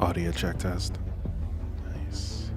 Audio check test. Nice.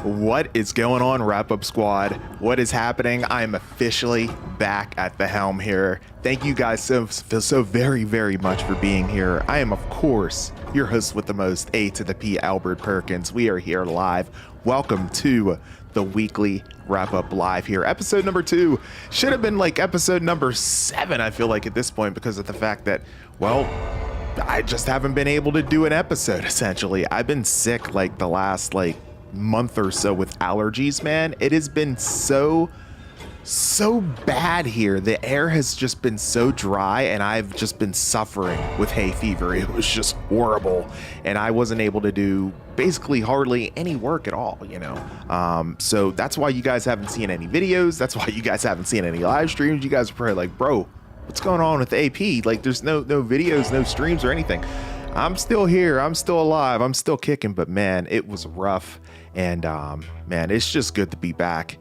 What is going on, Wrap Up Squad? What is happening? I am officially back at the helm here. Thank you guys so very, very much for being here. I am, of course, your host with the most, A to the P, Albert Perkins. We are here live. Welcome to the weekly Wrap Up Live here. Episode number 2 should have been like episode number 7, I feel like, at this point, because of the fact that, well, I just haven't been able to do an episode, essentially. I've been sick like the last month or so with allergies, man. It has been so bad here. The air has just been so dry and I've just been suffering with hay fever. It was just horrible and I wasn't able to do basically hardly any work at all, you know. So that's why you guys haven't seen any videos. That's why you guys haven't seen any live streams. You guys are probably like, bro, what's going on with AP? Like, there's no videos, no streams or anything. I'm still here. I'm still alive. I'm still kicking, but man, it was rough. And man, it's just good to be back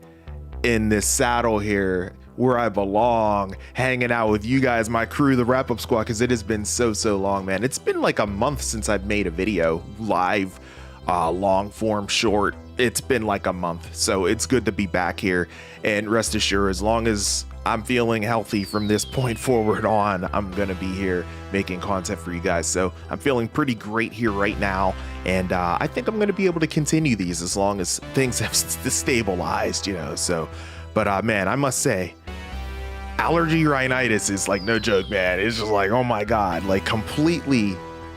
in this saddle here where I belong, hanging out with you guys, my crew, the Wrap Up Squad, because it has been so long, man. It's been like a month since I've made a video, live, long form, short. It's been like a month, so it's good to be back here. And rest assured, as long as I'm feeling healthy from this point forward on, I'm gonna be here making content for you guys. So I'm feeling pretty great here right now, and I think I'm gonna be able to continue these as long as things have stabilized, you know. So, but man, I must say, allergy rhinitis is like no joke, man. It's just like, oh my god, like completely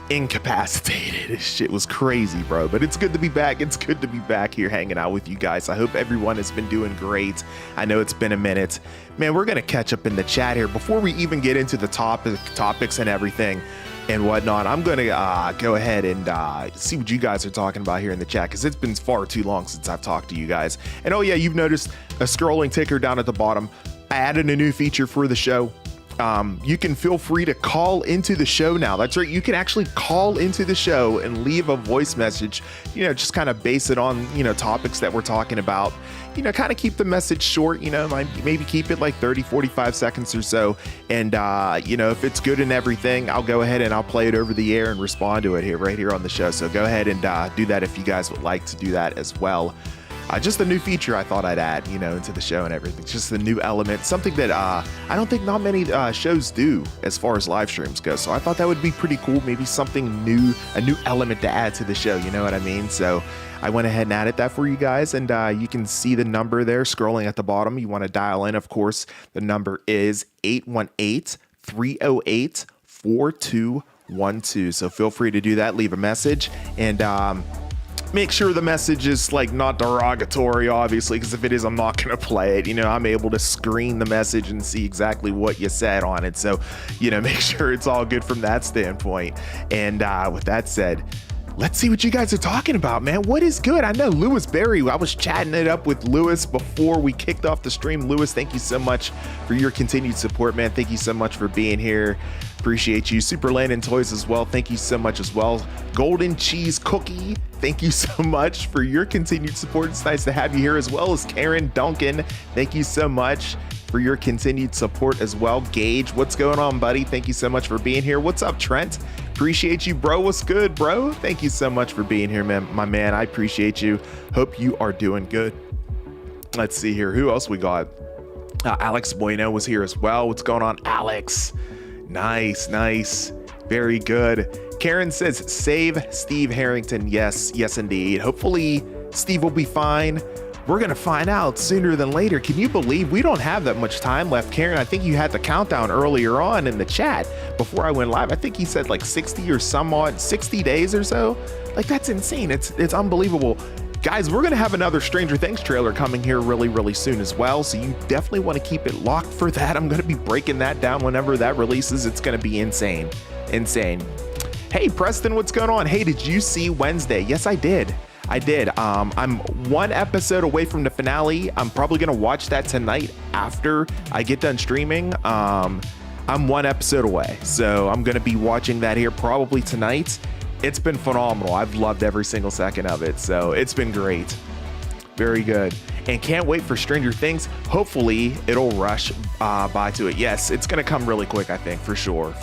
incapacitated. This shit was crazy, bro. But it's good to be back. It's good to be back here hanging out with you guys. I hope everyone has been doing great. I know it's been a minute, man. We're gonna catch up in the chat here before we even get into the topics and everything. and whatnot. I'm going to go ahead and see what you guys are talking about here in the chat, because it's been far too long since I've talked to you guys. And oh yeah, you've noticed a scrolling ticker down at the bottom. I added a new feature for the show. You can feel free to call into the show now. That's right. You can actually call into the show and leave a voice message, just kind of base it on, topics that we're talking about, kind of keep the message short, maybe keep it like 30, 45 seconds or so. And, if it's good and everything, I'll go ahead and I'll play it over the air and respond to it right here on the show. So go ahead and do that if you guys would like to do that as well. Just a new feature I thought I'd add, into the show and everything. Just a new element, something that I don't think not many shows do as far as live streams go. So I thought that would be pretty cool. Maybe something new, a new element to add to the show. You know what I mean? So I went ahead and added that for you guys, and you can see the number there scrolling at the bottom. You want to dial in, of course. The number is 818-308-4212. So feel free to do that. Leave a message, and make sure the message is like not derogatory, obviously, because if it is, I'm not going to play it. I'm able to screen the message and see exactly what you said on it. So, make sure it's all good from that standpoint. And with that said, let's see what you guys are talking about, man. What is good? I know Lewis Berry. I was chatting it up with Lewis before we kicked off the stream. Lewis, thank you so much for your continued support, man. Thank you so much for being here. Appreciate you. Super Landon Toys as well. Thank you so much as well. Golden Cheese Cookie. Thank you so much for your continued support. It's nice to have you here, as well as Karen Duncan. Thank you so much for your continued support as well. Gage, what's going on, buddy? Thank you so much for being here. What's up, Trent? Appreciate you, bro. What's good, bro? Thank you so much for being here, man. My man, I appreciate you. Hope you are doing good. Let's see here. Who else we got? Alex Bueno was here as well. What's going on, Alex? Nice. Very good. Karen says, save Steve Harrington. Yes, indeed. Hopefully Steve will be fine. We're going to find out sooner than later. Can you believe we don't have that much time left? Karen, I think you had the countdown earlier on in the chat before I went live. I think he said like 60 or some odd, 60 days or so. Like, that's insane. It's unbelievable. Guys, we're going to have another Stranger Things trailer coming here really, really soon as well. So you definitely want to keep it locked for that. I'm going to be breaking that down whenever that releases. It's going to be insane. Hey, Preston, what's going on? Hey, did you see Wednesday? Yes, I did. I'm one episode away from the finale. I'm probably going to watch that tonight after I get done streaming. I'm one episode away. So I'm going to be watching that here probably tonight. It's been phenomenal. I've loved every single second of it. So it's been great. Very good. And can't wait for Stranger Things. Hopefully it'll rush by to it. Yes, it's going to come really quick, I think, for sure.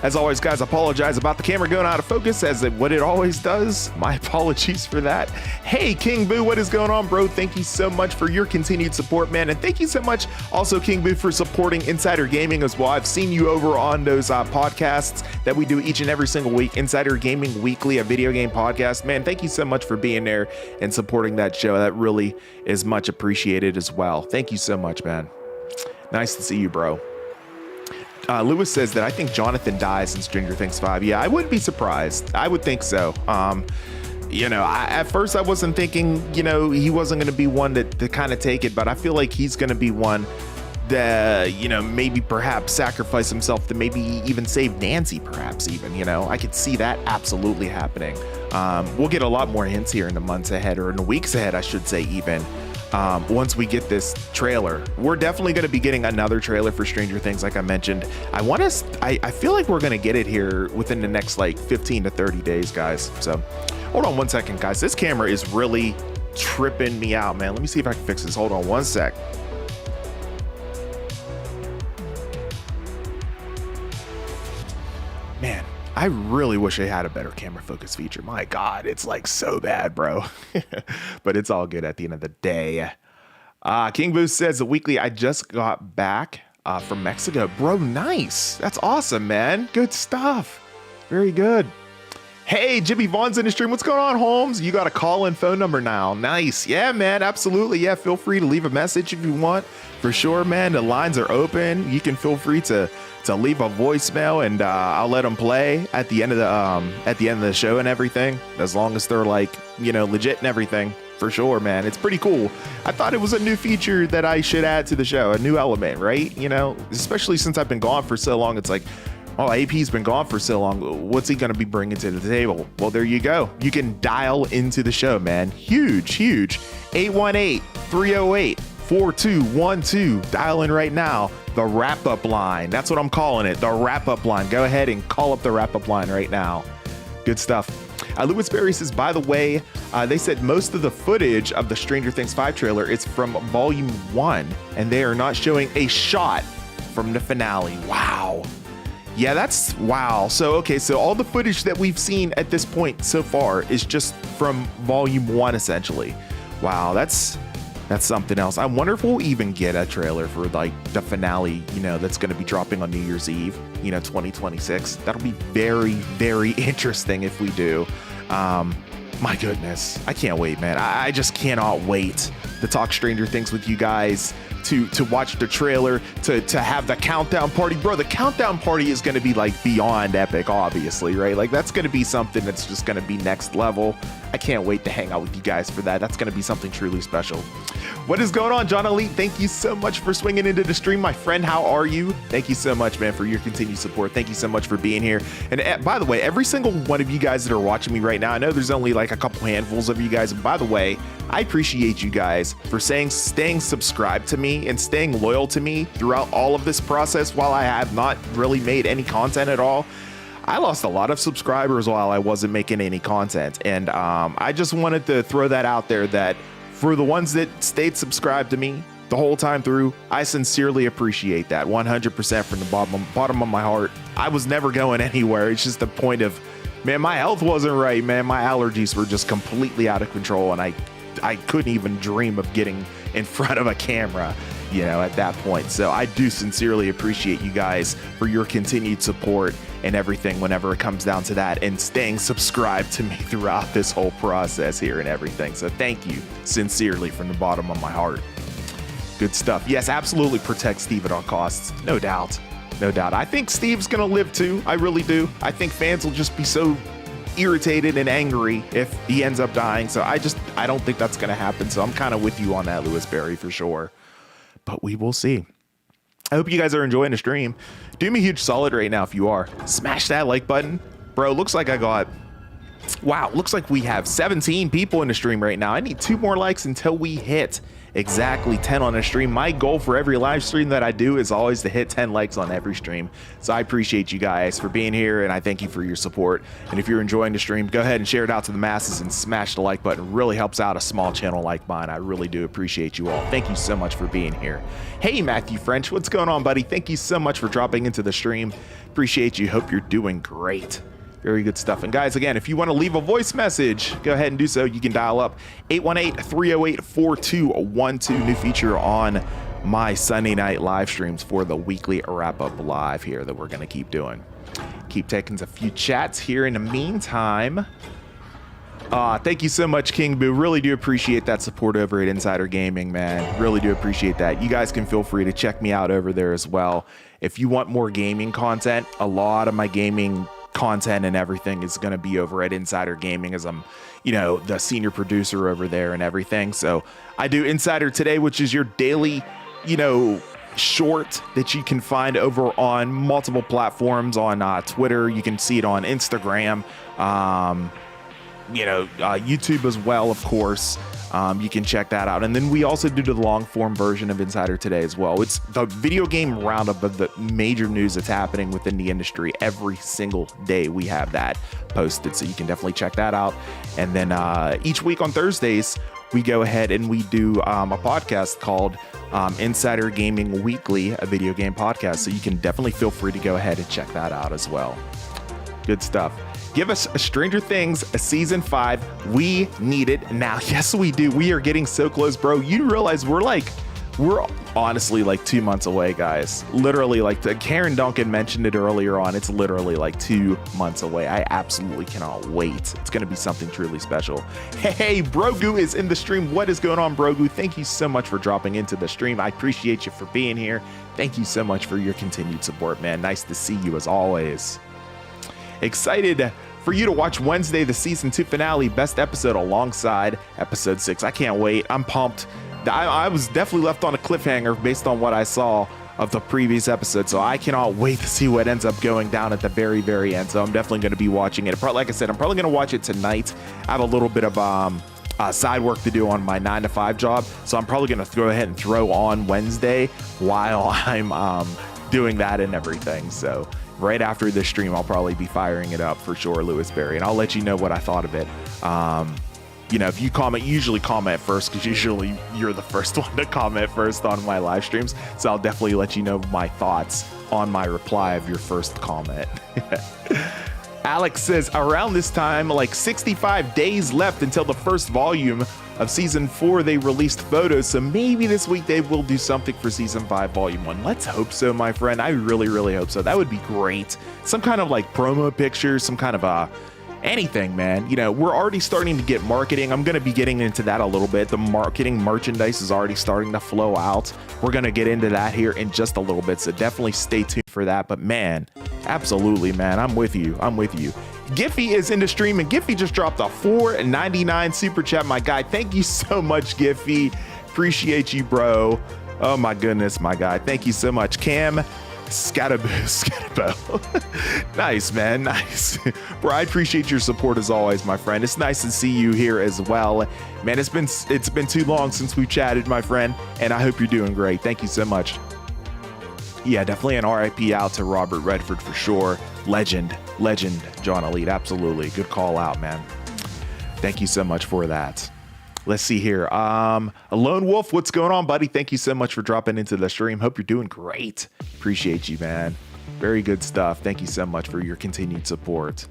As always, guys, apologize about the camera going out of focus as what it always does. My apologies for that. Hey, King Boo, what is going on, bro? Thank you so much for your continued support, man. And thank you so much also, King Boo, for supporting Insider Gaming as well. I've seen you over on those podcasts that we do each and every single week. Insider Gaming Weekly, a video game podcast. Man, thank you so much for being there and supporting that show. That really is much appreciated as well. Thank you so much, man. Nice to see you, bro. Lewis says that I think Jonathan dies in Stranger Things 5. Yeah, I wouldn't be surprised. I would think so. At first I wasn't thinking, he wasn't going to be one to kind of take it, but I feel like he's going to be one that, maybe perhaps sacrifice himself to maybe even save Nancy, perhaps even, I could see that absolutely happening. We'll get a lot more hints here in the months ahead, or in the weeks ahead, I should say, even. Once we get this trailer. We're definitely going to be getting another trailer for Stranger Things, like I mentioned. I feel like we're going to get it here within the next like 15 to 30 days, guys. So hold on one second, guys. This camera is really tripping me out, man. Let me see if I can fix this. Hold on one sec. Man, I really wish I had a better camera focus feature. My God, it's like so bad, bro. But it's all good at the end of the day. King Boo says, the weekly, I just got back from Mexico. Bro, nice. That's awesome, man. Good stuff. Very good. Hey, Jimmy Vaughn's in the stream. What's going on, Holmes? You got a call-in phone number now. Nice. Yeah, man, absolutely. Yeah, feel free to leave a message if you want. For sure, man. The lines are open. You can feel free to leave a voicemail, and I'll let them play at the end of the show and everything, as long as they're like, legit and everything. For sure, man. It's pretty cool. I thought it was a new feature that I should add to the show, a new element, right? Especially since I've been gone for so long, it's like, Oh, AP's been gone for so long. What's he going to be bringing to the table? Well, there you go. You can dial into the show, man. Huge. 818-308-4212. Dial in right now. The wrap-up line. That's what I'm calling it. The wrap-up line. Go ahead and call up the wrap-up line right now. Good stuff. Lewis Berry says, by the way, they said most of the footage of the Stranger Things 5 trailer is from Volume 1, and they are not showing a shot from the finale. Wow. Yeah, that's wow. So, okay, so all the footage that we've seen at this point so far is just from Volume 1, essentially. Wow, that's something else. I wonder if we'll even get a trailer for like the finale, that's going to be dropping on New Year's Eve, 2026. That'll be very, very interesting if we do. My goodness, I can't wait, man. I just cannot wait to talk Stranger Things with you guys, to watch the trailer, to have the countdown party. Bro, the countdown party is going to be like beyond epic, obviously, right? Like that's going to be something that's just going to be next level. I can't wait to hang out with you guys for that. That's going to be something truly special. What is going on, John Elite? Thank you so much for swinging into the stream. My friend, how are you? Thank you so much, man, for your continued support. Thank you so much for being here. And by the way, every single one of you guys that are watching me right now, I know there's only like a couple handfuls of you guys. And by the way, I appreciate you guys for staying subscribed to me and staying loyal to me throughout all of this process while I have not really made any content at all. I lost a lot of subscribers while I wasn't making any content. And I just wanted to throw that out there that for the ones that stayed subscribed to me the whole time through, I sincerely appreciate that 100% from the bottom of my heart. I was never going anywhere. It's just the point of, man, my health wasn't right, man. My allergies were just completely out of control. And I couldn't even dream of getting in front of a camera, at that point. So I do sincerely appreciate you guys for your continued support and everything whenever it comes down to that, and staying subscribed to me throughout this whole process here and everything. So thank you sincerely from the bottom of my heart. Good stuff. Yes, absolutely protect Steve at all costs. No doubt. I think Steve's going to live too. I really do. I think fans will just be so irritated and angry if he ends up dying. So I don't think that's going to happen. So I'm kind of with you on that, Lewis Berry, for sure. But we will see. I hope you guys are enjoying the stream. Do me a huge solid right now if you are. Smash that like button. Bro, looks like looks like we have 17 people in the stream right now. I need 2 more likes until we hit exactly 10 on a stream. My goal for every live stream that I do is always to hit 10 likes on every stream. So I appreciate you guys for being here, and I thank you for your support. And if you're enjoying the stream, go ahead and share it out to the masses and smash the like button. It really helps out a small channel like mine. I really do appreciate you all. Thank you so much for being here. Hey, Matthew French, what's going on, buddy? Thank you so much for dropping into the stream. Appreciate you. Hope you're doing great. Very good stuff. And guys, again, if you want to leave a voice message, go ahead and do so. You can dial up 818-308-4212. New feature on my Sunday night live streams for the weekly wrap-up live here that we're going to keep doing. Keep taking a few chats here in the meantime. Thank you so much, King Boo. Really do appreciate that support over at Insider Gaming, man. Really do appreciate that. You guys can feel free to check me out over there as well. If you want more gaming content, a lot of my gaming content and everything is going to be over at Insider Gaming, as I'm, the senior producer over there and everything. So I do Insider Today, which is your daily, short that you can find over on multiple platforms on Twitter. You can see it on Instagram, YouTube as well, of course. You can check that out. And then we also do the long form version of Insider Today as well. It's the video game roundup of the major news that's happening within the industry. Every single day we have that posted, so you can definitely check that out. And then each week on Thursdays, we go ahead and we do a podcast called Insider Gaming Weekly, a video game podcast. So you can definitely feel free to go ahead and check that out as well. Good stuff. Give us Stranger Things season 5. We need it now. Yes, we do. We are getting so close, bro. You realize we're honestly like 2 months away, guys. Literally, like Karen Duncan mentioned it earlier on. It's literally like 2 months away. I absolutely cannot wait. It's going to be something truly special. Hey, Brogu is in the stream. What is going on, Brogu? Thank you so much for dropping into the stream. I appreciate you for being here. Thank you so much for your continued support, man. Nice to see you as always. Excited for you to watch Wednesday, the season 2 finale, best episode alongside episode 6. I can't wait. I'm pumped. I was definitely left on a cliffhanger based on what I saw of the previous episode. So I cannot wait to see what ends up going down at the very, very end. So I'm definitely going to be watching it. Like I said, I'm probably going to watch it tonight. I have a little bit of side work to do on my 9-to-5 job. So I'm probably going to go ahead and throw on Wednesday while I'm doing that and everything. So right after this stream, I'll probably be firing it up for sure, Lewis Berry, and I'll let you know what I thought of it. You know, if you comment, usually comment first, because usually you're the first one to comment first on my live streams. So I'll definitely let you know my thoughts on my reply of your first comment. Alex says, around this time, like 65 days left until the first volume of season 4, they released photos. So maybe this week they will do something for season 5, volume 1. Let's hope so, my friend. I really, really hope so. That would be great. Some kind of like promo pictures, some kind of anything, man. You know, we're already starting to get marketing. I'm going to be getting into that a little bit. The marketing merchandise is already starting to flow out. We're going to get into that here in just a little bit. So definitely stay tuned for that. But man, absolutely, man. I'm with you. I'm with you. Giffy is in the stream, and Giffy just dropped a $4.99 super chat, my guy. Thank you so much, Giffy. Appreciate you, bro. Oh my goodness, my guy. Thank you so much. Cam Scatabo. Nice, man. Nice. Bro, I appreciate your support as always, my friend. It's nice to see you here as well. Man, it's been too long since we chatted, my friend, and I hope you're doing great. Thank you so much. Yeah, definitely an RIP out to Robert Redford for sure. Legend, John Elite. Absolutely. Good call out, man. Thank you so much for that. Let's see here. A Lone Wolf, what's going on, buddy? Thank you so much for dropping into the stream. Hope you're doing great. Appreciate you, man. Very good stuff. Thank you so much for your continued support.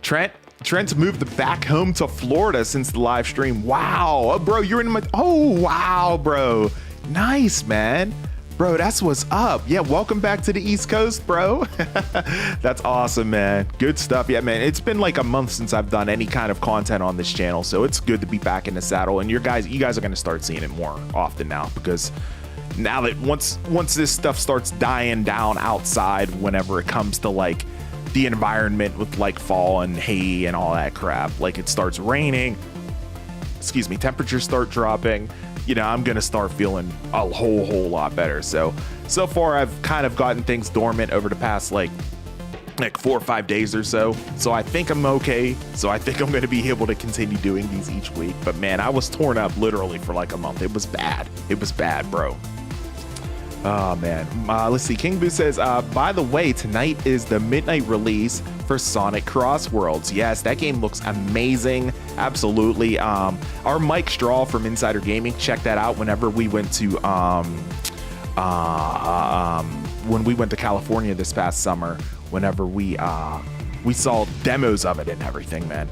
Trent's moved back home to Florida since the live stream. Wow. Oh, bro, you're in my... Oh, wow, bro. Nice, man. Bro, that's what's up. Yeah, welcome back to the East Coast, bro. That's awesome, man. Good stuff. Yeah, man, it's been like a month since I've done any kind of content on this channel, so it's good to be back in the saddle. And you guys are going to start seeing it more often now, because now that once this stuff starts dying down outside, whenever it comes to like the environment with like fall and hay and all that crap, like it starts raining, excuse me, temperatures start dropping, you know, I'm going to start feeling a whole lot better. So far I've kind of gotten things dormant over the past like 4 or 5 days or so. So I think I'm okay. So I think I'm going to be able to continue doing these each week. But man, I was torn up literally for like a month. It was bad. It was bad, bro. Oh man. Let's see. King Boo says, by the way, tonight is the midnight release for Sonic Cross Worlds. Yes, that game looks amazing. Absolutely. Our Mike Straw from Insider Gaming, check that out whenever we went to when we went to California this past summer, whenever we saw demos of it and everything, man.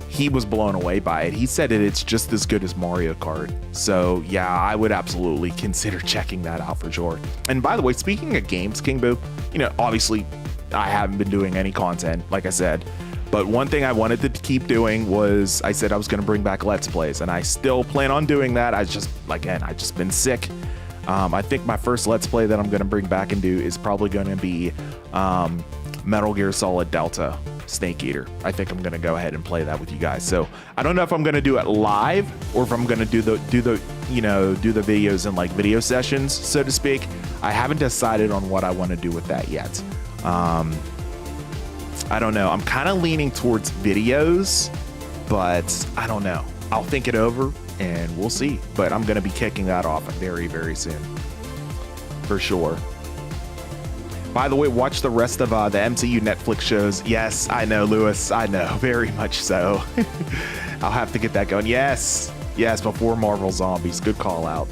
He was blown away by it. He said it's just as good as Mario Kart. So yeah, I would absolutely consider checking that out for sure. And by the way, speaking of games, King Boo, you know, obviously I haven't been doing any content, like I said, but one thing I wanted to keep doing was, I said I was going to bring back Let's Plays, and I still plan on doing that. I just been sick. I think my first Let's Play that I'm going to bring back and do is probably going to be Metal Gear Solid Delta Snake Eater. I think I'm going to go ahead and play that with you guys. So I don't know if I'm going to do it live or if I'm going to do the videos in like video sessions, so to speak. I haven't decided on what I want to do with that yet. I don't know. I'm kind of leaning towards videos, but I don't know. I'll think it over and we'll see. But I'm going to be kicking that off very, very soon. For sure. By the way, watch the rest of the MCU Netflix shows. Yes, I know, Lewis. I know. Very much so. I'll have to get that going. Yes, before Marvel Zombies. Good call out.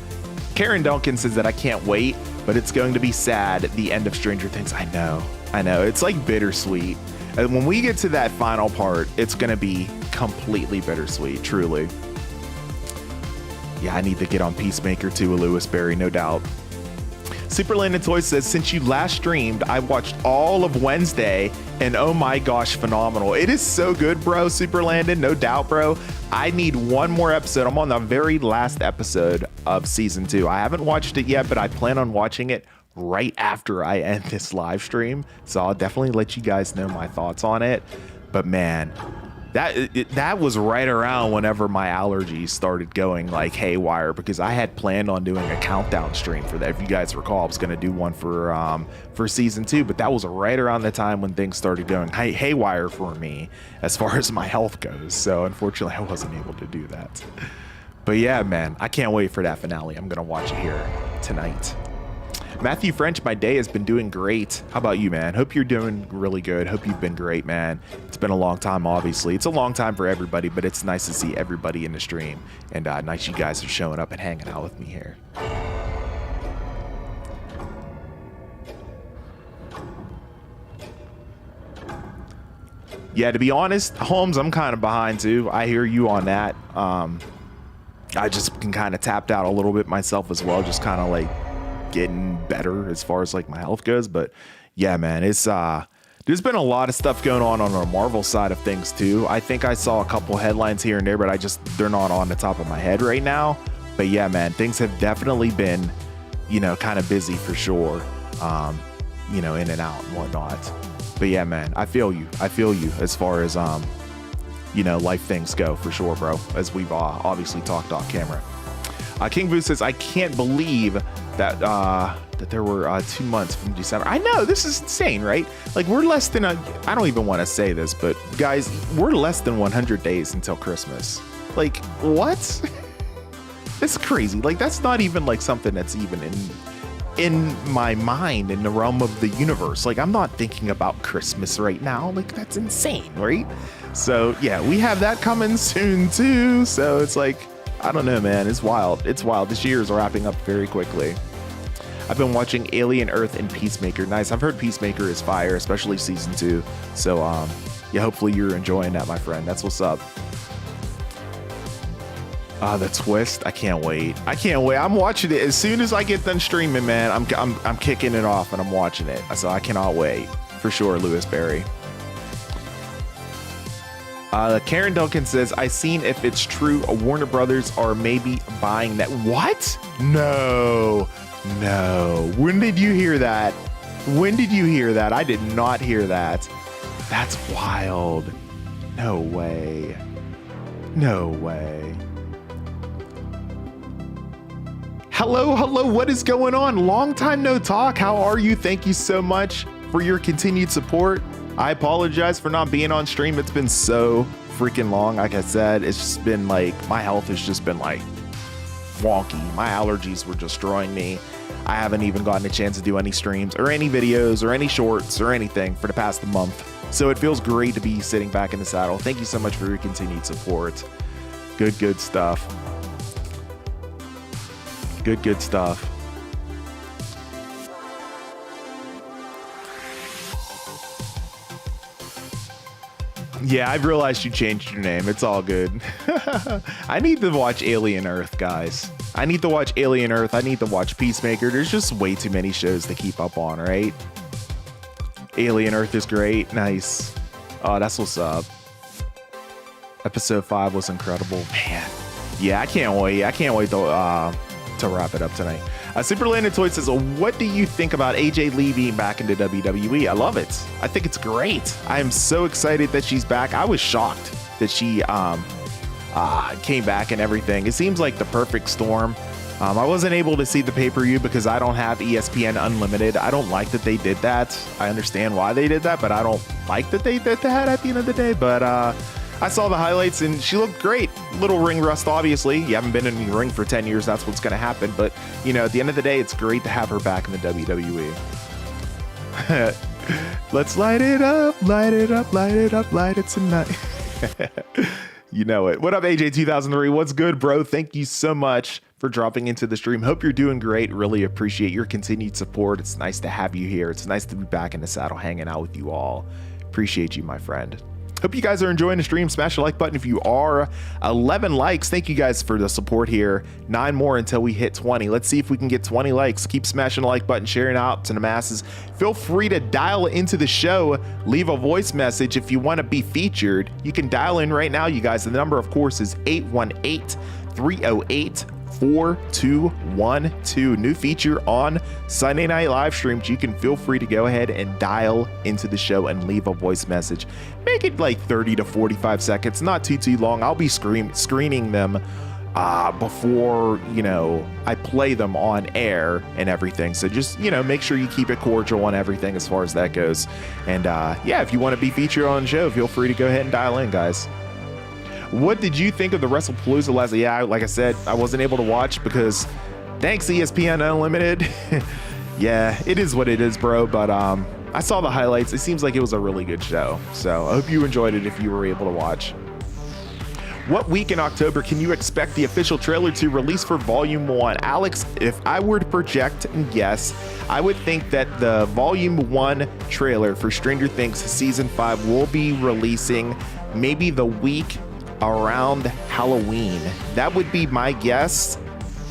Karen Duncan says that I can't wait, but it's going to be sad at the end of Stranger Things. I know. It's like bittersweet. And when we get to that final part, it's going to be completely bittersweet, truly. Yeah, I need to get on Peacemaker too, Lewis Berry, no doubt. Super Landon Toy says, since you last streamed, I watched all of Wednesday, and oh my gosh, phenomenal. It is so good, bro, Super Landon, no doubt, bro. I need one more episode. I'm on the very last episode of season 2. I haven't watched it yet, but I plan on watching it right after I end this live stream. So I'll definitely let you guys know my thoughts on it. But man, that was right around whenever my allergies started going like haywire, because I had planned on doing a countdown stream for that. If you guys recall, I was going to do one for season 2, but that was right around the time when things started going haywire for me as far as my health goes. So unfortunately, I wasn't able to do that. But yeah, man, I can't wait for that finale. I'm going to watch it here tonight. Matthew French, my day has been doing great. How about you, man? Hope you're doing really good. Hope you've been great, man. It's been a long time, obviously. It's a long time for everybody, but it's nice to see everybody in the stream. And nice you guys are showing up and hanging out with me here. Yeah, to be honest, Holmes, I'm kind of behind too. I hear you on that. I just been kind of tapped out a little bit myself as well, just kind of like getting better as far as like my health goes. But yeah, man, it's there's been a lot of stuff going on the Marvel side of things too. I think I saw a couple headlines here and there, but they're not on the top of my head right now. But yeah, man, things have definitely been, you know, kind of busy for sure, you know, in and out and whatnot. But yeah, man, I feel you as far as you know, life things go for sure, bro, as we've obviously talked off camera. King Boo says, I can't believe that that there were 2 months from December. I know, this is insane, right? Like, we're less than I don't even want to say this, but guys, we're less than 100 days until Christmas. Like, what? It's crazy. Like, that's not even like something that's even in my mind, in the realm of the universe. Like, I'm not thinking about Christmas right now. Like, that's insane, right? So yeah, we have that coming soon too. So it's like, I don't know, man. It's wild. It's wild. This year is wrapping up very quickly. I've been watching Alien Earth and Peacemaker. Nice. I've heard Peacemaker is fire, especially season 2. So yeah, hopefully you're enjoying that, my friend. That's what's up. The twist. I can't wait. I can't wait. I'm watching it as soon as I get done streaming, man. I'm kicking it off and I'm watching it. So I cannot wait for sure. Lewis Berry. Karen Duncan says, I seen if it's true, Warner Brothers are maybe buying that. What? No. When did you hear that? When did you hear that? I did not hear that. That's wild. No way. No way. Hello. What is going on? Long time no talk. How are you? Thank you so much for your continued support. I apologize for not being on stream. It's been so freaking long. Like I said, it's just been like, my health has just been like wonky. My allergies were destroying me. I haven't even gotten a chance to do any streams or any videos or any shorts or anything for the past month. So it feels great to be sitting back in the saddle. Thank you so much for your continued support. Good stuff. Good stuff. Yeah, I've realized you changed your name. It's all good. I need to watch Alien Earth, guys. I need to watch Alien Earth. I need to watch Peacemaker. There's just way too many shows to keep up on, right? Alien Earth is great. Nice. Oh, that's what's up. Episode 5 was incredible. Man. Yeah, I can't wait. I can't wait to wrap it up tonight. Super Landed Toy says, what do you think about AJ Lee being back into WWE? I love it. I think it's great. I am so excited that she's back. I was shocked that she came back and everything. It seems like the perfect storm. I wasn't able to see the pay-per-view because I don't have ESPN Unlimited. I don't like that they did that. I understand why they did that, but I don't like that they did that at the end of the day. But I saw the highlights and she looked great. Little ring rust, obviously. You haven't been in the ring for 10 years. That's what's going to happen. But, you know, at the end of the day, it's great to have her back in the WWE. Let's light it up, light it up, light it up, light it tonight. You know it. What up, AJ2003? What's good, bro? Thank you so much for dropping into the stream. Hope you're doing great. Really appreciate your continued support. It's nice to have you here. It's nice to be back in the saddle hanging out with you all. Appreciate you, my friend. Hope you guys are enjoying the stream. Smash the like button if you are. 11 likes. Thank you guys for the support here. 9 more until we hit 20. Let's see if we can get 20 likes. Keep smashing the like button, sharing out to the masses. Feel free to dial into the show. Leave a voice message if you want to be featured. You can dial in right now, you guys. The number, of course, is 818-308 4212. New feature on Sunday Night live streams. You can feel free to go ahead and dial into the show and leave a voice message. Make it like 30 to 45 seconds, not too long. I'll be screening them before, I play them on air and everything. So just, make sure you keep it cordial on everything as far as that goes. And yeah, if you want to be featured on the show, feel free to go ahead and dial in, guys. What did you think of the WrestlePalooza last? Yeah, like I said, I wasn't able to watch because thanks ESPN Unlimited. Yeah, it is what it is, bro. But I saw the highlights. It seems like it was a really good show. So I hope you enjoyed it if you were able to watch. What week in October can you expect the official trailer to release for Volume 1? Alex, if I were to project and guess, I would think that the Volume 1 trailer for Stranger Things Season 5 will be releasing maybe the week around Halloween. That would be my guess.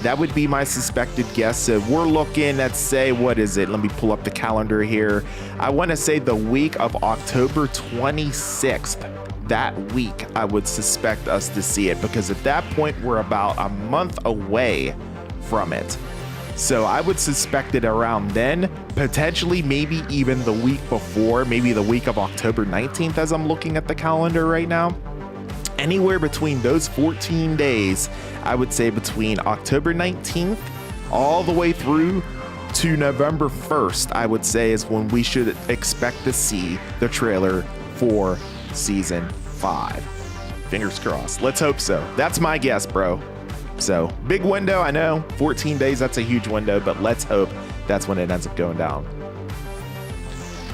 That would be my suspected guess. So we're looking at, say, what is it? Let me pull up the calendar here. I want to say the week of October 26th. That week, I would suspect us to see it because at that point, we're about a month away from it. So I would suspect it around then, potentially maybe even the week before, maybe the week of October 19th as I'm looking at the calendar right now. Anywhere between those 14 days, I would say between October 19th all the way through to November 1st, I would say is when we should expect to see the trailer for Season 5. Fingers crossed. Let's hope so. That's my guess, bro. So big window, I know. 14 days, that's a huge window, but let's hope that's when it ends up going down.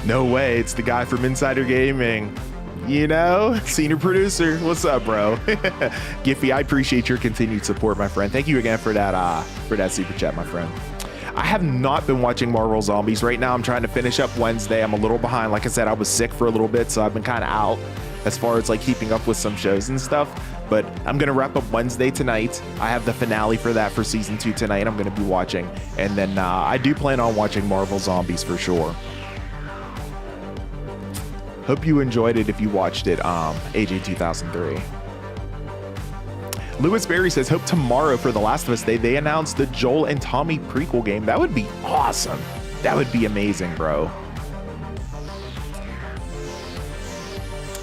No way, it's the guy from Insider Gaming. Senior producer. What's up, bro? Giffy, I appreciate your continued support, my friend. Thank you again for that super chat, my friend. I have not been watching Marvel Zombies. Right now, I'm trying to finish up Wednesday. I'm a little behind. Like I said, I was sick for a little bit, so I've been kind of out as far as like keeping up with some shows and stuff. But I'm going to wrap up Wednesday tonight. I have the finale for that for Season 2 tonight. I'm going to be watching. And then I do plan on watching Marvel Zombies for sure. Hope you enjoyed it if you watched it, AJ 2003. Lewis Berry says, hope tomorrow for The Last of Us Day, they announced the Joel and Tommy prequel game. That would be awesome. That would be amazing, bro.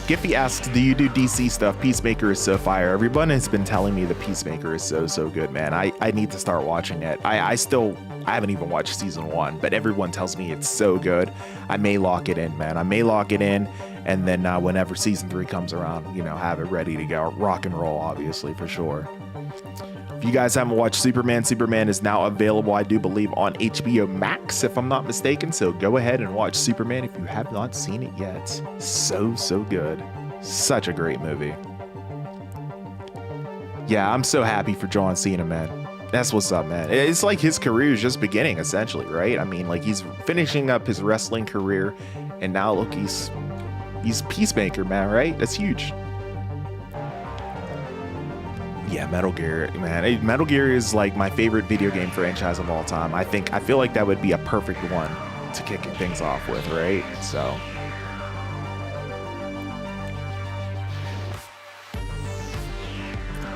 Giffy asks, do you do DC stuff? Peacemaker is so fire. Everyone has been telling me the Peacemaker is so good, man. I need to start watching it. I haven't even watched Season 1, but everyone tells me it's so good. I may lock it in, man. I may lock it in, and then whenever Season 3 comes around, have it ready to go. Rock and roll, obviously, for sure. If you guys haven't watched Superman, Superman is now available, I do believe, on HBO Max, if I'm not mistaken. So go ahead and watch Superman if you have not seen it yet. So good. Such a great movie. Yeah, I'm so happy for John Cena, man. That's what's up, man. It's like his career is just beginning, essentially, right? I mean, like he's finishing up his wrestling career, and now look, he's Peacemaker, man, right? That's huge. Yeah, Metal Gear, man. Metal Gear is like my favorite video game franchise of all time. I feel like that would be a perfect one to kick things off with, right? So.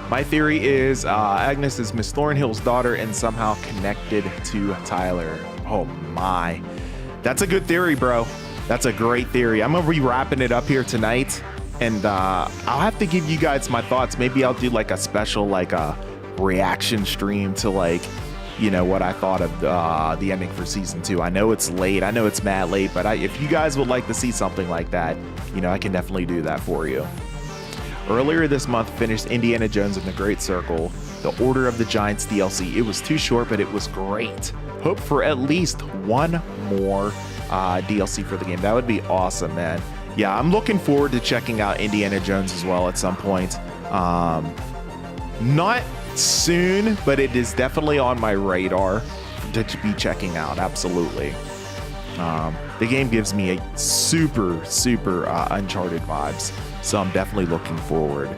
My theory is Agnes is Miss Thornhill's daughter and somehow connected to Tyler. Oh my. That's a good theory, bro. That's a great theory. I'm going to be wrapping it up here tonight. And I'll have to give you guys my thoughts. Maybe I'll do like a special reaction stream to what I thought of the ending for Season 2. I know it's late. I know it's mad late. But if you guys would like to see something like that, I can definitely do that for you. Earlier this month, finished Indiana Jones and the Great Circle, the Order of the Giants DLC. It was too short, but it was great. Hope for at least one more DLC for the game. That would be awesome, man. Yeah, I'm looking forward to checking out Indiana Jones as well at some point. Not soon, but it is definitely on my radar to be checking out. Absolutely. The game gives me a super Uncharted vibes. So I'm definitely looking forward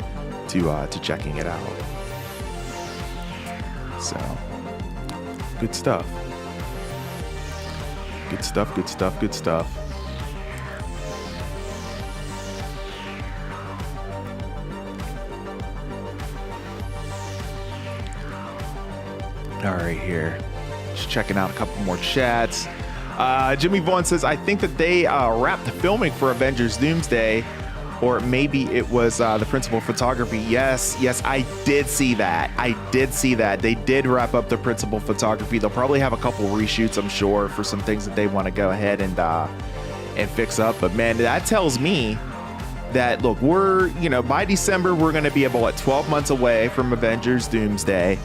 to checking it out. So, good stuff. Good stuff. All right, here. Just checking out a couple more chats. Jimmy Vaughn says, I think that they wrapped the filming for Avengers Doomsday, or maybe it was the principal photography. Yes, I did see that. They did wrap up the principal photography. They'll probably have a couple reshoots, I'm sure, for some things that they want to go ahead and fix up. But man, that tells me that, look, we're, by December, we're going to be about 12 months away from Avengers Doomsday.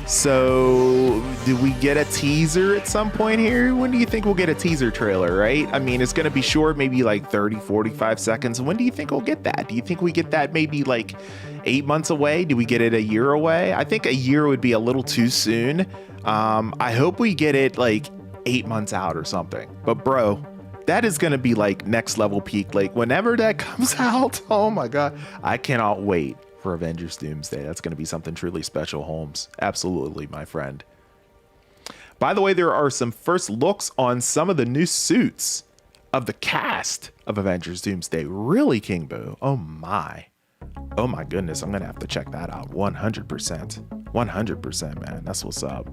So do we get a teaser at some point here? When do you think we'll get a teaser trailer, right? I mean, it's going to be short, maybe like 30, 45 seconds. When do you think we'll get that? Do you think we get that maybe like 8 months away? Do we get it a year away? I think a year would be a little too soon. I hope we get it like 8 months out or something. But bro, that is going to be like next level peak. Like whenever that comes out, oh my God, I cannot wait for Avengers Doomsday. That's going to be something truly special, Holmes. Absolutely, my friend. By the way, there are some first looks on some of the new suits of the cast of Avengers Doomsday. Really, King Boo? Oh my goodness, I'm going to have to check that out. 100%, man. That's what's up.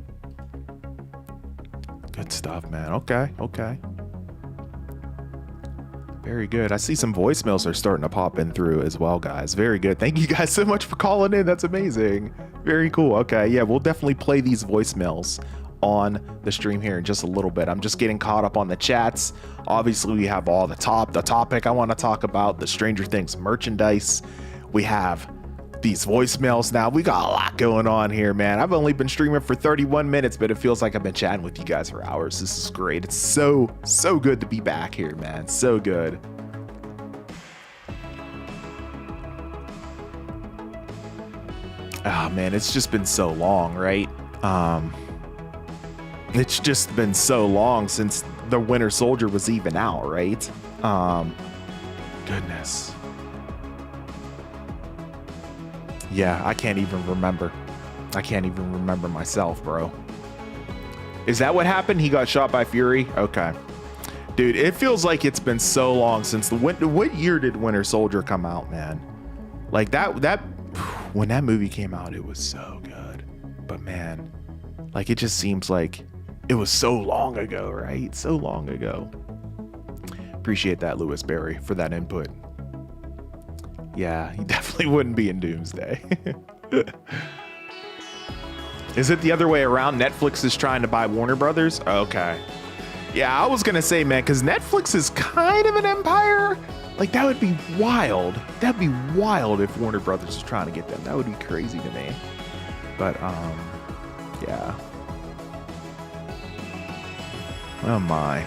Good stuff, man. Okay. Very good. I see some voicemails are starting to pop in through as well, guys. Very good. Thank you guys so much for calling in. That's amazing. Very cool. Okay, yeah, we'll definitely play these voicemails on the stream here in just a little bit. I'm just getting caught up on the chats. Obviously, we have all the topic I want to talk about, the Stranger Things merchandise. We have these voicemails now. We got a lot going on here, man. I've only been streaming for 31 minutes, but it feels like I've been chatting with you guys for hours. This is great. It's so good to be back here, man. So good. Ah, man, it's just been so long, right? It's just been so long since the Winter Soldier was even out, right? Goodness. Yeah, I can't even remember. I can't even remember myself, bro. Is that what happened? He got shot by Fury? Okay. Dude, it feels like it's been so long since what year did Winter Soldier come out, man? Like that when that movie came out, it was so good. But man, like it just seems like it was so long ago, right? So long ago. Appreciate that, Lewis Berry, for that input. Yeah, he definitely wouldn't be in Doomsday. Is it the other way around? Netflix is trying to buy Warner Brothers? Okay. Yeah, I was gonna say, man, because Netflix is kind of an empire. Like, that would be wild. That'd be wild if Warner Brothers was trying to get them. That would be crazy to me. But, yeah. Oh, my.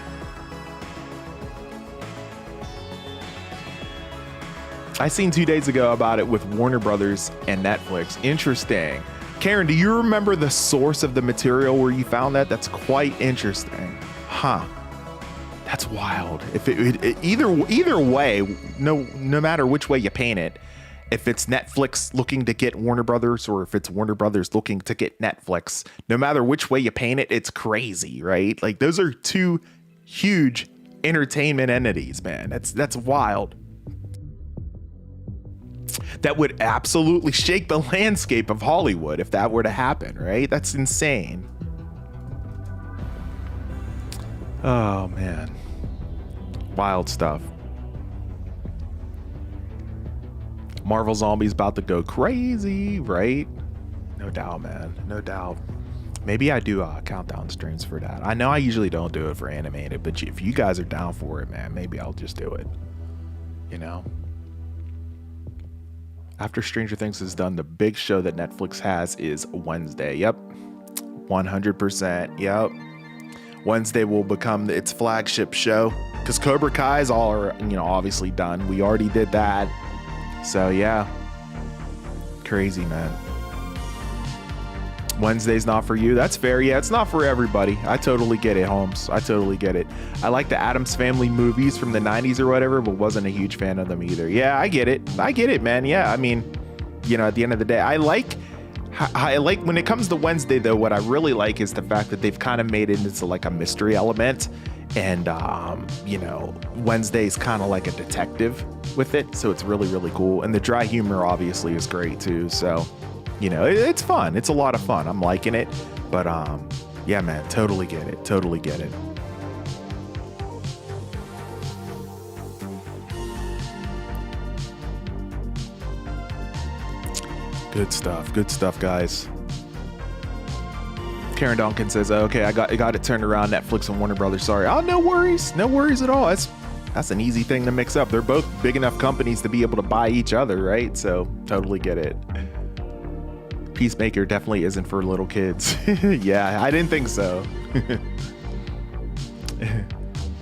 I seen 2 days ago about it with Warner Brothers and Netflix. Interesting. Karen, do you remember the source of the material where you found that? That's quite interesting. Huh. That's wild. If either way, no matter which way you paint it, if it's Netflix looking to get Warner Brothers or if it's Warner Brothers looking to get Netflix, no matter which way you paint it, it's crazy, right? Like those are two huge entertainment entities, man. That's wild. That would absolutely shake the landscape of Hollywood if that were to happen, right? That's insane. Oh, man. Wild stuff. Marvel Zombies about to go crazy, right? No doubt, man. No doubt. Maybe I do countdown streams for that. I know I usually don't do it for animated, but if you guys are down for it, man, maybe I'll just do it. You know? After Stranger Things is done, the big show that Netflix has is Wednesday. Yep. 100%. Yep. Wednesday will become its flagship show because Cobra Kai is all, obviously done. We already did that. So yeah. Crazy, man. Wednesday's not for you. That's fair. Yeah, it's not for everybody. I totally get it, Holmes. I totally get it. I like the Addams Family movies from the 90s or whatever, but wasn't a huge fan of them either. Yeah, I get it, man. Yeah, I mean, at the end of the day, I like when it comes to Wednesday, though, what I really like is the fact that they've kind of made it into like a mystery element. And, Wednesday's kind of like a detective with it. So it's really, really cool. And the dry humor obviously is great too. So, it's fun. It's a lot of fun. I'm liking it. But yeah, man, totally get it. Totally get it. Good stuff. Good stuff, guys. Karen Donkin says, okay, I got it turned around. Netflix and Warner Brothers. Sorry. Oh, no worries. No worries at all. That's an easy thing to mix up. They're both big enough companies to be able to buy each other, right? So totally get it. Peacemaker definitely isn't for little kids. Yeah, I didn't think so.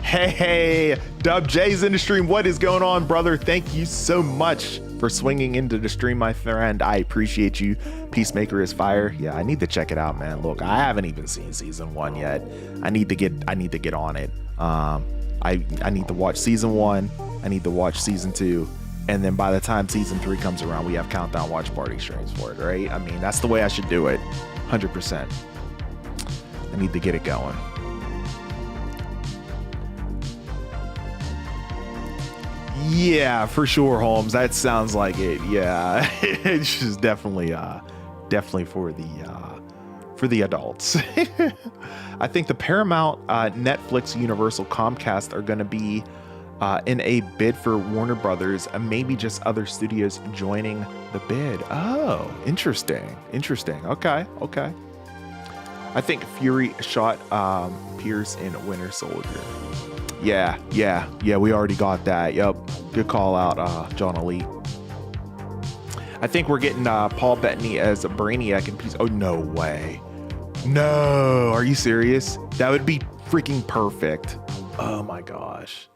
Hey, Dub J's in the stream. What is going on, brother? Thank you so much for swinging into the stream, my friend. I appreciate you. Peacemaker is fire. Yeah, I need to check it out, man. Look, I haven't even seen season 1 yet. I need to get on it. I need to watch season 1. I need to watch season 2. And then by the time season 3 comes around, we have countdown watch party streams for it, right? I mean, that's the way I should do it. 100%. I need to get it going. Yeah, for sure, Holmes. That sounds like it. Yeah, it's just definitely for the adults. I think the Paramount, Netflix, Universal, Comcast are going to be in a bid for Warner Brothers, and maybe just other studios joining the bid. Oh, interesting. Okay. I think Fury shot Pierce in Winter Soldier. Yeah, we already got that. Yep, good call out, John Elite. I think we're getting Paul Bettany as a Brainiac in Peace. Oh, no way. No, are you serious? That would be freaking perfect. Oh my gosh.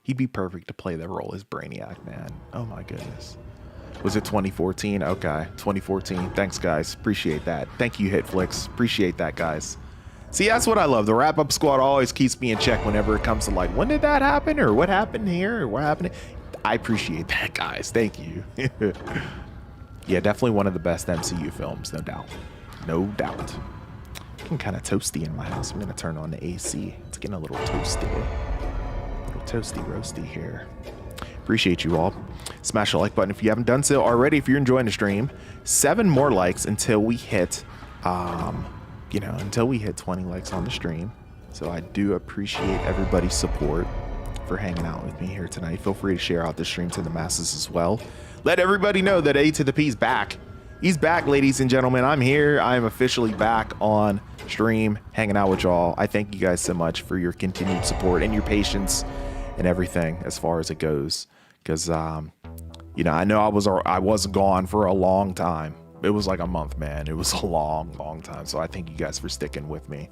He'd be perfect to play the role as Brainiac, man. Oh my goodness. Was it 2014? Okay, 2014. Thanks, guys. Appreciate that. Thank you, Hitflix. Appreciate that, guys. See, that's what I love. The wrap-up squad always keeps me in check whenever it comes to like, when did that happen? Or what happened here? Or what happened? I appreciate that, guys. Thank you. Yeah, definitely one of the best MCU films, no doubt. No doubt. Getting kind of toasty in my house. I'm going to turn on the AC. It's getting a little toasty. A little toasty roasty here. Appreciate you all. Smash the like button if you haven't done so already. If you're enjoying the stream, 7 more likes until we hit... until we hit 20 likes on the stream. So I do appreciate everybody's support for hanging out with me here tonight. Feel free to share out the stream to the masses as well. Let everybody know that A to the P's back. He's back, ladies and gentlemen. I'm here. I'm officially back on stream, hanging out with y'all. I thank you guys so much for your continued support and your patience and everything as far as it goes. Because, I know I was gone for a long time. It was like a month, man. It was a long time. So I thank you guys for sticking with me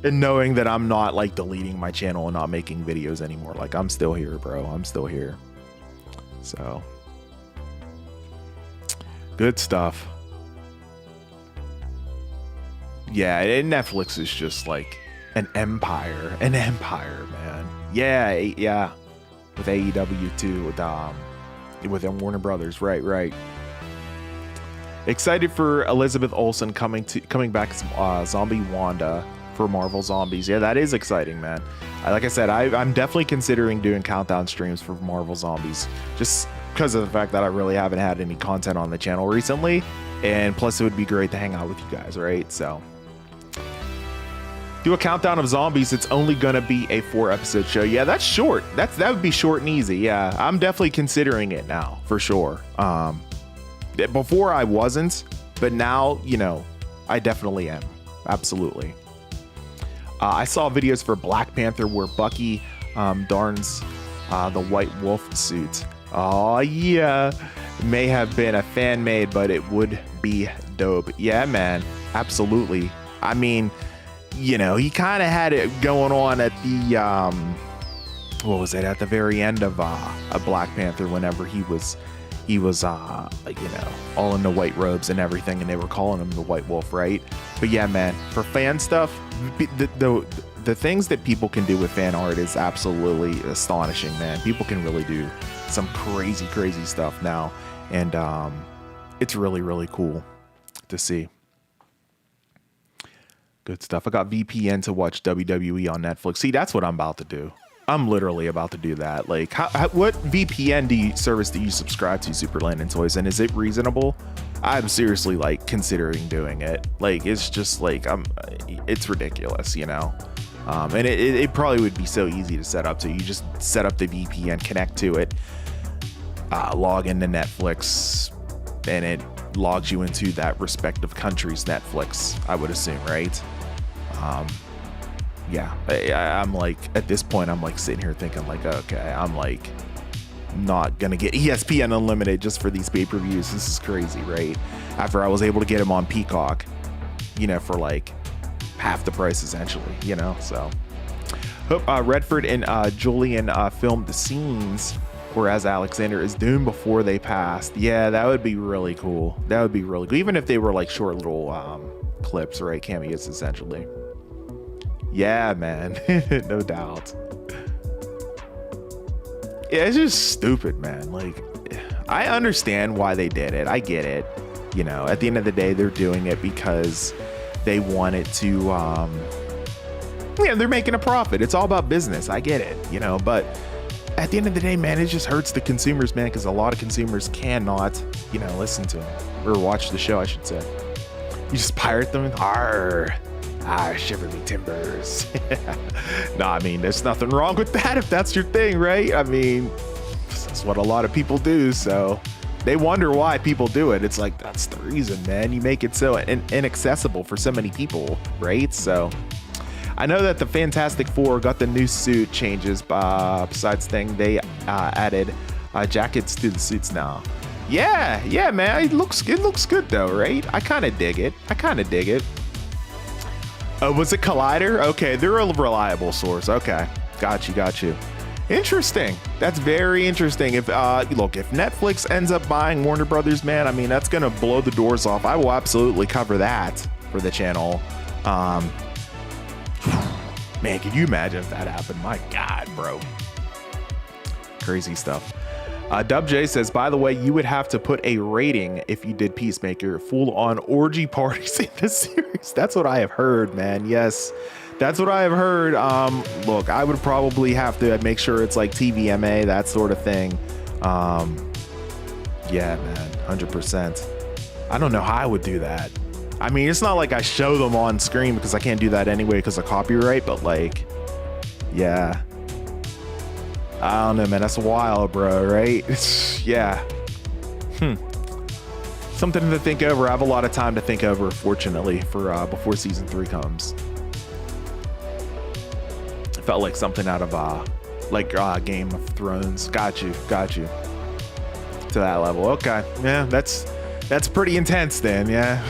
and knowing that I'm not like deleting my channel and not making videos anymore. Like, I'm still here, bro. I'm still here. So good stuff. Yeah, and Netflix is just like an empire, man. Yeah. With AEW too, with Warner Brothers. Right. Excited for Elizabeth Olsen coming back as Zombie Wanda for Marvel Zombies. Yeah, that is exciting, man. Like I said, I'm definitely considering doing countdown streams for Marvel Zombies, just because of the fact that I really haven't had any content on the channel recently, and plus it would be great to hang out with you guys, right? So do a countdown of zombies. It's only gonna be a 4-episode show. Yeah, that's short. That would be short and easy. Yeah, I'm definitely considering it now for sure. Before I wasn't, but now, I definitely am. Absolutely. I saw videos for Black Panther where Bucky darns the White Wolf suit. Oh, yeah. May have been a fan made, but it would be dope. Yeah, man. Absolutely. I mean, he kind of had it going on at the, at the very end of Black Panther whenever he was all in the white robes and everything, and they were calling him the White Wolf, right? But yeah, man, for fan stuff, the things that people can do with fan art is absolutely astonishing, man. People can really do some crazy stuff now, and it's really cool to see. Good stuff. I got VPN to watch WWE on Netflix. See, that's what I'm about to do. I'm literally about to do that. Like, what VPN service do you subscribe to, Superland and Toys? And is it reasonable? I'm seriously like considering doing it. Like, it's just like, it's ridiculous, you know? And it probably would be so easy to set up. So you just set up the VPN, connect to it, log into Netflix, and it logs you into that respective country's Netflix, I would assume, right? Yeah, I'm like, at this point, I'm like sitting here thinking like, okay, I'm like not gonna get ESPN Unlimited just for these pay-per-views. This is crazy, right? After I was able to get them on Peacock, you know, for like half the price essentially, you know. So Redford and Julian filmed the scenes, whereas Alexander is doomed before they passed. Yeah, that would be really cool. That would be really cool, even if they were like short little clips, right? Cameos essentially. Yeah, man. No doubt. Yeah, it's just stupid, man. Like, I understand why they did it. I get it. You know, at the end of the day, they're doing it because they wanted to, yeah, they're making a profit. It's all about business. I get it, you know, but at the end of the day, man, it just hurts the consumers, man, because a lot of consumers cannot, you know, listen to them or watch the show, I should say. You just pirate them. Shiver me timbers. No, I mean, there's nothing wrong with that if that's your thing, right? I mean, that's what a lot of people do. So they wonder why people do it. It's like, that's the reason, man. You make it so inaccessible for so many people, right? So I know that the Fantastic Four got the new suit changes. Besides thing, they added jackets to the suits now. Yeah, man. It looks good though, right? I kind of dig it. Was it Collider? Okay, they're a reliable source. Okay, got you. Interesting. That's very interesting. If look, if Netflix ends up buying Warner Brothers, man, I mean, that's gonna blow the doors off. I will absolutely cover that for the channel. Man, can you imagine if that happened? My God, bro. Crazy stuff. Dub J says, by the way, you would have to put a rating if you did Peacemaker, full on orgy parties in the series. That's what I have heard, man. Yes, that's what I have heard. Look, I would probably have to make sure it's like TVMA, that sort of thing. Yeah, man, 100%. I don't know how I would do that. I mean, it's not like I show them on screen because I can't do that anyway because of copyright, but like, yeah. I don't know, man. That's wild, bro, right? Yeah. Something to think over. I have a lot of time to think over, fortunately, for before season 3 comes. It felt like something out of Game of Thrones. Got you. To that level. Okay. Yeah, that's pretty intense then, yeah.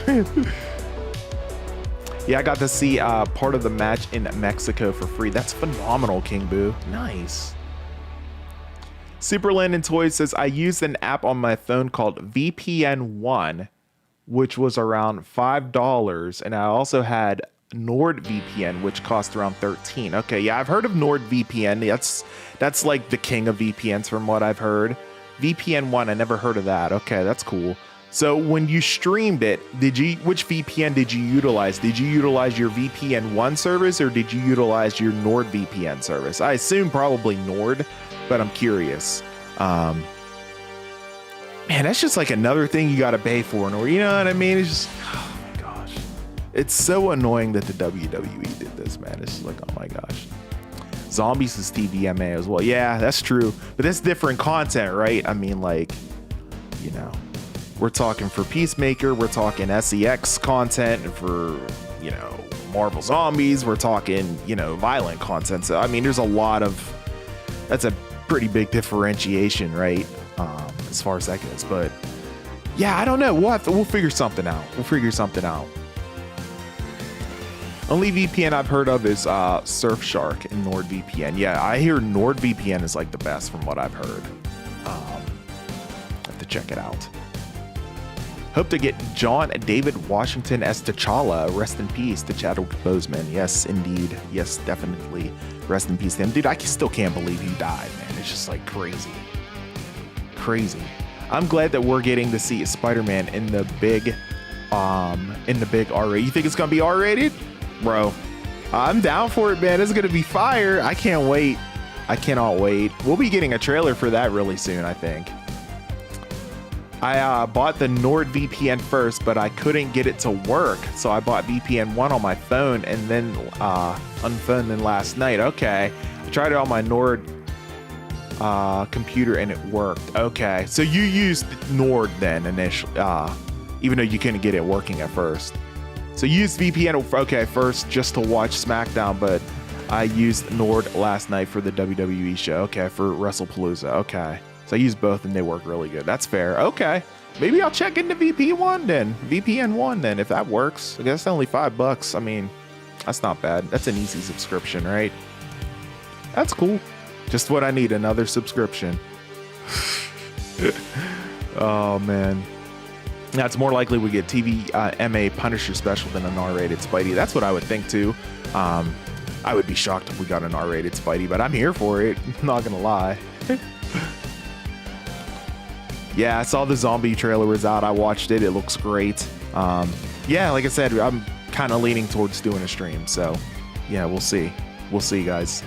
Yeah, I got to see part of the match in Mexico for free. That's phenomenal, King Boo. Nice. Superland and Toys says, I used an app on my phone called VPN1, which was around $5. And I also had NordVPN, which cost around $13. Okay, yeah, I've heard of NordVPN. That's like the king of VPNs from what I've heard. VPN1, I never heard of that. Okay, that's cool. So when you streamed it, which VPN did you utilize? Did you utilize your VPN1 service or did you utilize your NordVPN service? I assume probably Nord, but I'm curious. Man, that's just like another thing you got to pay for, or you know what I mean? It's just, oh my gosh, it's so annoying that the WWE did this, man. It's just like, oh my gosh. Zombies is TVMA as well. Yeah, that's true, but that's different content, right? I mean, like, you know, we're talking for Peacemaker, we're talking SEX content, and for, you know, Marvel Zombies, we're talking, you know, violent content. So I mean, there's a lot of, that's a pretty big differentiation, right? As far as that goes, but yeah, I don't know. We'll figure something out. Only VPN I've heard of is Surfshark and NordVPN. Yeah, I hear NordVPN is like the best from what I've heard. Have to check it out. Hope to get John David Washington as T'Challa. Rest in peace to Chadwick Boseman. Yes, indeed. Yes, definitely. Rest in peace to him. Dude, I still can't believe he died, man. It's just like crazy. I'm glad that we're getting to see Spider-Man in the big R-rated. You think it's gonna be R-rated? Bro, I'm down for it, man. It's gonna be fire. I can't wait. I cannot wait. We'll be getting a trailer for that really soon, I think. I bought the NordVPN first, but I couldn't get it to work. So I bought VPN 1 on my phone and then unphoned it last night. Okay. I tried it on my Nord computer and it worked. Okay. So you used Nord then initially, even though you couldn't get it working at first. So you used VPN, okay, first just to watch SmackDown, but I used Nord last night for the WWE show. Okay, for WrestlePalooza. Okay. So I used both and they work really good. That's fair. Okay. Maybe I'll check into VP1 then. VPN 1 then, if that works. I guess it's only $5. I mean, that's not bad. That's an easy subscription, right? That's cool. Just what I need, another subscription. Oh, man. That's more likely we get TV MA Punisher special than an R-rated Spidey. That's what I would think too. I would be shocked if we got an R-rated Spidey, but I'm here for it. Not gonna lie. Yeah, I saw the zombie trailer was out. I watched it. It looks great. Yeah, like I said, I'm kind of leaning towards doing a stream. So, yeah, we'll see. We'll see, guys.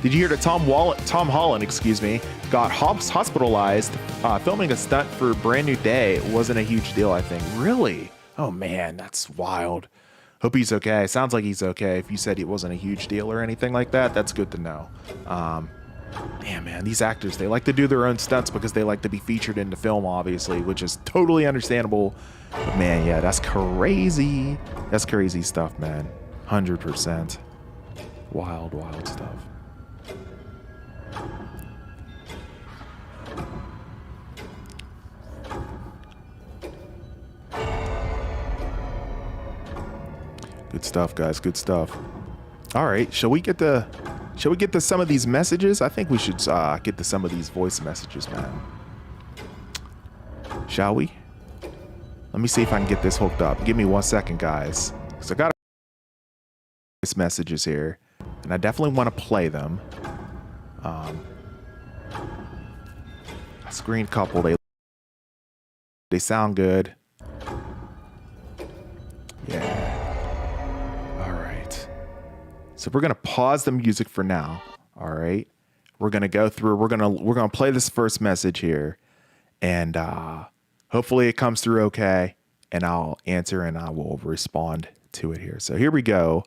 Did you hear that Tom Holland, got hospitalized filming a stunt for Brand New Day? It wasn't a huge deal, I think. Really? Oh, man, that's wild. Hope he's okay. Sounds like he's okay. If you said it wasn't a huge deal or anything like that, that's good to know. Yeah, man, these actors, they like to do their own stunts because they like to be featured in the film, obviously, which is totally understandable. But, man, yeah, that's crazy. That's crazy stuff, man. 100%. Wild, wild stuff. Good stuff, guys. Good stuff. All right, shall we get to some of these messages? I think we should get to some of these voice messages, man. Shall we? Let me see if I can get this hooked up. Give me 1 second, guys. Because I got voice messages here, and I definitely want to play them. Screen couple, they sound good. Yeah. So we're gonna pause the music for now. All right, we're gonna go through. We're gonna play this first message here, and hopefully it comes through okay. And I'll answer and I will respond to it here. So here we go.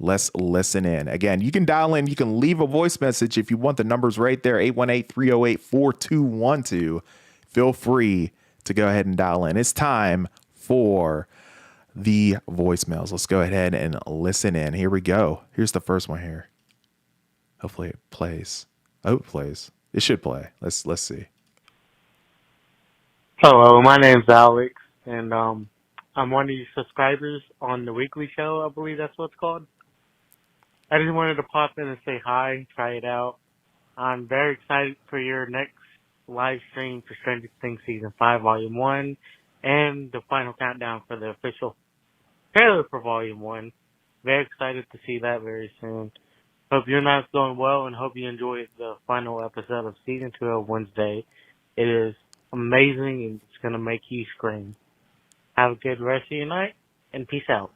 Let's listen in. Again, you can dial in. You can leave a voice message if you want. The number's right there: 818-308-4212. Feel free to go ahead and dial in. It's time for the voicemails. Let's go ahead and listen in. Here we go. Here's the first one here. Hopefully it plays. Oh, it plays. It should play. Let's see. Hello, my name's Alex, and I'm one of your subscribers on the weekly show. I believe that's what it's called. I just wanted to pop in and say hi, try it out. I'm very excited for your next live stream for Stranger Things Season 5, Volume 1, and the final countdown for the official trailer for Volume 1. Very excited to see that very soon. Hope your night's going well and hope you enjoy the final episode of Season 2 of Wednesday. It is amazing and it's going to make you scream. Have a good rest of your night and peace out.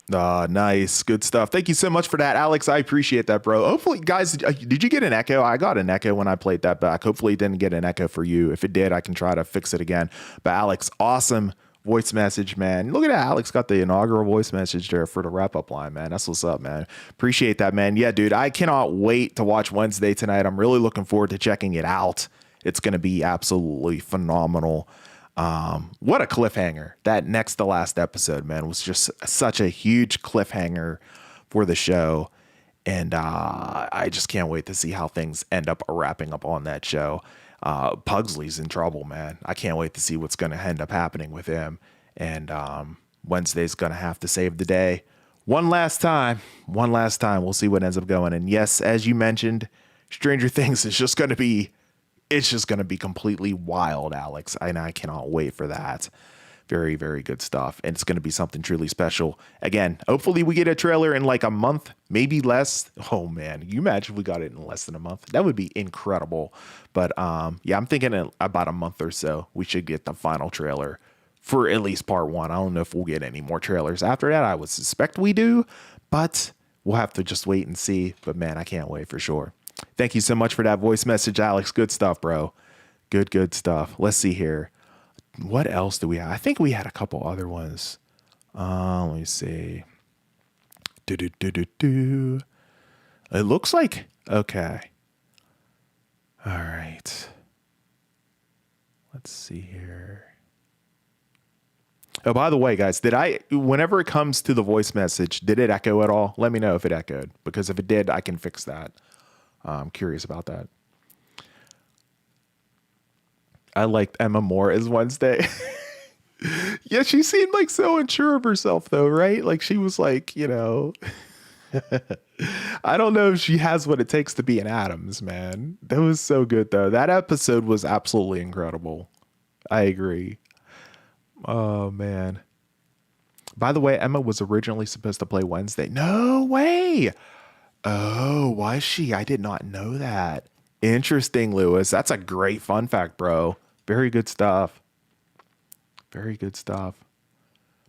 Nice. Good stuff. Thank you so much for that, Alex. I appreciate that, bro. Hopefully, guys, did you get an echo? I got an echo when I played that back. Hopefully it didn't get an echo for you. If it did, I can try to fix it again. But Alex, awesome voice message, man. Look at that. Alex got the inaugural voice message there for the wrap-up line, man. That's what's up, man. Appreciate that, man. Yeah, dude, I cannot wait to watch Wednesday tonight. I'm really looking forward to checking it out. It's going to be absolutely phenomenal. What a cliffhanger. That next to last episode, man, was just such a huge cliffhanger for the show. And I just can't wait to see how things end up wrapping up on that show. Pugsley's in trouble, man. I can't wait to see what's going to end up happening with him. And Wednesday's going to have to save the day. One last time. We'll see what ends up going. And yes, as you mentioned, Stranger Things is just going to be, it's just going to be completely wild, Alex. And I cannot wait for that. Very, very good stuff. And it's going to be something truly special. Again, hopefully we get a trailer in like a month, maybe less. Oh, man. You imagine if we got it in less than a month? That would be incredible. But yeah, I'm thinking in about a month or so, we should get the final trailer for at least part one. I don't know if we'll get any more trailers after that. I would suspect we do, but we'll have to just wait and see. But man, I can't wait for sure. Thank you so much for that voice message, Alex. Good stuff, bro. Good stuff. Let's see here. What else do we have? I think we had a couple other ones. Let me see. Do do do do do. It looks like okay. All right. Let's see here. Oh, by the way, guys, whenever it comes to the voice message, did it echo at all? Let me know if it echoed, because if it did, I can fix that. I'm curious about that. I liked Emma more as Wednesday. Yeah, she seemed like so unsure of herself, though, right? Like she was like, I don't know if she has what it takes to be an Addams, man. That was so good, though. That episode was absolutely incredible. I agree. Oh, man. By the way, Emma was originally supposed to play Wednesday. No way. Oh, was she? I did not know that. Interesting, Lewis. That's a great fun fact, bro. Very good stuff. Very good stuff.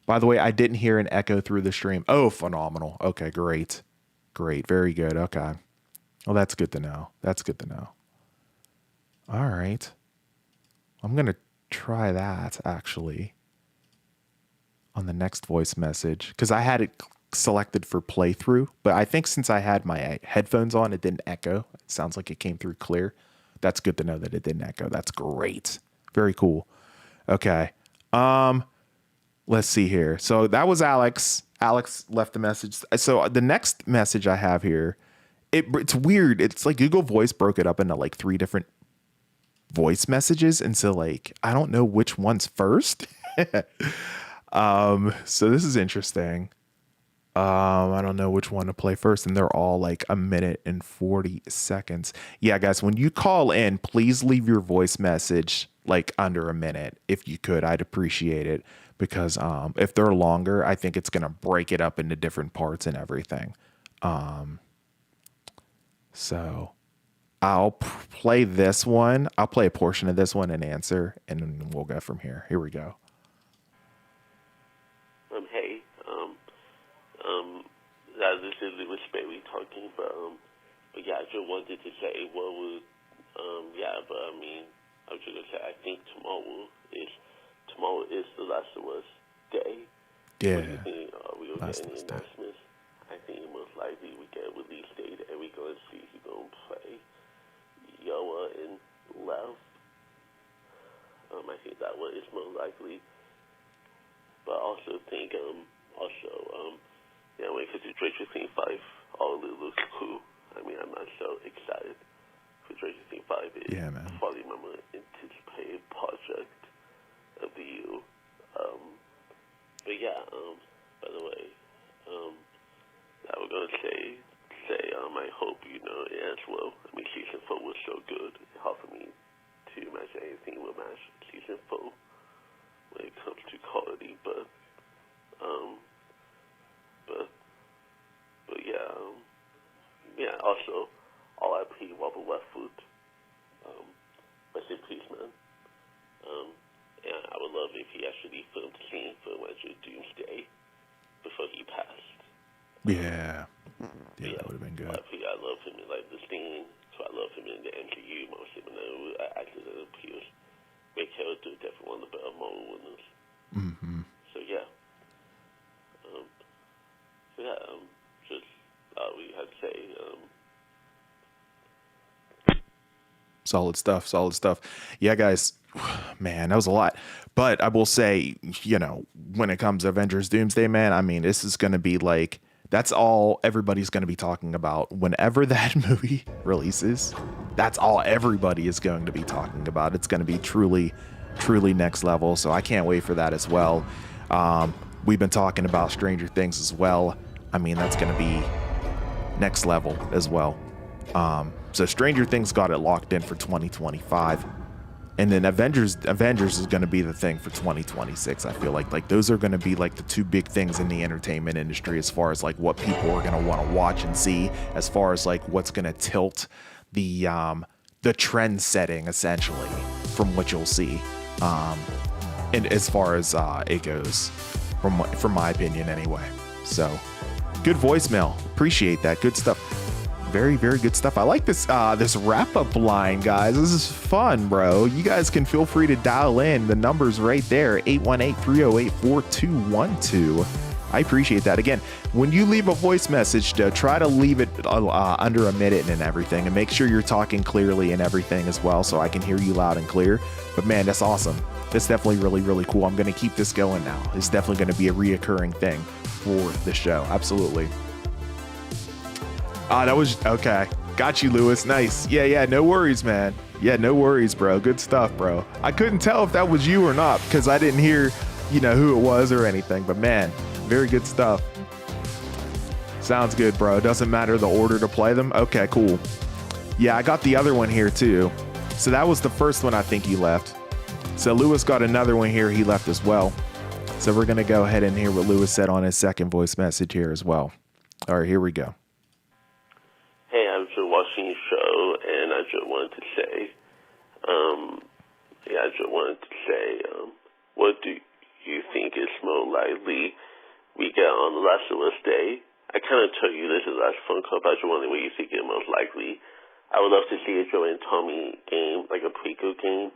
By the way, I didn't hear an echo through the stream. Oh, phenomenal. Okay, great. Great. Very good. Okay. Well, that's good to know. That's good to know. All right. I'm going to try that, actually, on the next voice message, because I had it selected for playthrough, but I think since I had my headphones on, it didn't echo. It sounds like it came through clear. That's good to know that it didn't echo. That's great. Very cool. Okay. Let's see here. So that was Alex. Alex left the message. So the next message I have here, it's weird. It's like Google Voice broke it up into like 3 different voice messages, and so like I don't know which one's first. So this is interesting. I don't know which one to play first, and they're all like 1 minute and 40 seconds. Yeah, guys, when you call in, please leave your voice message like under 1 minute. If you could, I'd appreciate it, because if they're longer, I think it's gonna break it up into different parts and everything. So I'll play this one. I'll play a portion of this one and answer, and then we'll go from here. Here we go. Hey, this is Lewis Berry talking, but yeah, I just wanted to say what was, but I mean, I was just gonna say, I think tomorrow is the Last of Us day. Yeah. What do you think? We don't get any announcements. I think most likely we get a release date, and we're gonna see who's gonna play Yoa and Lev. I think that one is most likely. But I also think, wait for Stranger Things 5, all of it looks cool. I mean, I'm not so excited for Stranger Things 5. It's probably my most anticipated project of the year. But yeah, by the way, I was going to say, I hope, it ends well. I mean, season 4 was so good. It's hard for me to imagine anything will match season 4 when it comes to quality, but also, R.I.P. Robert Redford. Rest in peace, man. And I would love if he actually filmed the scene for Wednesday Doomsday before he passed. Yeah, that would have been good. I love him in like the scene, so I love him in the MCU most, even though I acted as Pierce. Great character, definitely one of the better Marvel winners. Mm-hmm. So yeah. We had to say, Solid stuff. Yeah, guys, man, that was a lot. But I will say, when it comes to Avengers Doomsday, man, I mean, this is going to be like, that's all everybody's going to be talking about. Whenever that movie releases, that's all everybody is going to be talking about. It's going to be truly next level. So I can't wait for that as well. We've been talking about Stranger Things as well. I mean, that's going to be next level as well. So Stranger Things got it locked in for 2025, and then Avengers is going to be the thing for 2026. I feel like those are going to be like the 2 big things in the entertainment industry, as far as like what people are going to want to watch and see, as far as like what's going to tilt the trend setting, essentially, from what you'll see, and as far as it goes, from my opinion anyway. So good voicemail, appreciate that. Good stuff. very, very good stuff. I like this this wrap-up line, guys. This is fun, bro. You guys can feel free to dial in. The number's right there, 818-308-4212. I appreciate that. Again, when you leave a voice message, try to leave it under a minute and everything, and make sure you're talking clearly and everything as well, so I can hear you loud and clear. But man, that's awesome. That's definitely really, really cool. I'm going to keep this going now. It's definitely going to be a reoccurring thing for the show. Absolutely. That was okay. Got you, Lewis. Nice. Yeah. No worries, man. Yeah, no worries, bro. Good stuff, bro. I couldn't tell if that was you or not because I didn't hear, who it was or anything. But man, very good stuff. Sounds good, bro. Doesn't matter the order to play them. Okay, cool. Yeah, I got the other one here too. So that was the first one I think he left. So Lewis got another one here. He left as well. So we're going to go ahead and hear what Lewis said on his second voice message here as well. All right, here we go. Hey, I was just watching your show, and I just wanted to say, what do you think is more likely we get on the Last of Us Day? I kind of told you this is the last phone call, but I just wondering what you think is most likely. I would love to see a Joe and Tommy game, like a prequel game,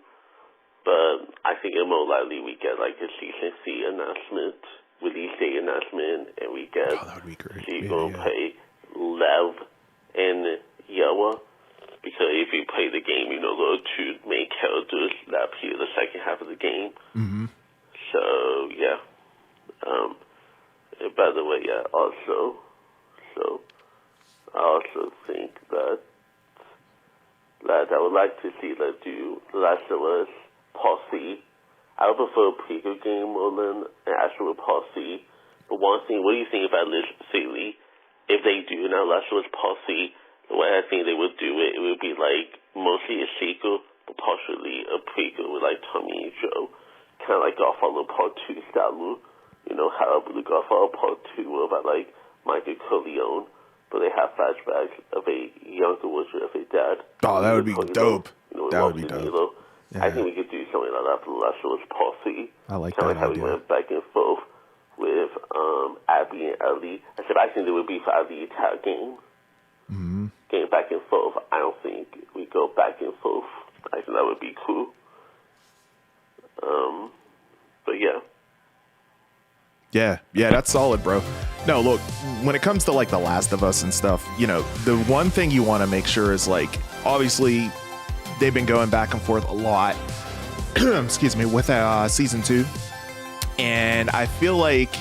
but I think it's more likely we get like a season 3 announcement, release date announcement, and we get that would be great. Seagull play Lev and Yawa, because if you play the game, the two main characters that appear in the second half of the game. Mm-hmm. So, yeah. And by the way, I also think that I would like to see them do The Last of Us Part C. I would prefer a prequel game more than an actual Part C. But one thing, what do you think about this theory? If they do now Last of Us Part C, the way I think they would do it, it would be like mostly a sequel, but partially a prequel with like Tommy and Joe. Kind of like Godfather Part 2 style. How the Godfather Part 2 about like Michael Corleone, but they have flashbacks of a younger version of a dad. Oh, that would be dope. That would be dope. Yeah. I think we could do something like that for The Last of Us Part 3. I like kind that of like how idea. we went back and forth with Abby and Ellie. I think there would be for the entire game. Mm-hmm. Getting back and forth. I don't think we go back and forth. I think that would be cool. But yeah. Yeah, that's solid, bro. No, look, when it comes to like The Last of Us and stuff, the one thing you want to make sure is like, obviously, they've been going back and forth a lot, excuse me, with season 2. And I feel like,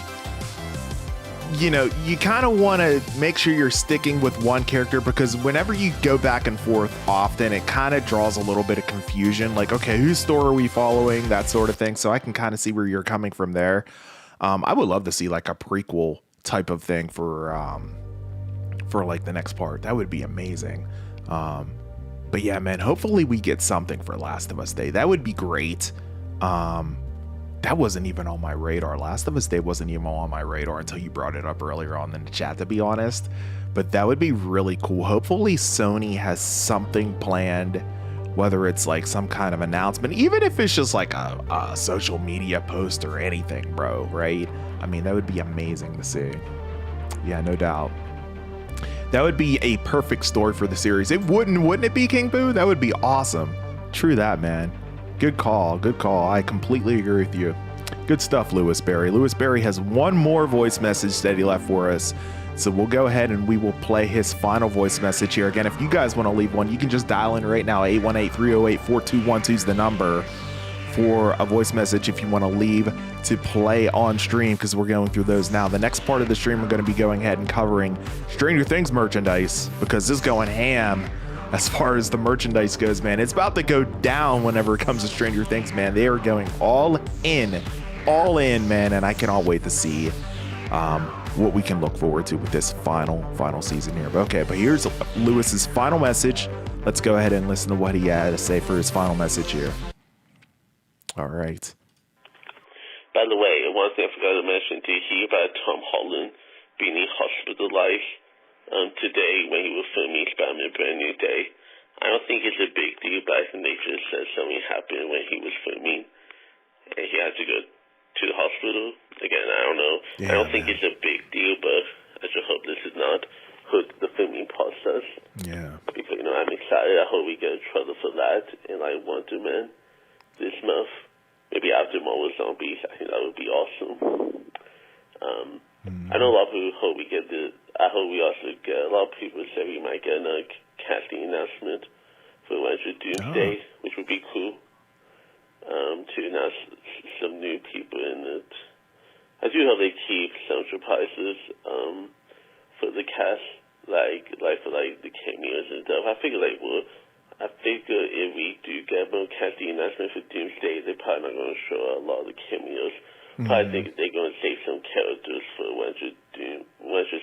you kind of want to make sure you're sticking with one character, because whenever you go back and forth often, it kind of draws a little bit of confusion. Like, okay, whose story are we following? That sort of thing. So I can kind of see where you're coming from there. I would love to see like a prequel type of thing for like the next part. That would be amazing. But yeah, man, hopefully we get something for Last of Us Day. That would be great. That wasn't even on my radar. Last of Us Day wasn't even on my radar until you brought it up earlier on in the chat, to be honest. But that would be really cool. Hopefully Sony has something planned, whether it's like some kind of announcement, even if it's just like a social media post or anything, bro, right? I mean, that would be amazing to see. Yeah, no doubt. That would be a perfect story for the series. It wouldn't it be, King Boo? That would be awesome. True that, man. Good call. I completely agree with you. Good stuff, Lewis Berry. Lewis Berry has one more voice message that he left for us. So we'll go ahead and we will play his final voice message here. Again, if you guys want to leave one, you can just dial in right now. 818-308-4212 is the number for a voice message if you want to leave to play on stream, because we're going through those now. The next part of the stream, we're going to be going ahead and covering Stranger Things merchandise, because this is going ham as far as the merchandise goes, man. It's about to go down whenever it comes to Stranger Things, man. They are going all in, man, and I cannot wait to see what we can look forward to with this final season here. But here's Lewis's final message. Let's go ahead and listen to what he had to say for his final message here. All right. By the way, one thing I forgot to mention, did you hear about Tom Holland being hospitalized today when he was filming Spider-Man Brand New Day? I don't think it's a big deal, but I think they just said something happened when he was filming and he had to go to the hospital. Again, I don't know. Yeah, I don't think it's a big deal, but I just hope this is not the filming process. Yeah. Because, I'm excited. I hope we get a trailer for that and like Wonder Man this month. Maybe after Marvel Zombies. I think that would be awesome. I know a lot of people hope we get I hope we also get, a lot of people say we might get another casting announcement for Adventure Doomsday, which would be cool. To announce some new people in it. I do hope they keep some surprises for the cast, like for the cameos and stuff. I figure if we do get more casting announcement for Doomsday, they're probably not going to show a lot of the cameos. Probably think they're going to save some characters for Winter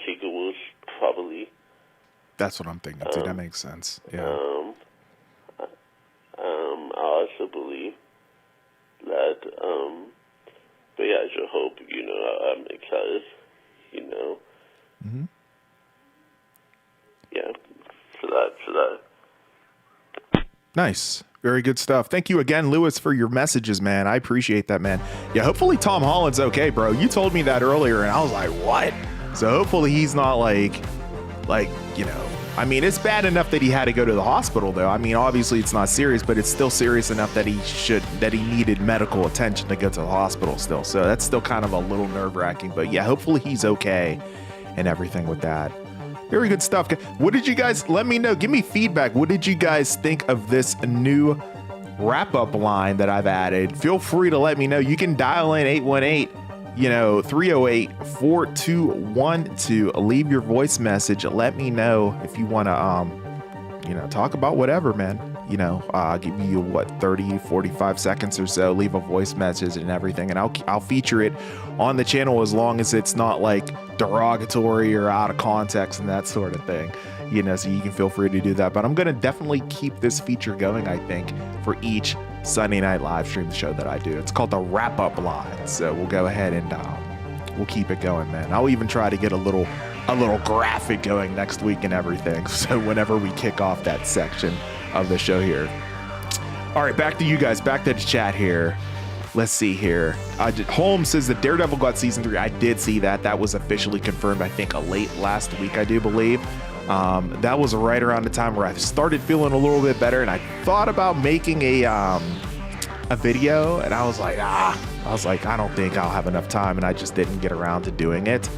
sequels, probably. That's what I'm thinking too. That makes sense. Yeah. I also believe that, but yeah, I just hope, I'm excited, Yeah, for that. Nice. Very good stuff. Thank you again, Lewis, for your messages, man. I appreciate that, man. Yeah, hopefully Tom Holland's okay, bro. You told me that earlier, and I was like, what? So hopefully he's not like, I mean, it's bad enough that he had to go to the hospital, though. I mean, obviously it's not serious, but it's still serious enough that he needed medical attention to go to the hospital still. So that's still kind of a little nerve-wracking. But yeah, hopefully he's okay and everything with that. Very good stuff. What did you guys, let me know, give me feedback. What did you guys think of this new wrap-up line that I've added? Feel free to let me know. You can dial in 818-308-4212 to leave your voice message. Let me know if you want to, talk about whatever, man. Give you 30, 45 seconds or so, leave a voice message and everything. And I'll feature it on the channel as long as it's not like derogatory or out of context and that sort of thing, so you can feel free to do that. But I'm going to definitely keep this feature going, I think, for each Sunday night live stream show that I do. It's called the wrap up line. So we'll go ahead and we'll keep it going, man. I'll even try to get a little graphic going next week and everything. So whenever we kick off that section of the show here. All right, back to you guys, back to the chat here. Let's see here. Holmes says that Daredevil got season 3. I did see that. That was officially confirmed, I think, late last week, I do believe. That was right around the time where I started feeling a little bit better, and I thought about making a video, and I was like, I don't think I'll have enough time, and I just didn't get around to doing it.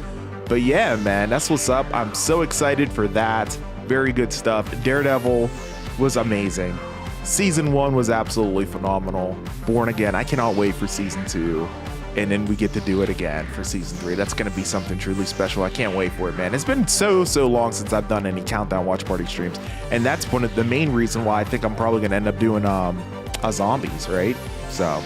But yeah, man, that's what's up. I'm so excited for that. Very good stuff. Daredevil was amazing. Season 1 was absolutely phenomenal. Born Again, I cannot wait for season 2. And then we get to do it again for season 3. That's going to be something truly special. I can't wait for it, man. It's been so long since I've done any Countdown Watch Party streams. And that's one of the main reason why I think I'm probably going to end up doing a zombies, right? So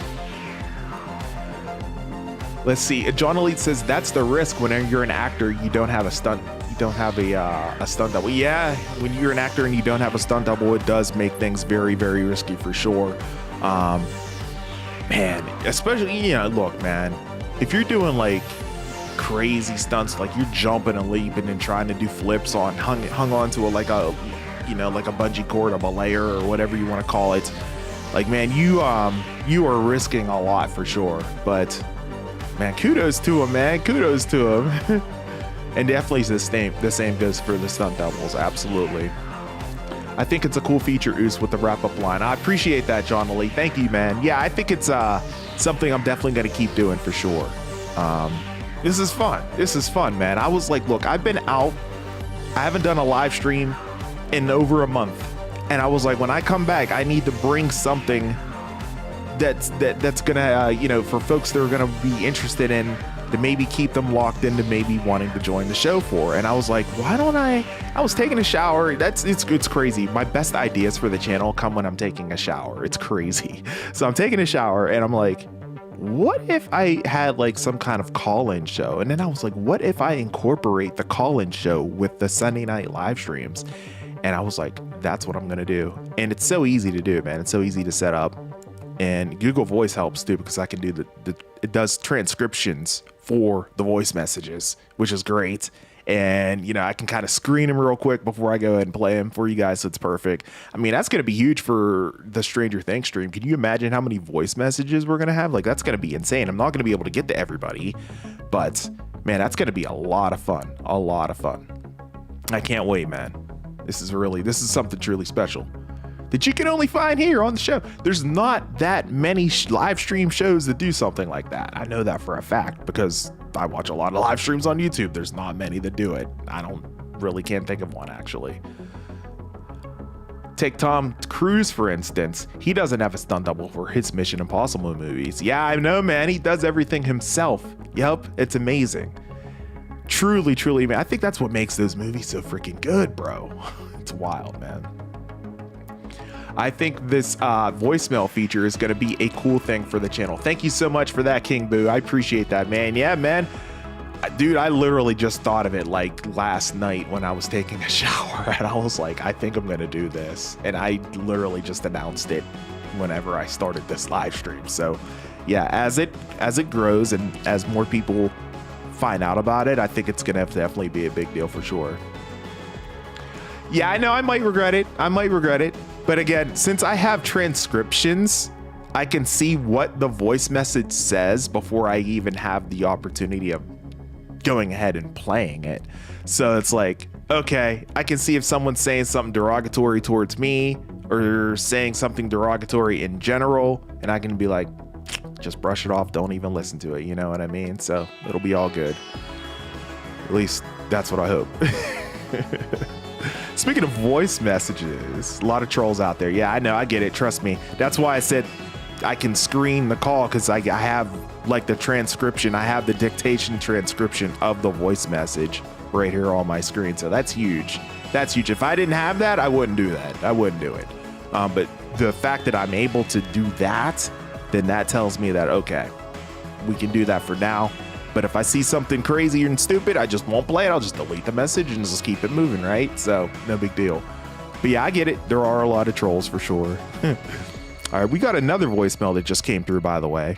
let's see. John Elite says that's the risk when you're an actor, you don't have a stunt. You don't have a stunt double. Yeah, when you're an actor and you don't have a stunt double, it does make things very, very risky for sure. Man, especially, look, man, if you're doing like crazy stunts, like you're jumping and leaping and trying to do flips hung onto like a bungee cord, a belayer or whatever you want to call it, like, man, you are risking a lot for sure. But man, kudos to him, man. Kudos to him. And definitely the same goes for the stunt doubles. Absolutely. I think it's a cool feature, Oos, with the wrap-up line. I appreciate that, John Lee. Thank you, man. Yeah, I think it's something I'm definitely going to keep doing for sure. This is fun. This is fun, man. I was like, look, I've been out. I haven't done a live stream in over a month. And I was like, when I come back, I need to bring something that's gonna, for folks that are gonna be interested in, to maybe keep them locked into maybe wanting to join the show for. And I was like, why don't I was taking a shower. It's crazy. My best ideas for the channel come when I'm taking a shower. It's crazy. So I'm taking a shower and I'm like, what if I had like some kind of call-in show? And then I was like, what if I incorporate the call-in show with the Sunday night live streams? And I was like, that's what I'm gonna do. And it's so easy to do, man. It's so easy to set up. And Google Voice helps too, because I can do it does transcriptions for the voice messages, which is great. And, I can kind of screen them real quick before I go ahead and play them for you guys. So it's perfect. I mean, that's going to be huge for the Stranger Things stream. Can you imagine how many voice messages we're going to have? Like, that's going to be insane. I'm not going to be able to get to everybody, but man, that's going to be a lot of fun. A lot of fun. I can't wait, man. This is something truly special that you can only find here on the show. There's not that many live stream shows that do something like that. I know that for a fact because I watch a lot of live streams on YouTube. There's not many that do it. Can't think of one, actually. Take Tom Cruise, for instance. He doesn't have a stunt double for his Mission Impossible movies. Yeah, I know, man. He does everything himself. Yup, it's amazing. Truly, truly, man. I think that's what makes those movies so freaking good, bro. It's wild, man. I think this voicemail feature is going to be a cool thing for the channel. Thank you so much for that, King Boo. I appreciate that, man. Yeah, man. Dude, I literally just thought of it like last night when I was taking a shower, and I was like, I think I'm going to do this. And I literally just announced it whenever I started this live stream. So yeah, as it grows and as more people find out about it, I think it's going to definitely be a big deal for sure. Yeah, I know I might regret it. But again, since I have transcriptions, I can see what the voice message says before I even have the opportunity of going ahead and playing it. So it's like, okay, I can see if someone's saying something derogatory towards me or saying something derogatory in general, and I can be like, just brush it off, don't even listen to it, you know what I mean? So it'll be all good. At least that's what I hope. Speaking of voice messages, a lot of trolls out there. Yeah, I know, I get it, trust me. That's why I said I can screen the call, because I have like the transcription, I have the dictation transcription of the voice message right here on my screen. So that's huge. That's huge. If I didn't have that, I wouldn't do that. I wouldn't do it. But the fact that I'm able to do that, then that tells me that, okay, we can do that for now. But if I see something crazy and stupid, I just won't play it. I'll just delete the message and just keep it moving, right? So no big deal. But yeah, I get it. There are a lot of trolls for sure. All right, we got another voicemail that just came through, by the way.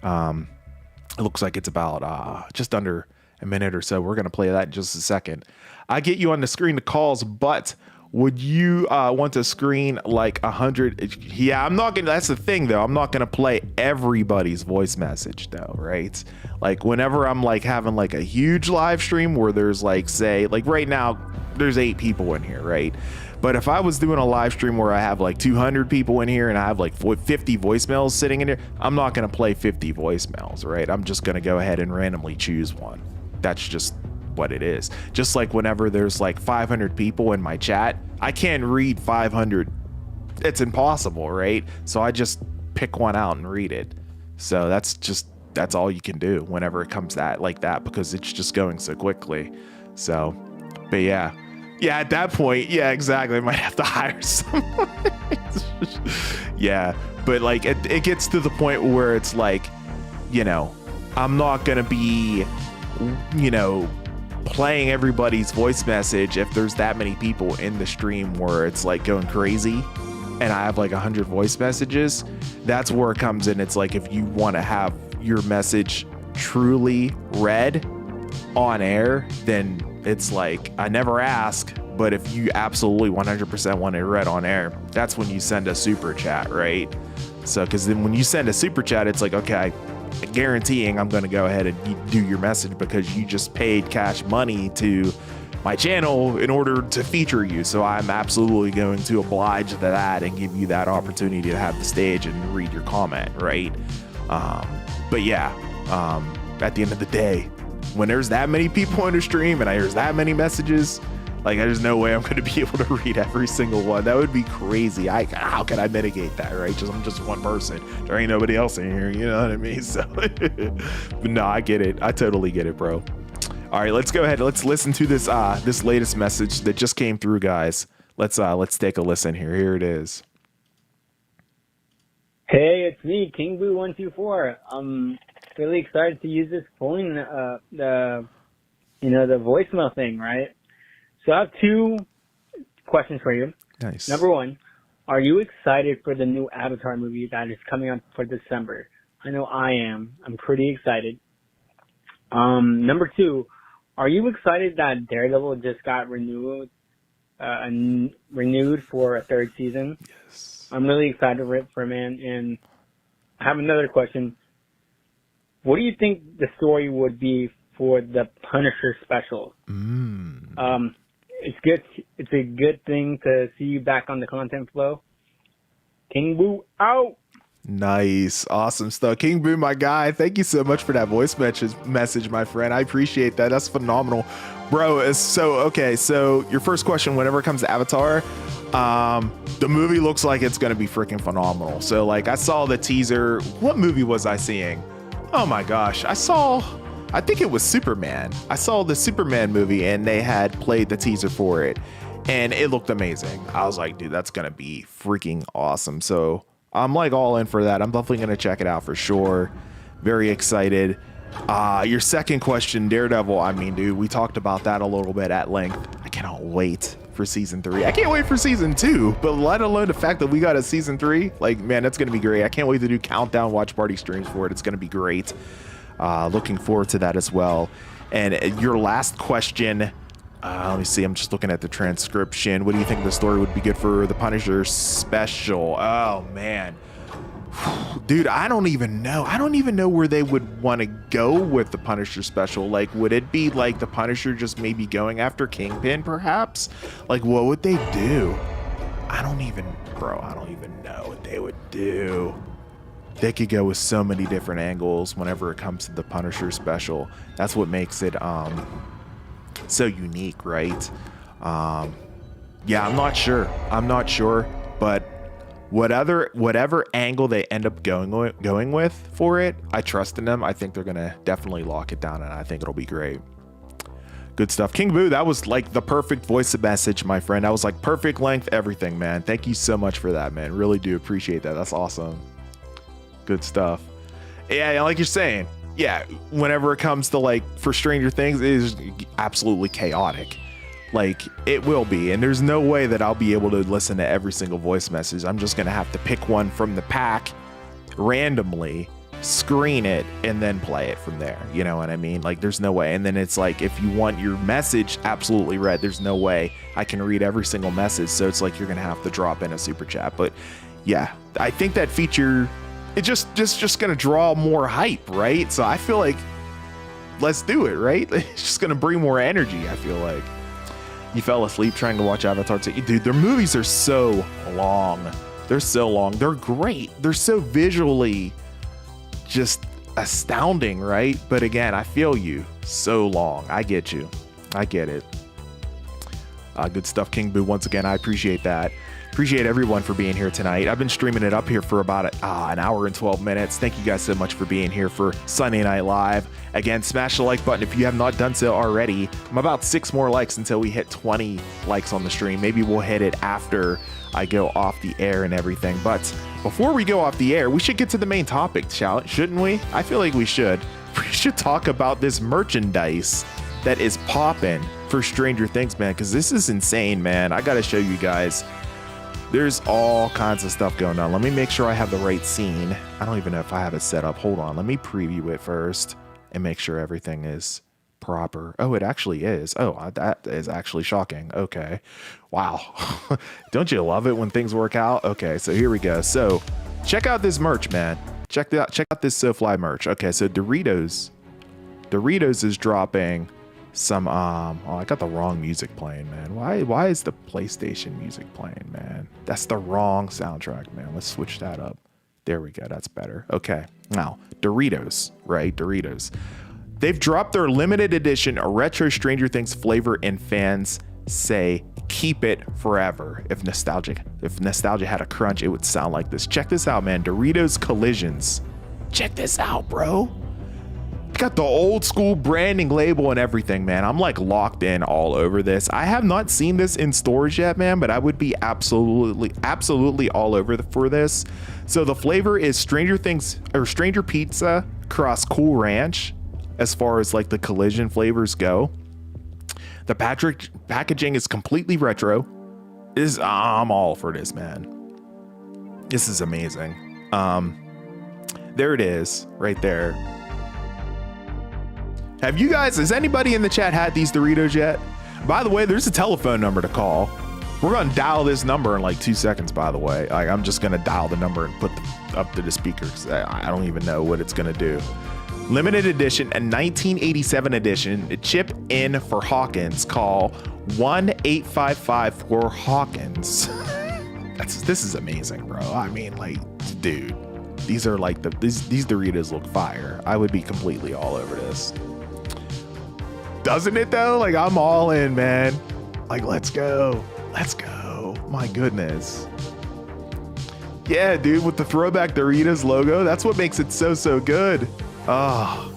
It looks like it's about just under a minute or so. We're going to play that in just a second. I get you on the screen the calls, but would you want to screen like 100? Yeah, I'm not going to. That's the thing, though. I'm not going to play everybody's voice message, though, right? Like whenever I'm like having like a huge live stream where there's like, say, like right now, there's 8 people in here, right? But if I was doing a live stream where I have like 200 people in here and I have like 50 voicemails sitting in here, I'm not going to play 50 voicemails, right? I'm just going to go ahead and randomly choose one. That's just what it is. Just like whenever there's like 500 people in my chat, I can't read 500. It's impossible, right? So I just pick one out and read it. So that's all you can do whenever it comes like that, because it's just going so quickly. So, but yeah. Yeah, at that point, yeah, exactly. I might have to hire someone. Yeah, but like it gets to the point where it's like, you know, I'm not gonna be, you know, playing everybody's voice message if there's that many people in the stream where it's like going crazy and I have like 100 voice messages. That's where it comes in. It's like if you want to have your message truly read on air, then it's like, I never ask, but if you absolutely 100% want it read on air, that's when you send a super chat, right? So, because then when you send a super chat, it's like, okay, guaranteeing I'm going to go ahead and do your message because you just paid cash money to my channel in order to feature you. So I'm absolutely going to oblige to that and give you that opportunity to have the stage and read your comment, right? But yeah, at the end of the day, when there's that many people on the stream and there's that many messages, like there's no way I'm going to be able to read every single one. That would be crazy. How can I mitigate that, right? I'm just one person. There ain't nobody else in here. You know what I mean? So, but no, I get it. I totally get it, bro. All right, let's go ahead. Let's listen to this this latest message that just came through, guys. Let's take a listen here. Here it is. Hey, it's me, King Boo 124. I'm really excited to use this phone, the voicemail thing, right? So I have 2 questions for you. Nice. Number 1, are you excited for the new Avatar movie that is coming out for December? I know I am. I'm pretty excited. Number 2, are you excited that Daredevil just got renewed for a 3rd season? Yes. I'm really excited for it, man. And I have another question. What do you think the story would be for the Punisher special? It's good. It's a good thing to see you back on the content flow. King Boo out. Nice. Awesome stuff. King Boo, my guy. Thank you so much for that voice message, my friend. I appreciate that. That's phenomenal. Bro, so your first question, whenever it comes to Avatar, the movie looks like it's going to be freaking phenomenal. So like I saw the teaser. What movie was I seeing? Oh my gosh. I think it was Superman. I saw the Superman movie and they had played the teaser for it and it looked amazing. I was like, dude, that's going to be freaking awesome. So I'm like all in for that. I'm definitely going to check it out for sure. Very excited. Your second question, Daredevil. I mean, dude, we talked about that a little bit at length. I cannot wait for season 3. I can't wait for season 2, but let alone the fact that we got a season 3. Like, man, that's going to be great. I can't wait to do countdown watch party streams for it. It's going to be great. Looking forward to that as well. And your last question, let me see. I'm just looking at the transcription. What do you think the story would be good for the Punisher special? Oh, man. Dude, I don't even know. I don't even know where they would want to go with the Punisher special. Like, would it be like the Punisher just maybe going after Kingpin, perhaps? Like, what would they do? I don't even know what they would do. They could go with so many different angles whenever it comes to the Punisher special. That's what makes it so unique, right? Yeah, I'm not sure, but whatever angle they end up going with for it, I trust in them. I think they're gonna definitely lock it down, and I think it'll be great. Good stuff. King Boo, that was like the perfect voice message, my friend. That was like perfect length, everything, man. Thank you so much for that, man. Really do appreciate that. That's awesome. Good stuff. Yeah, like you're saying, yeah, whenever it comes to like for Stranger Things, it is absolutely chaotic. Like it will be, and there's no way that I'll be able to listen to every single voice message. I'm just gonna have to pick one from the pack randomly, screen it, and then play it from there. You know what I mean? Like there's no way. And then it's like if you want your message absolutely read, there's no way I can read every single message. So it's like you're gonna have to drop in a super chat. But yeah, I think that feature, it's just gonna draw more hype, right? So I feel like let's do it, right? It's just gonna bring more energy. I feel like. You fell asleep trying to watch Avatar 2. Dude, their movies are so long. They're so long. They're great. They're so visually just astounding, right? But again, I feel you. So long. I get you. I get it. Good stuff, King Boo. Once again, I appreciate that. Appreciate everyone for being here tonight. I've been streaming it up here for about an hour and 12 minutes. Thank you guys so much for being here for Sunday Night Live. Again, smash the like button if you have not done so already. I'm about 6 more likes until we hit 20 likes on the stream. Maybe we'll hit it after I go off the air and everything. But before we go off the air, we should get to the main topic, shouldn't we? I feel like we should. We should talk about this merchandise that is popping for Stranger Things, man, because this is insane, man. I got to show you guys. There's all kinds of stuff going on. Let me make sure I have the right scene. I don't even know if I have it set up. Hold on. Let me preview it first and make sure everything is proper. Oh, it actually is. Oh, that is actually shocking. Okay. Wow. Don't you love it when things work out? Okay, so here we go. So check out this merch, man. Check out this SoFly merch. Okay, so Doritos is dropping some oh, I got the wrong music playing, man. Why is the PlayStation music playing, man? That's the wrong soundtrack, man. Let's switch that up. There we go. That's better. Okay. Now, Doritos, right? Doritos. They've dropped their limited edition retro Stranger Things flavor, and fans say keep it forever. If nostalgia had a crunch, it would sound like this. Check this out, man. Doritos Collisions. Check this out, bro. Got the old school branding label and everything, man. I'm like locked in all over this. I have not seen this in stores yet, man, but I would be absolutely all over for this. So the flavor is Stranger Things or Stranger Pizza cross Cool Ranch as far as like the Collision flavors go. The packaging is completely retro. I'm all for this, man. This is amazing. There it is right there. Has anybody in the chat had these Doritos yet? By the way, there's a telephone number to call. We're going to dial this number in like 2 seconds, by the way. Like, I'm just going to dial the number and put up to the speakers. I don't even know what it's going to do. Limited edition, a 1987 edition. Chip in for Hawkins. Call 1-855 for Hawkins. This is amazing, bro. I mean, like, dude, these are like these Doritos look fire. I would be completely all over this. Doesn't it though? Like, I'm all in, man. Like, let's go. Let's go. My goodness. Yeah, dude, with the throwback Doritos logo, that's what makes it so good. Oh,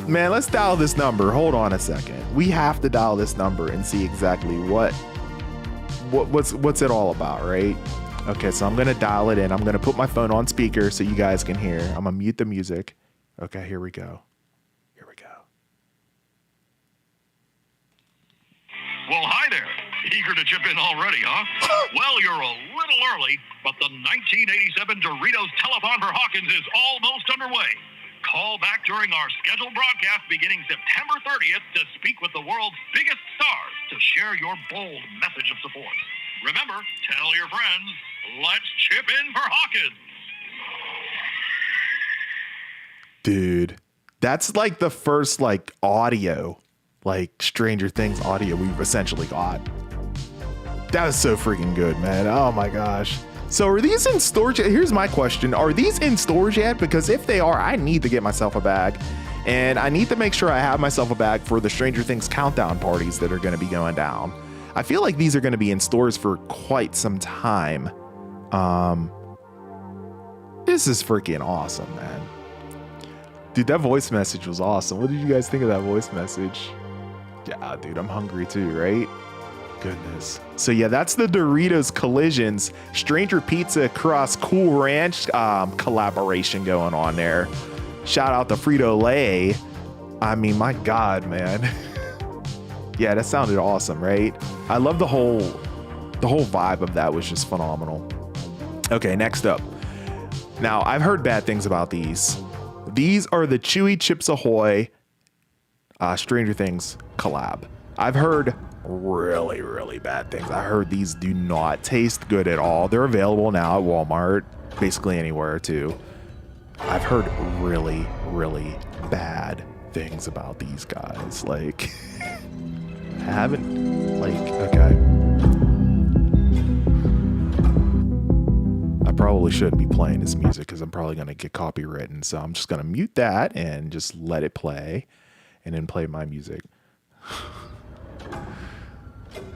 man, let's dial this number. Hold on a second. We have to dial this number and see exactly what's it all about, right? Okay, so I'm gonna dial it in. I'm gonna put my phone on speaker so you guys can hear. I'm gonna mute the music. Okay, here we go. Here we go. Well, hi there. Eager to chip in already, huh? Well, you're a little early, but the 1987 Doritos Telethon for Hawkins is almost underway. Call back during our scheduled broadcast beginning September 30th to speak with the world's biggest stars to share your bold message of support. Remember, tell your friends, let's chip in for Hawkins. Dude, that's like the first like audio, like Stranger Things audio we've essentially got. That was so freaking good, man. Oh my gosh. So are these in stores yet? Here's my question. Are these in stores yet? Because if they are, I need to get myself a bag. And I need to make sure I have myself a bag for the Stranger Things countdown parties that are going to be going down. I feel like these are going to be in stores for quite some time. This is freaking awesome, man. Dude, that voice message was awesome. What did you guys think of that voice message? Yeah, dude, I'm hungry too, right? Goodness. So yeah, that's the Doritos Collisions Stranger Pizza Cross Cool Ranch collaboration going on there. Shout out to Frito-Lay. I mean, my God, man. Yeah, that sounded awesome, right? I love the whole vibe of that was just phenomenal. Okay, next up. Now, I've heard bad things about these. These are the Chewy Chips Ahoy Stranger Things collab. I've heard really bad things. I heard these do not taste good at all. They're available now at Walmart, basically anywhere too. I've heard really bad things about these guys. Like, I haven't, like, okay. I probably shouldn't be playing this music because I'm probably going to get copywritten. So I'm just going to mute that and just let it play and then play my music.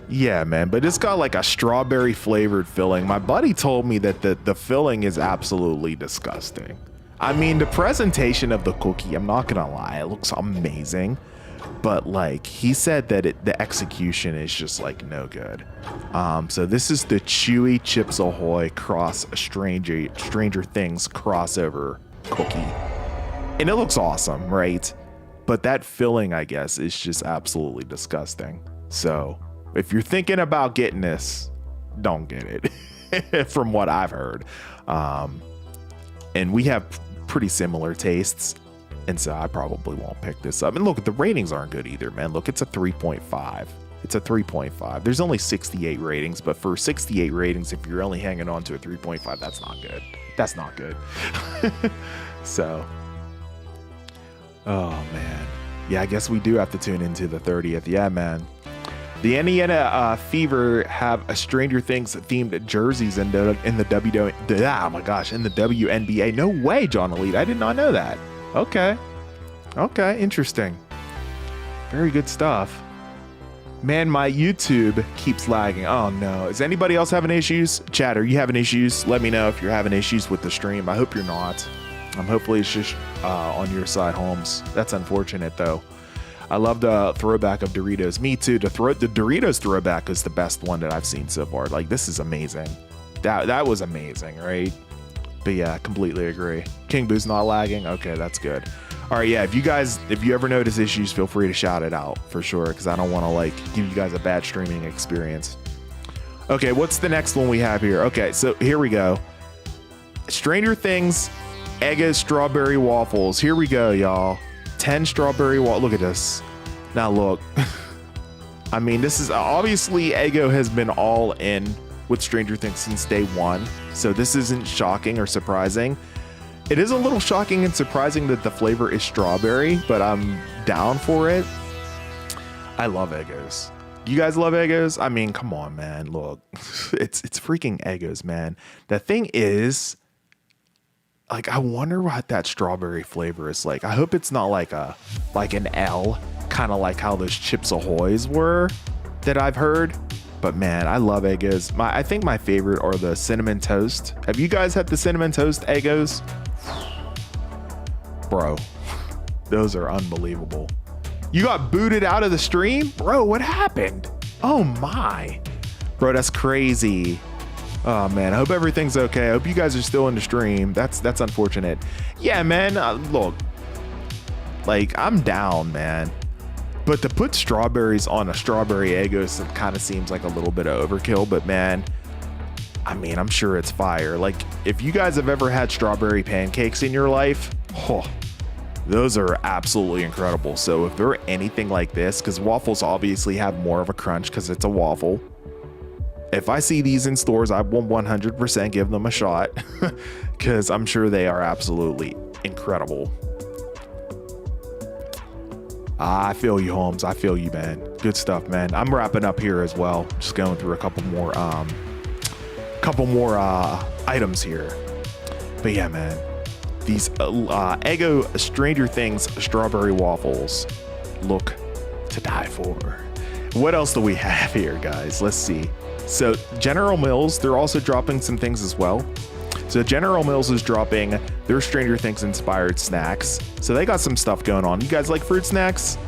Yeah, man, but it's got like a strawberry flavored filling. My buddy told me that the filling is absolutely disgusting. I mean, the presentation of the cookie, I'm not gonna lie, it looks amazing. But like, he said that the execution is just like no good. So this is the Chewy Chips Ahoy cross Stranger Things crossover cookie. And it looks awesome, right? But that filling, I guess, is just absolutely disgusting. So if you're thinking about getting this, don't get it from what I've heard. And we have pretty similar tastes. And so I probably won't pick this up. And look, the ratings aren't good either, man. Look, it's a 3.5. It's a 3.5. There's only 68 ratings, but for 68 ratings, if you're only hanging on to a 3.5, that's not good. That's not good. So, oh man. Yeah, I guess we do have to tune into the 30th. Yeah, man. The Indiana Fever have a Stranger Things themed jerseys in the WNBA. No way, John Elite. I did not know that. Okay, interesting. Very good stuff. Man, my YouTube keeps lagging. Oh no. Is anybody else having issues? Chat, are you having issues? Let me know if you're having issues with the stream. I hope you're not. Hopefully it's just on your side, Holmes. That's unfortunate though. I love the throwback of Doritos. Me too. The Doritos throwback is the best one that I've seen so far. Like, this is amazing. That was amazing, right? But yeah, completely agree. King Boo's not lagging. Okay, that's good. All right, yeah. If you ever notice issues, feel free to shout it out for sure, because I don't want to like give you guys a bad streaming experience. Okay, what's the next one we have here? Okay, so here we go. Stranger Things Eggo strawberry waffles. Here we go, y'all. 10 strawberry waffles. Look at this. Now look. I mean, this is obviously Eggo has been all in with Stranger Things since day one, so this isn't shocking or surprising. It is a little shocking and surprising that the flavor is strawberry, but I'm down for it. I love Eggos. You guys love Eggos? I mean, come on, man. Look, it's freaking Eggos, man. The thing is, like, I wonder what that strawberry flavor is like. I hope it's not like an L, kind of like how those Chips Ahoy's were that I've heard. But man, I love Eggos. I think my favorite are the cinnamon toast. Have you guys had the cinnamon toast Eggos? Bro, those are unbelievable. You got booted out of the stream? Bro, what happened? Oh my. Bro, that's crazy. Oh man, I hope everything's okay. I hope you guys are still in the stream. That's unfortunate. Yeah, man, look. Like, I'm down, man. But to put strawberries on a strawberry Eggos, it kind of seems like a little bit of overkill, but man, I mean, I'm sure it's fire. Like, if you guys have ever had strawberry pancakes in your life, oh, those are absolutely incredible. So if they're anything like this, because waffles obviously have more of a crunch because it's a waffle. If I see these in stores, I will 100% give them a shot because I'm sure they are absolutely incredible. I feel you, Holmes. I feel you, man. Good stuff, man. I'm wrapping up here as well. Just going through a couple more items here. But yeah, man, these Eggo Stranger Things strawberry waffles look to die for. What else do we have here, guys? Let's see. So General Mills, they're also dropping some things as well. So General Mills is dropping their Stranger Things inspired snacks. So they got some stuff going on. You guys like fruit snacks?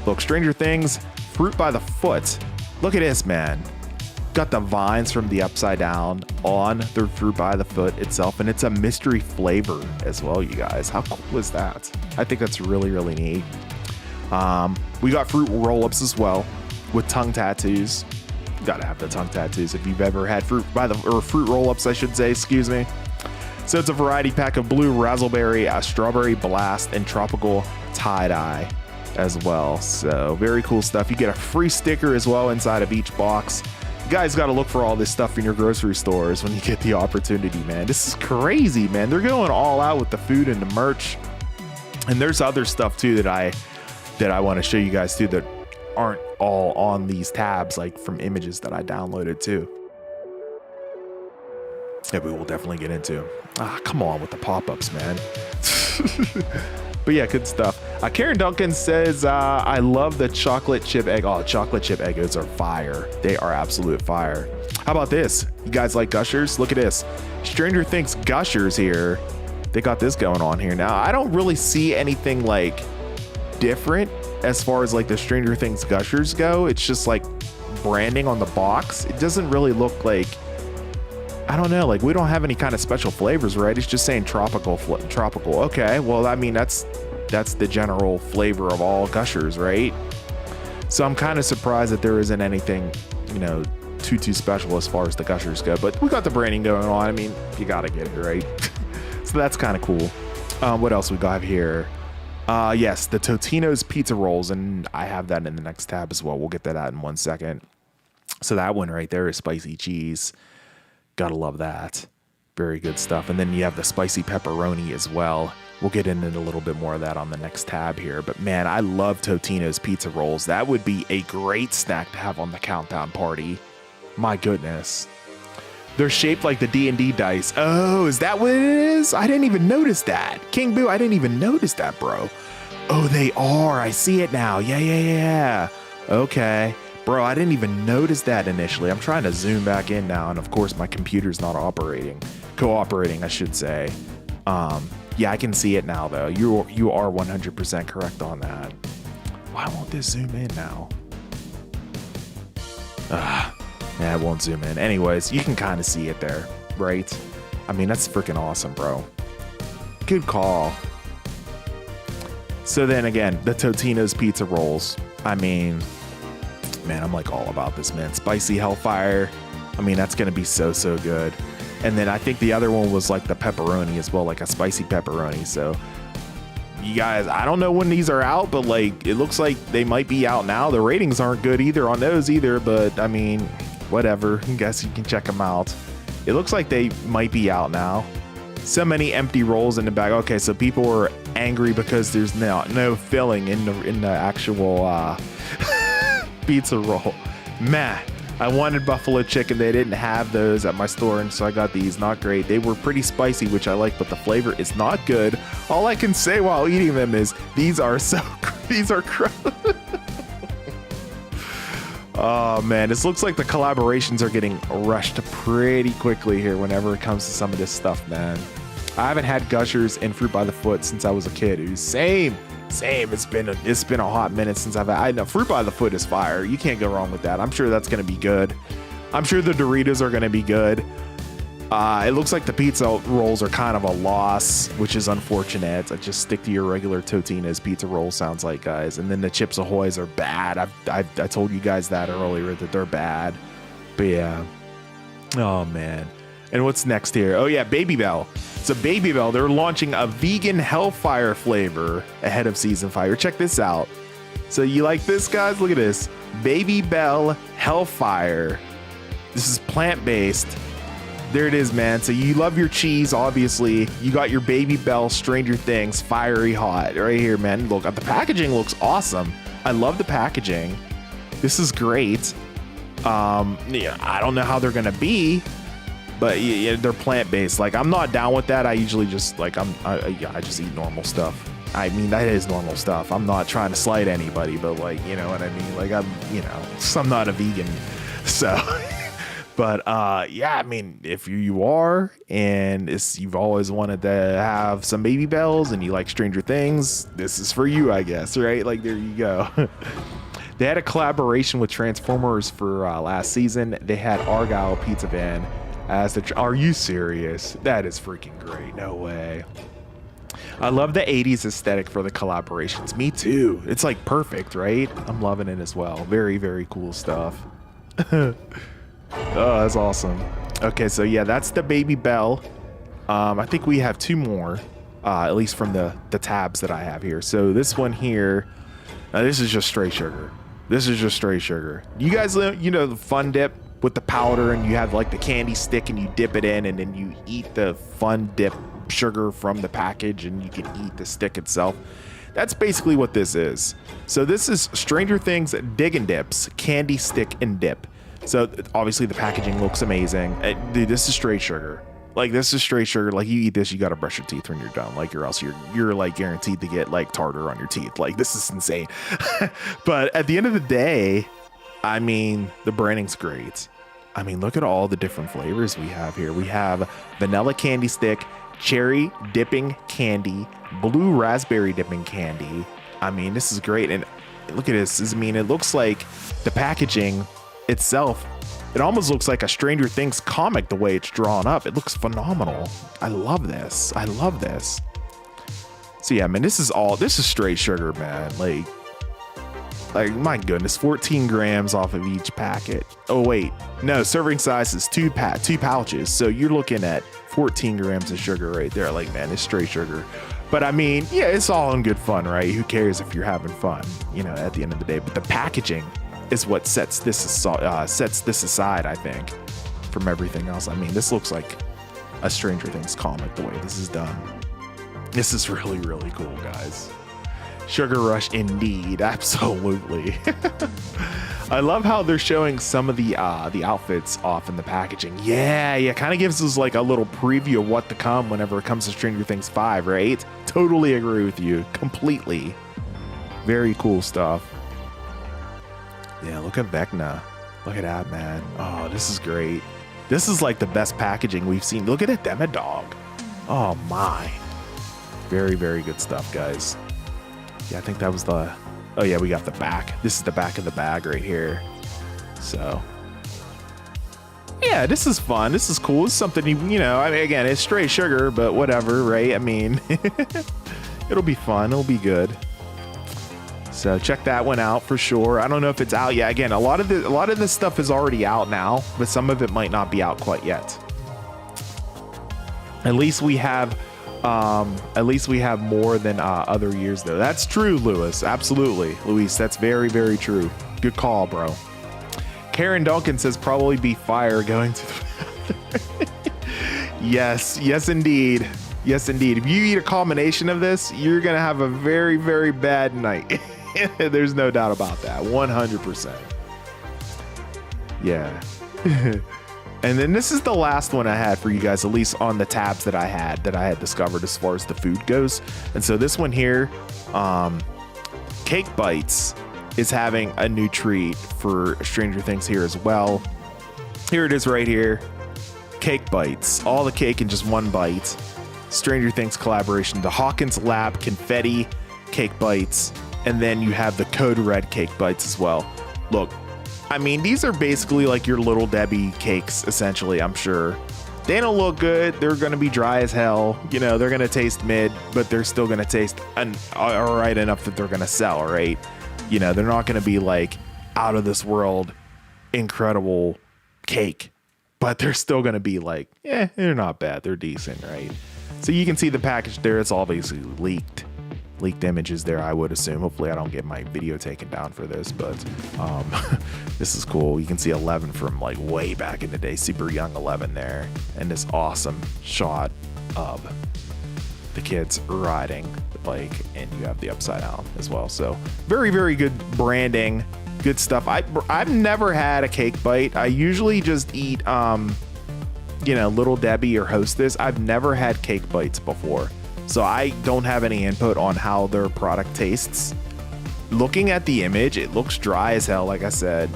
Look, Stranger Things, fruit by the foot. Look at this, man. Got the vines from the Upside Down on the fruit by the foot itself. And it's a mystery flavor as well, you guys. How cool is that? I think that's really, really neat. We got fruit roll-ups as well with tongue tattoos. Gotta have the tongue tattoos if you've ever had fruit roll-ups, I should say, excuse me. So it's a variety pack of blue raspberry, strawberry blast, and tropical tie-dye as well. So very cool stuff. You get a free sticker as well inside of each box. You guys got to look for all this stuff in your grocery stores when you get the opportunity, man. This is crazy, man. They're going all out with the food and the merch. And there's other stuff too that I want to show you guys too that aren't all on these tabs, like from images that I downloaded too. That we will definitely get into. Come on with the pop-ups, man. But yeah, good stuff. Karen Duncan says, I love the chocolate chip egg. Oh, chocolate chip Eggos are fire. They are absolute fire. How about this? You guys like Gushers? Look at this. Stranger Things Gushers here. They got this going on here. Now, I don't really see anything like different as far as like the Stranger Things Gushers go. It's just like branding on the box. It doesn't really look like, I don't know, like we don't have any kind of special flavors, right? It's just saying tropical. Okay, well, I mean, that's the general flavor of all Gushers, right? So I'm kind of surprised that there isn't anything, too special as far as the Gushers go. But we got the branding going on. I mean, you got to get it, right? So that's kind of cool. What else we got here? Yes, the Totino's pizza rolls, and I have that in the next tab as well. We'll get that out in 1 second. So that one right there is spicy cheese. Gotta love that. Very good stuff. And then you have the spicy pepperoni as well. We'll get into a little bit more of that on the next tab here. But man, I love Totino's pizza rolls. That would be a great snack to have on the countdown party. My goodness. They're shaped like the D&D dice. Oh, is that what it is? I didn't even notice that. King Boo, I didn't even notice that, bro. Oh, they are. I see it now. Yeah. Okay. Bro, I didn't even notice that initially. I'm trying to zoom back in now, and of course my computer's not cooperating, I should say. Yeah, I can see it now though. You are 100% correct on that. Why won't this zoom in now? Yeah, it won't zoom in. Anyways, you can kind of see it there, right? I mean, that's freaking awesome, bro. Good call. So then again, the Totino's pizza rolls. I mean, man, I'm like all about this, man. Spicy Hellfire. I mean, that's going to be so good. And then I think the other one was like the pepperoni as well, like a spicy pepperoni. So you guys, I don't know when these are out, but like, it looks like they might be out now. The ratings aren't good either on those either, but I mean, whatever. I guess you can check them out. It looks like they might be out now. So many empty rolls in the bag. Okay, so people are angry because there's no filling in the actual pizza roll. Man, I wanted buffalo chicken. They didn't have those at my store, and so I got these. Not great. They were pretty spicy, which I like, but the flavor is not good. All I can say while eating them is these are gross. Oh man, this looks like the collaborations are getting rushed pretty quickly here whenever it comes to some of this stuff, man. I haven't had Gushers and Fruit by the Foot since I was a kid. It was same. It's been a hot minute since I know Fruit by the Foot is fire. You can't go wrong with that. I'm sure that's gonna be good. I'm sure the Doritos are gonna be good. It looks like the pizza rolls are kind of a loss, which is unfortunate. Just stick to your regular Totino's pizza roll, sounds like, guys. And then the Chips Ahoy's are bad. I told you guys that earlier, that they're bad. But yeah. Oh man. And what's next here? Oh yeah, Baby Bell. So Baby Bell, they're launching a vegan Hellfire flavor ahead of season 5. Check this out. So you like this, guys? Look at this. Baby Bell Hellfire. This is plant-based. There it is, man. So you love your cheese, obviously. You got your Baby Bell Stranger Things fiery hot right here, man. Look, the packaging looks awesome. I love the packaging. This is great. Yeah, I don't know how they're gonna be, but yeah, they're plant-based. Like, I'm not down with that. I usually just like I just eat normal stuff. I mean, that is normal stuff. I'm not trying to slight anybody, but like, you know what I mean? Like, I'm not a vegan, so. But yeah, I mean, if you are, and you've always wanted to have some Baby Bells and you like Stranger Things, this is for you, I guess, right? Like, there you go. They had a collaboration with Transformers for last season. They had Argyle Pizza Van as the... Are you serious? That is freaking great. No way. I love the 80s aesthetic for the collaborations. Me too. It's like perfect, right? I'm loving it as well. Very, very cool stuff. Oh, that's awesome. Okay, so yeah, that's the Baby Bell. I think we have two more, at least from the tabs that I have here. So this one here, this is just straight sugar. This is just straight sugar. You guys, the Fun Dip with the powder, and you have like the candy stick, and you dip it in, and then you eat the Fun Dip sugar from the package, and you can eat the stick itself. That's basically what this is. So this is Stranger Things Dig and Dips, candy stick and dip. So obviously the packaging looks amazing. Dude, this is straight sugar. Like, this is straight sugar. Like, you eat this, you gotta brush your teeth when you're done. Like, or else you're like guaranteed to get like tartar on your teeth. Like, this is insane. But at the end of the day, I mean, the branding's great. I mean, look at all the different flavors we have here. We have vanilla candy stick, cherry dipping candy, blue raspberry dipping candy. I mean, this is great. And look at this. I mean, it looks like the packaging itself, it almost looks like a Stranger Things comic the way it's drawn up. It looks phenomenal. I love this. I love this. So yeah, man, this is straight sugar, man. Like my goodness, 14 grams off of each packet. Oh wait, no, serving size is two pouches. So you're looking at 14 grams of sugar right there. Like, man, it's straight sugar. But I mean, yeah, it's all in good fun, right? Who cares if you're having fun, at the end of the day. But the packaging is what sets this aside, I think, from everything else. I mean, this looks like a Stranger Things comic the way this is done. This is really, really cool, guys. Sugar Rush indeed, absolutely. I love how they're showing some of the outfits off in the packaging. Yeah, kind of gives us like a little preview of what to come whenever it comes to Stranger Things 5, right? Totally agree with you, completely. Very cool stuff. Yeah, look at Vecna. Look at that, man. Oh, this is great. This is like the best packaging we've seen. Look at it, Demodog. Oh my. Very, very good stuff, guys. Yeah, I think that was the... Oh yeah, we got the back. This is the back of the bag right here. So... yeah, this is fun. This is cool. It's something, I mean, again, it's straight sugar, but whatever, right? I mean, it'll be fun. It'll be good. So check that one out for sure. I don't know if it's out yet. Again, a lot of this stuff is already out now, but some of it might not be out quite yet. At least we have more than other years, though. That's true, Lewis. Absolutely, Luis. That's very, very true. Good call, bro. Karen Duncan says probably be fire going to the Yes, yes indeed. Yes indeed. If you eat a combination of this, you're gonna have a very, very bad night. There's no doubt about that. 100%. Yeah. And then this is the last one I had for you guys, at least on the tabs that I had discovered as far as the food goes. And so this one here, Cake Bites, is having a new treat for Stranger Things here as well. Here it is right here. Cake Bites. All the cake in just one bite. Stranger Things collaboration. The Hawkins Lab Confetti Cake Bites. And then you have the Code Red Cake Bites as well. Look, I mean, these are basically like your Little Debbie cakes, essentially, I'm sure. They don't look good. They're going to be dry as hell. You know, they're going to taste mid, but they're still going to taste all right enough that they're going to sell, right? You know, they're not going to be like out of this world, incredible cake, but they're still going to be like, yeah, they're not bad. They're decent, right? So you can see the package there. It's all basically leaked images there, I would assume. Hopefully I don't get my video taken down for this, but this is cool. You can see 11 from like way back in the day, super young 11 there, and this awesome shot of the kids riding the bike, and you have the upside down as well. So very, very good branding, good stuff. I've never had a cake bite. I usually just eat you know, Little Debbie or Hostess. I've never had cake bites before, so I don't have any input on how their product tastes. Looking at the image, it looks dry as hell, like I said,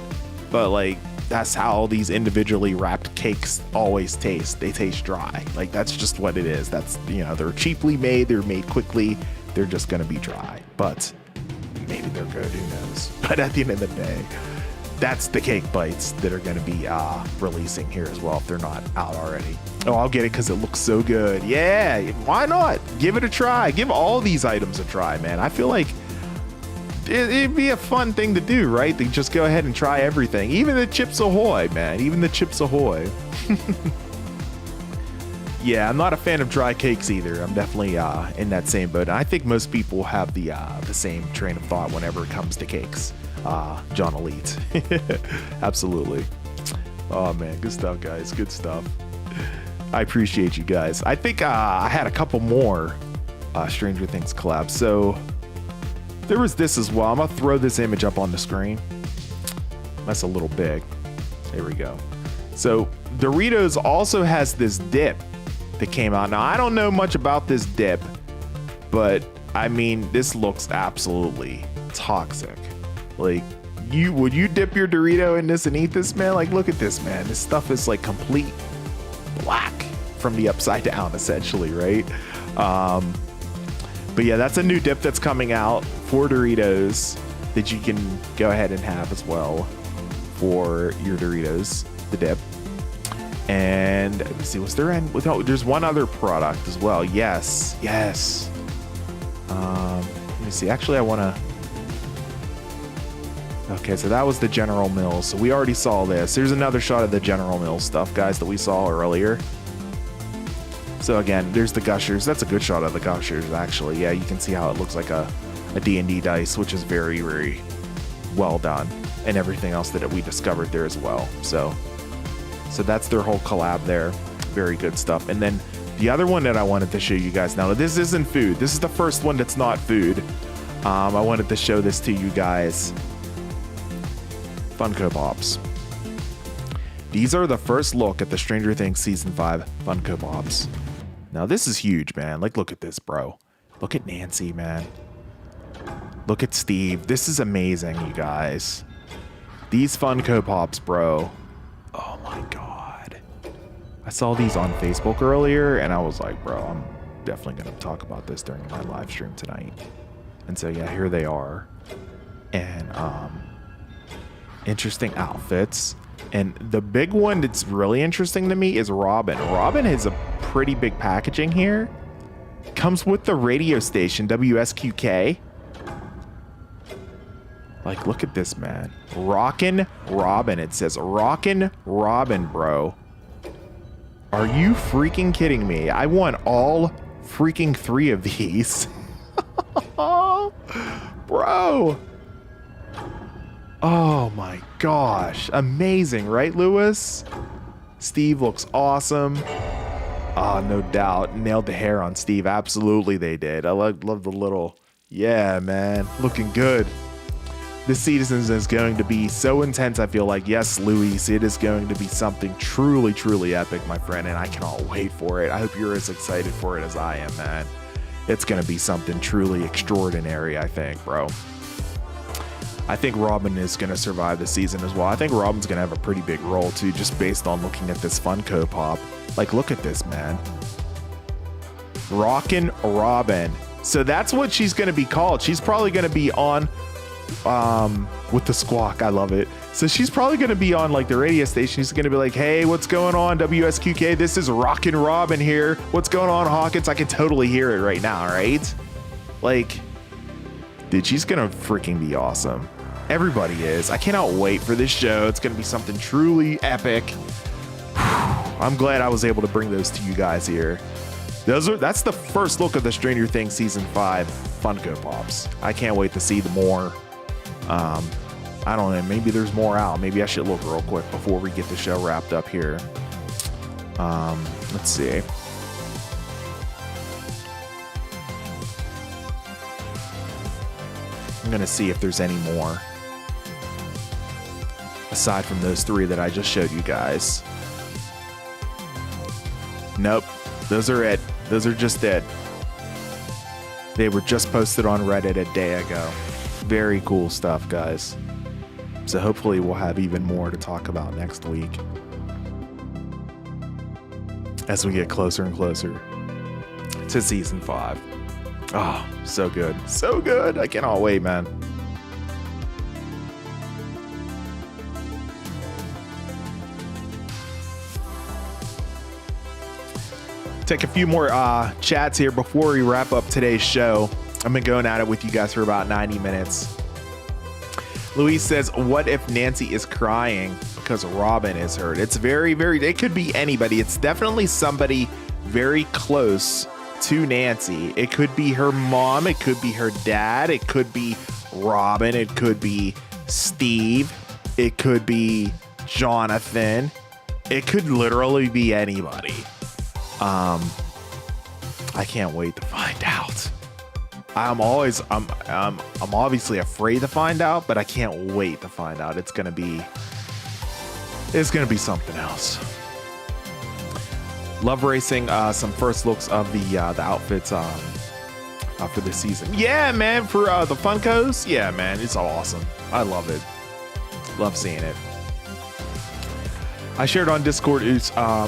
but like that's how these individually wrapped cakes always taste. They taste dry. Like that's just what it is. That's, you know, they're cheaply made, they're made quickly, they're just gonna be dry, but maybe they're good, who knows. But at the end of the day, that's the cake bites that are going to be releasing here as well, if they're not out already. Oh, I'll get it because it looks so good. Yeah, why not? Give it a try. Give all these items a try, man. I feel like it'd be a fun thing to do, right? To just go ahead and try everything. Even the Chips Ahoy, man. Even the Chips Ahoy. Yeah, I'm not a fan of dry cakes either. I'm definitely in that same boat. And I think most people have the same train of thought whenever it comes to cakes. John Elite. Absolutely. Oh man, good stuff, guys. Good stuff. I appreciate you guys. I think I had a couple more Stranger Things collabs. So there was this as well. I'm gonna throw this image up on the screen. That's a little big. There we go. So Doritos also has this dip that came out. Now I don't know much about this dip, but I mean, this looks absolutely toxic. Like, would you dip your Dorito in this and eat this, man? Like, look at this, man. This stuff is like complete black from the upside down, essentially, right? But yeah, that's a new dip that's coming out for Doritos that you can go ahead and have as well for your Doritos, the dip. And let me see, was there any? Oh, there's one other product as well. Yes. Let me see. Actually, I want to. Okay, so that was the General Mills. So we already saw this. Here's another shot of the General Mills stuff, guys, that we saw earlier. So again, there's the Gushers. That's a good shot of the Gushers, actually. Yeah, you can see how it looks like a D&D dice, which is very, very well done. And everything else that we discovered there as well. So that's their whole collab there. Very good stuff. And then the other one that I wanted to show you guys now, this isn't food. This is the first one that's not food. I wanted to show this to you guys. Funko Pops. These are the first look at the Stranger Things Season 5 Funko Pops. Now this is huge, man. Like, look at this, bro. Look at Nancy, man. Look at Steve. This is amazing, you guys. These Funko Pops, bro. Oh my god. I saw these on Facebook earlier, and I was like, bro, I'm definitely going to talk about this during my live stream tonight. And so, yeah, here they are. And, interesting outfits. And the big one that's really interesting to me is Robin. Robin has a pretty big packaging here. Comes with the radio station, WSQK. Like, look at this, man. Rockin' Robin. It says Rockin' Robin, bro. Are you freaking kidding me? I want all freaking 3 of these. Bro. Oh my gosh. Amazing, right, Lewis? Steve looks awesome. No doubt. Nailed the hair on Steve. Absolutely they did. I love the little, yeah, man. Looking good. This season is going to be so intense, I feel like. Yes, Luis, it is going to be something truly, truly epic, my friend, and I cannot wait for it. I hope you're as excited for it as I am, man. It's going to be something truly extraordinary, I think, bro. I think Robin is going to survive the season as well. I think Robin's going to have a pretty big role, too, just based on looking at this Funko Pop. Like, look at this, man. Rockin' Robin. So that's what she's going to be called. She's probably going to be on... with the squawk. I love it. So she's probably going to be on like the radio station. She's going to be like, hey, what's going on, WSQK? This is Rockin' Robin here. What's going on, Hawkins? I can totally hear it right now, right? Like, dude, she's going to freaking be awesome. Everybody is. I cannot wait for this show. It's going to be something truly epic. I'm glad I was able to bring those to you guys here. That's the first look of the Stranger Things Season 5 Funko Pops. I can't wait to see the more. I don't know, maybe there's more out. Maybe I should look real quick before we get the show wrapped up here. Let's see. I'm gonna see if there's any more aside from those 3 that I just showed you guys. Nope, those are it. Those are just it. They were just posted on Reddit a day ago. Very cool stuff, guys. So hopefully we'll have even more to talk about next week as we get closer and closer to season 5. Oh, so good. So good. I cannot wait, man. Take a few more chats here before we wrap up today's show. I've been going at it with you guys for about 90 minutes. Luis says, what if Nancy is crying because Robin is hurt? It's it could be anybody. It's definitely somebody very close to Nancy. It could be her mom. It could be her dad. It could be Robin. It could be Steve. It could be Jonathan. It could literally be anybody. I can't wait to find out. I'm obviously afraid to find out, but I can't wait to find out. It's gonna be something else. Love racing. Some first looks of the outfits for this season. Yeah, man, for the Funkos. Yeah, man, it's all awesome. I love it. Love seeing it. I shared on Discord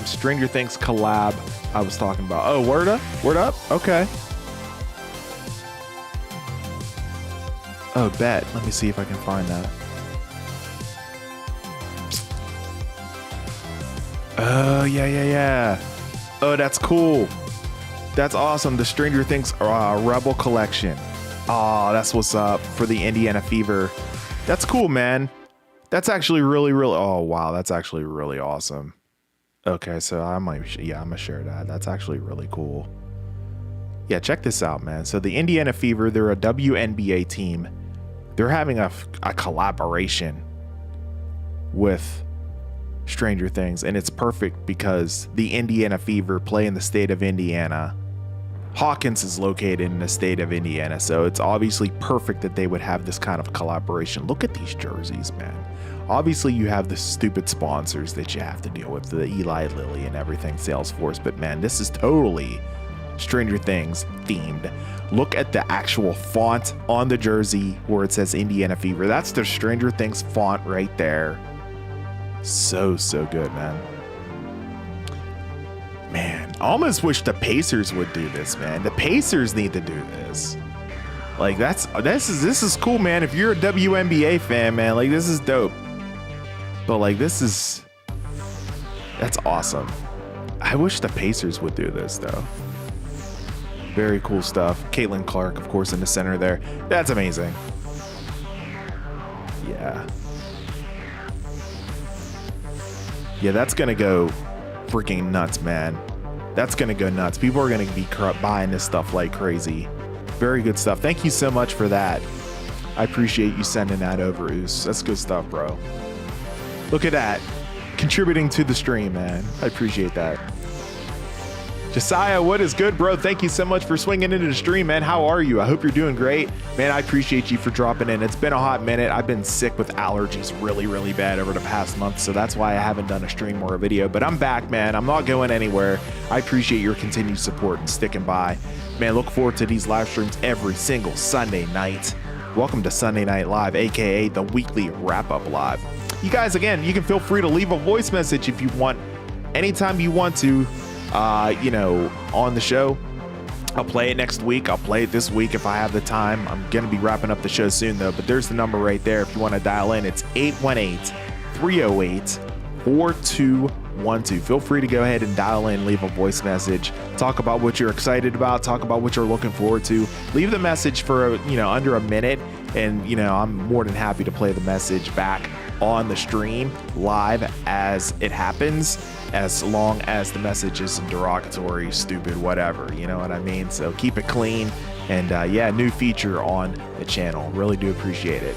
Stranger Things collab I was talking about. Oh, word up? Word up? Okay. Oh, bet. Let me see if I can find that. Oh, yeah. Oh, that's cool. That's awesome. The Stranger Things Rebel Collection. Oh, that's what's up for the Indiana Fever. That's cool, man. That's actually really, oh, wow. That's actually really awesome. Okay, so I'm gonna share that. That's actually really cool. Yeah, check this out, man. So the Indiana Fever, they're a WNBA team. They're having a collaboration with Stranger Things, and it's perfect because the Indiana Fever play in the state of Indiana. Hawkins is located in the state of Indiana, so it's obviously perfect that they would have this kind of collaboration. Look at these jerseys, man. Obviously, you have the stupid sponsors that you have to deal with, the Eli Lilly and everything, Salesforce, but man, this is totally Stranger Things themed. Look at the actual font on the jersey where it says Indiana Fever. That's the Stranger Things font right there. So good, man. Man, I almost wish the Pacers would do this, man. The Pacers need to do this. Like, this is cool, man. If you're a WNBA fan, man, like, this is dope. But like, that's awesome. I wish the Pacers would do this, though. Very cool stuff. Caitlin Clark, of course, in the center there. That's amazing. Yeah. Yeah, that's gonna go freaking nuts, man. That's gonna go nuts. People are gonna be buying this stuff like crazy. Very good stuff. Thank you so much for that. I appreciate you sending that over, Oos. That's good stuff, bro. Look at that. Contributing to the stream, man. I appreciate that. Josiah, what is good, bro? Thank you so much for swinging into the stream, man. How are you? I hope you're doing great. Man, I appreciate you for dropping in. It's been a hot minute. I've been sick with allergies really, really bad over the past month, so that's why I haven't done a stream or a video. But I'm back, man. I'm not going anywhere. I appreciate your continued support and sticking by. Man, look forward to these live streams every single Sunday night. Welcome to Sunday Night Live, aka the weekly wrap-up live. You guys, again, you can feel free to leave a voice message if you want, anytime you want to. On the show. I'll play it next week. I'll play it this week if I have the time. I'm going to be wrapping up the show soon, though, but there's the number right there. If you want to dial in, it's 818-308-4212. Feel free to go ahead and dial in, leave a voice message, talk about what you're excited about, talk about what you're looking forward to. Leave the message for, under a minute, and, I'm more than happy to play the message back on the stream live as it happens, as long as the message isn't derogatory, stupid, whatever, you know what I mean? So keep it clean. And new feature on the channel. Really do appreciate it.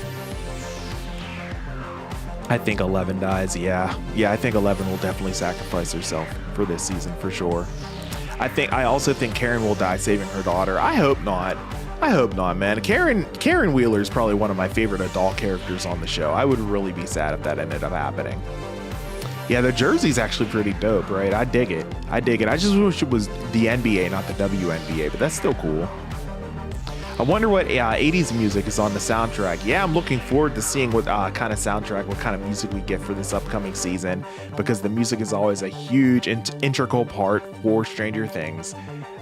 I think 11 dies. Yeah, I think 11 will definitely sacrifice herself for this season for sure. I also think Karen will die saving her daughter. I hope not. Man. Karen Wheeler is probably one of my favorite adult characters on the show. I would really be sad if that ended up happening. Yeah, the jersey's actually pretty dope, right? I dig it. I just wish it was the NBA, not the WNBA, but that's still cool. I wonder what 80s music is on the soundtrack. Yeah, I'm looking forward to seeing what kind of soundtrack, what kind of music we get for this upcoming season, because the music is always a huge integral part for Stranger Things,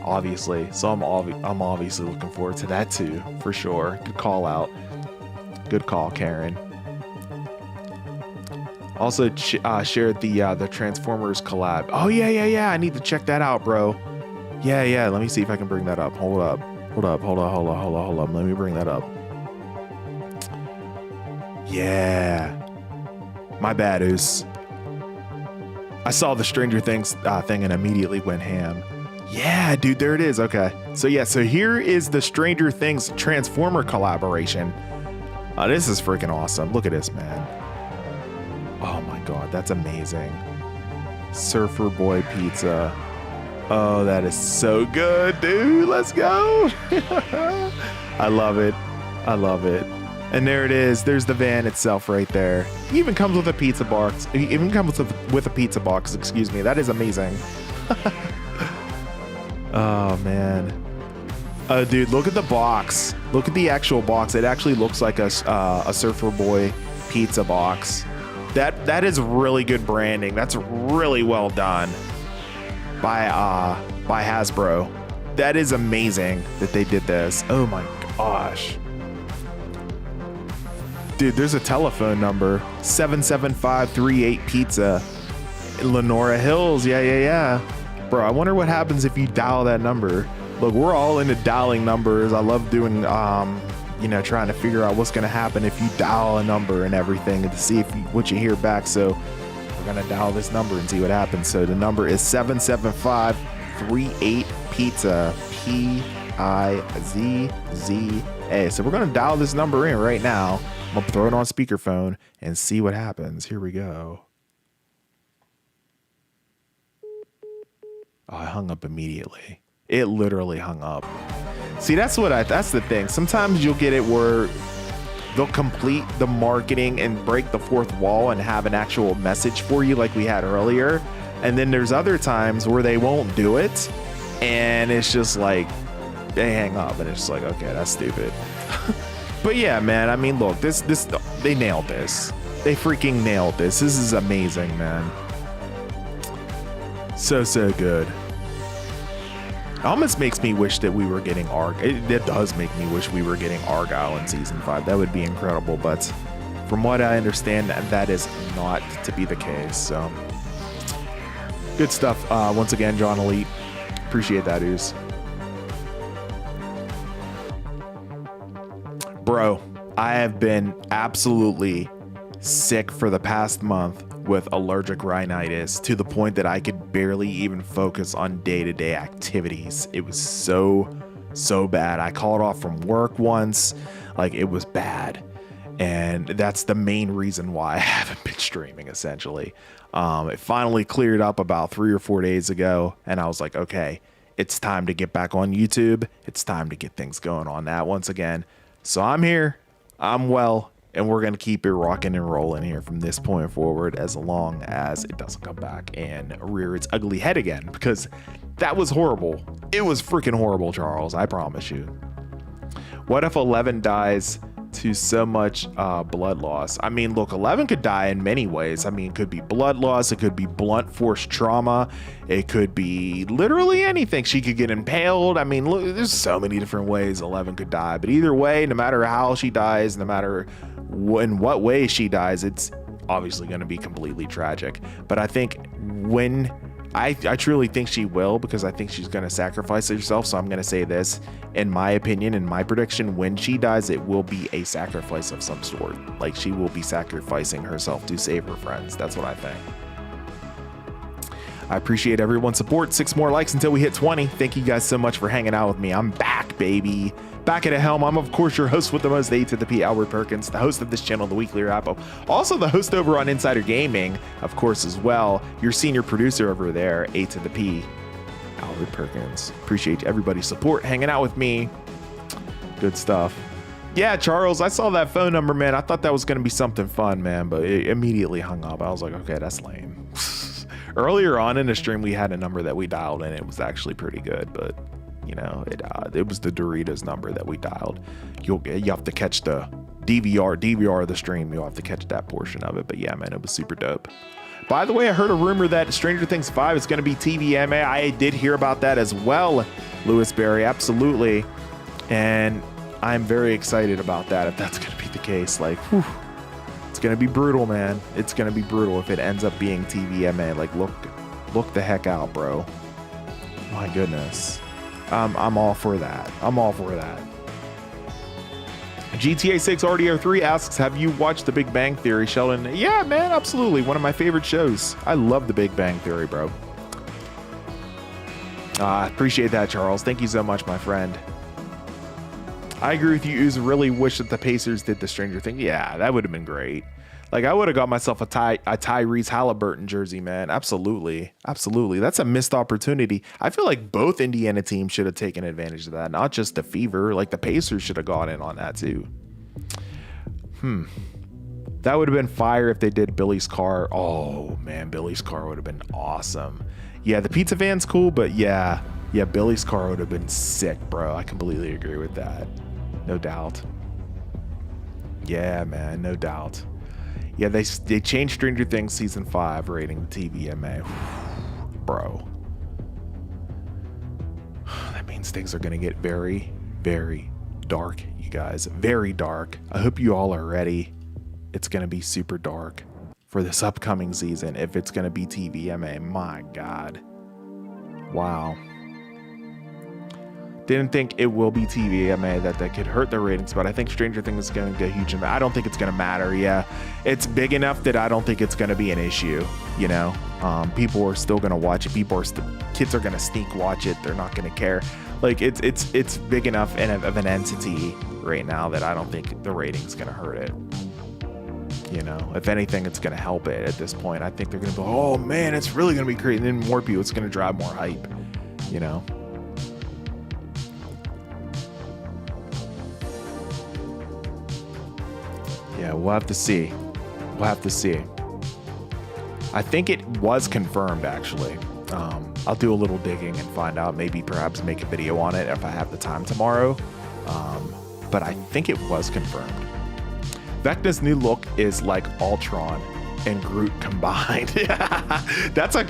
obviously. So I'm obviously looking forward to that too, for sure. Good call out. Good call, Karen. Also shared the Transformers collab. Oh yeah. I need to check that out, bro. Yeah. Let me see if I can bring that up. Hold up. Let me bring that up. Yeah. My bad, Oos. I saw the Stranger Things thing and immediately went ham. Yeah, dude, there it is. Okay. So here is the Stranger Things Transformer collaboration. This is freaking awesome. Look at this, man. Oh my God, that's amazing. Surfer Boy Pizza. Oh, that is so good, dude. Let's go. I love it. And there it is. There's the van itself right there. It even comes with a pizza box. Excuse me. That is amazing. Oh, man. Dude, look at the box. Look at the actual box. It actually looks like a Surfer Boy pizza box. That is really good branding. That's really well done by Hasbro. That is amazing that they did this. Oh my gosh. Dude, there's a telephone number, 77538 in Lenora Hills. Yeah. Bro, I wonder what happens if you dial that number. Look, we're all into dialing numbers. I love doing trying to figure out what's gonna happen if you dial a number and everything, and to see what you hear back. So we're gonna dial this number and see what happens. So the number is 77538 pizza, PIZZA. So we're gonna dial this number in right now. I'm gonna throw it on speakerphone and see what happens. Here we go. Oh, I hung up immediately. It literally hung up. See, that's the thing. Sometimes you'll get it where they'll complete the marketing and break the fourth wall and have an actual message for you like we had earlier. And then there's other times where they won't do it. And it's just like, they hang up and it's just like, okay, that's stupid. But yeah, man, I mean, look, this they nailed this. They freaking nailed this. This is amazing, man. So good. It almost makes me wish that we were getting it does make me wish we were getting Argyle in season 5. That would be incredible, but from what I understand, that is not to be the case. So good stuff. Once again, John Elite. Appreciate that, Ooze. Bro, I have been absolutely sick for the past month with allergic rhinitis, to the point that I could barely even focus on day-to-day activities. It was so bad. I called off from work once. Like, it was bad. And that's the main reason why I haven't been streaming, essentially. It finally cleared up about 3 or 4 days ago, and I was like, okay, it's time to get back on YouTube. It's time to get things going on that once again. So I'm here, I'm well, and we're going to keep it rocking and rolling here from this point forward as long as it doesn't come back and rear its ugly head again, because that was horrible. It was freaking horrible, Charles, I promise you. What if 11 dies to so much blood loss? I mean, look, 11 could die in many ways. I mean, it could be blood loss, it could be blunt force trauma, it could be literally anything. She could get impaled. I mean, look, there's so many different ways 11 could die, but either way, no matter how she dies, no matter in what way she dies, it's obviously going to be completely tragic. But I think when I truly think she will, because I think she's going to sacrifice herself. So I'm going to say this, in my opinion, in my prediction, when she dies, it will be a sacrifice of some sort. Like, she will be sacrificing herself to save her friends. That's what I think. I appreciate everyone's support. 6 more likes until we hit 20. Thank you guys so much for hanging out with me. I'm back, baby. Back at the helm. I'm, of course, your host with the most, A to the P, Albert Perkins, the host of this channel, The Weekly Wrap-Up. Also the host over on Insider Gaming, of course, as well. Your senior producer over there, A to the P, Albert Perkins. Appreciate everybody's support, hanging out with me. Good stuff. Yeah, Charles, I saw that phone number, man. I thought that was going to be something fun, man, but it immediately hung up. I was like, okay, that's lame. Earlier on in the stream, we had a number that we dialed in. It was actually pretty good, but you know, it was the Doritos number that we dialed. You have to catch the DVR of the stream. You'll have to catch that portion of it. But yeah, man, it was super dope. By the way, I heard a rumor that Stranger Things 5 is going to be TVMA. I did hear about that as well, Lewis Berry. Absolutely. And I'm very excited about that, if that's going to be the case. Like, whew, it's going to be brutal, man. It's going to be brutal if it ends up being TVMA. Like, look the heck out, bro. My goodness. I'm all for that. I'm all for that. GTA 6 RDR3 asks, have you watched The Big Bang Theory, Sheldon? Yeah, man, absolutely. One of my favorite shows. I love The Big Bang Theory, bro. Appreciate that, Charles. Thank you so much, my friend. I agree with you. Uzi really wish that the Pacers did the Stranger Thing. Yeah, that would have been great. Like, I would have got myself a Tyrese Halliburton jersey, man. Absolutely. Absolutely. That's a missed opportunity. I feel like both Indiana teams should have taken advantage of that, not just the Fever. Like, the Pacers should have gone in on that, too. That would have been fire if they did Billy's car. Oh, man, Billy's car would have been awesome. Yeah, the pizza van's cool, but yeah, Billy's car would have been sick, bro. I completely agree with that. No doubt. Yeah, man, no doubt. Yeah, they changed Stranger Things Season 5 rating to TVMA. Bro. That means things are going to get very, very dark, you guys. Very dark. I hope you all are ready. It's going to be super dark for this upcoming season if it's going to be TVMA. My God. Wow. Didn't think it will be TVMA that could hurt the ratings, but I think Stranger Things is going to get huge. I don't think it's going to matter. Yeah, it's big enough that I don't think it's going to be an issue. You know, people are still going to watch it. Kids are going to sneak watch it. They're not going to care. Like it's big enough of an entity right now that I don't think the rating's going to hurt it. You know, if anything, it's going to help it at this point. I think they're going to go, oh man, it's really going to be great. And then more people, it's going to drive more hype. You know. Yeah, we'll have to see. We'll have to see. I think it was confirmed, actually. I'll do a little digging and find out. Maybe perhaps make a video on it if I have the time tomorrow. But I think it was confirmed. Vecna's new look is like Ultron and Groot combined. That's a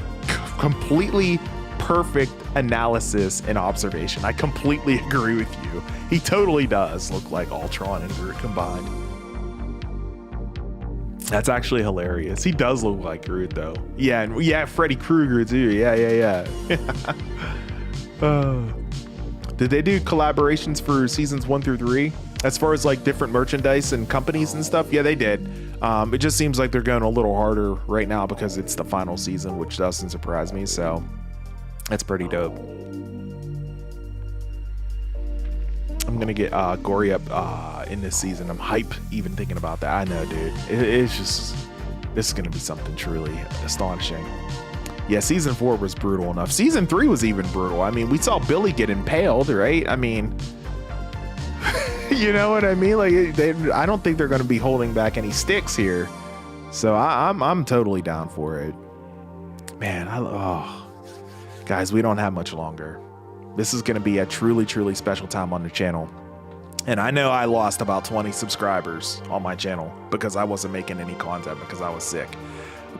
completely perfect analysis and observation. I completely agree with you. He totally does look like Ultron and Groot combined. That's actually hilarious. He does look like Groot, though. Yeah, and yeah, Freddy Krueger too. Yeah. Did they do collaborations for seasons 1 through 3? As far as like different merchandise and companies and stuff? Yeah, they did. It just seems like they're going a little harder right now because it's the final season, which doesn't surprise me. So that's pretty dope. I'm I'm gonna get Gory up in this season. I'm hype even thinking about that. I know, dude. It's just, this is gonna be something truly astonishing. Yeah, season 4 was brutal enough. Season 3 was even brutal. I mean, we saw Billy get impaled, right? I mean, you know what I mean? Like, I don't think they're gonna be holding back any sticks here. So I'm totally down for it. Man, guys, we don't have much longer. This is gonna be a truly, truly special time on the channel. And I know I lost about 20 subscribers on my channel because I wasn't making any content because I was sick.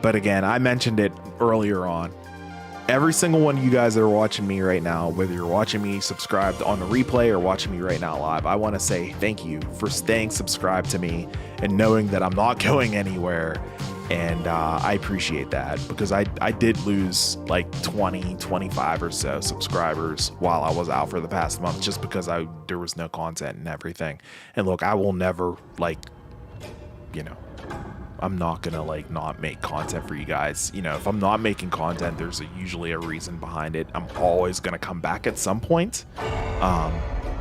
But again, I mentioned it earlier on. Every single one of you guys that are watching me right now, whether you're watching me subscribed on the replay or watching me right now live, I want to say thank you for staying subscribed to me and knowing that I'm not going anywhere. And I appreciate that because I did lose like 20, 25 or so subscribers while I was out for the past month just because there was no content and everything. And look, I will never, like, you know, I'm not gonna like not make content for you guys. You know, if I'm not making content, there's usually a reason behind it. I'm always gonna come back at some point.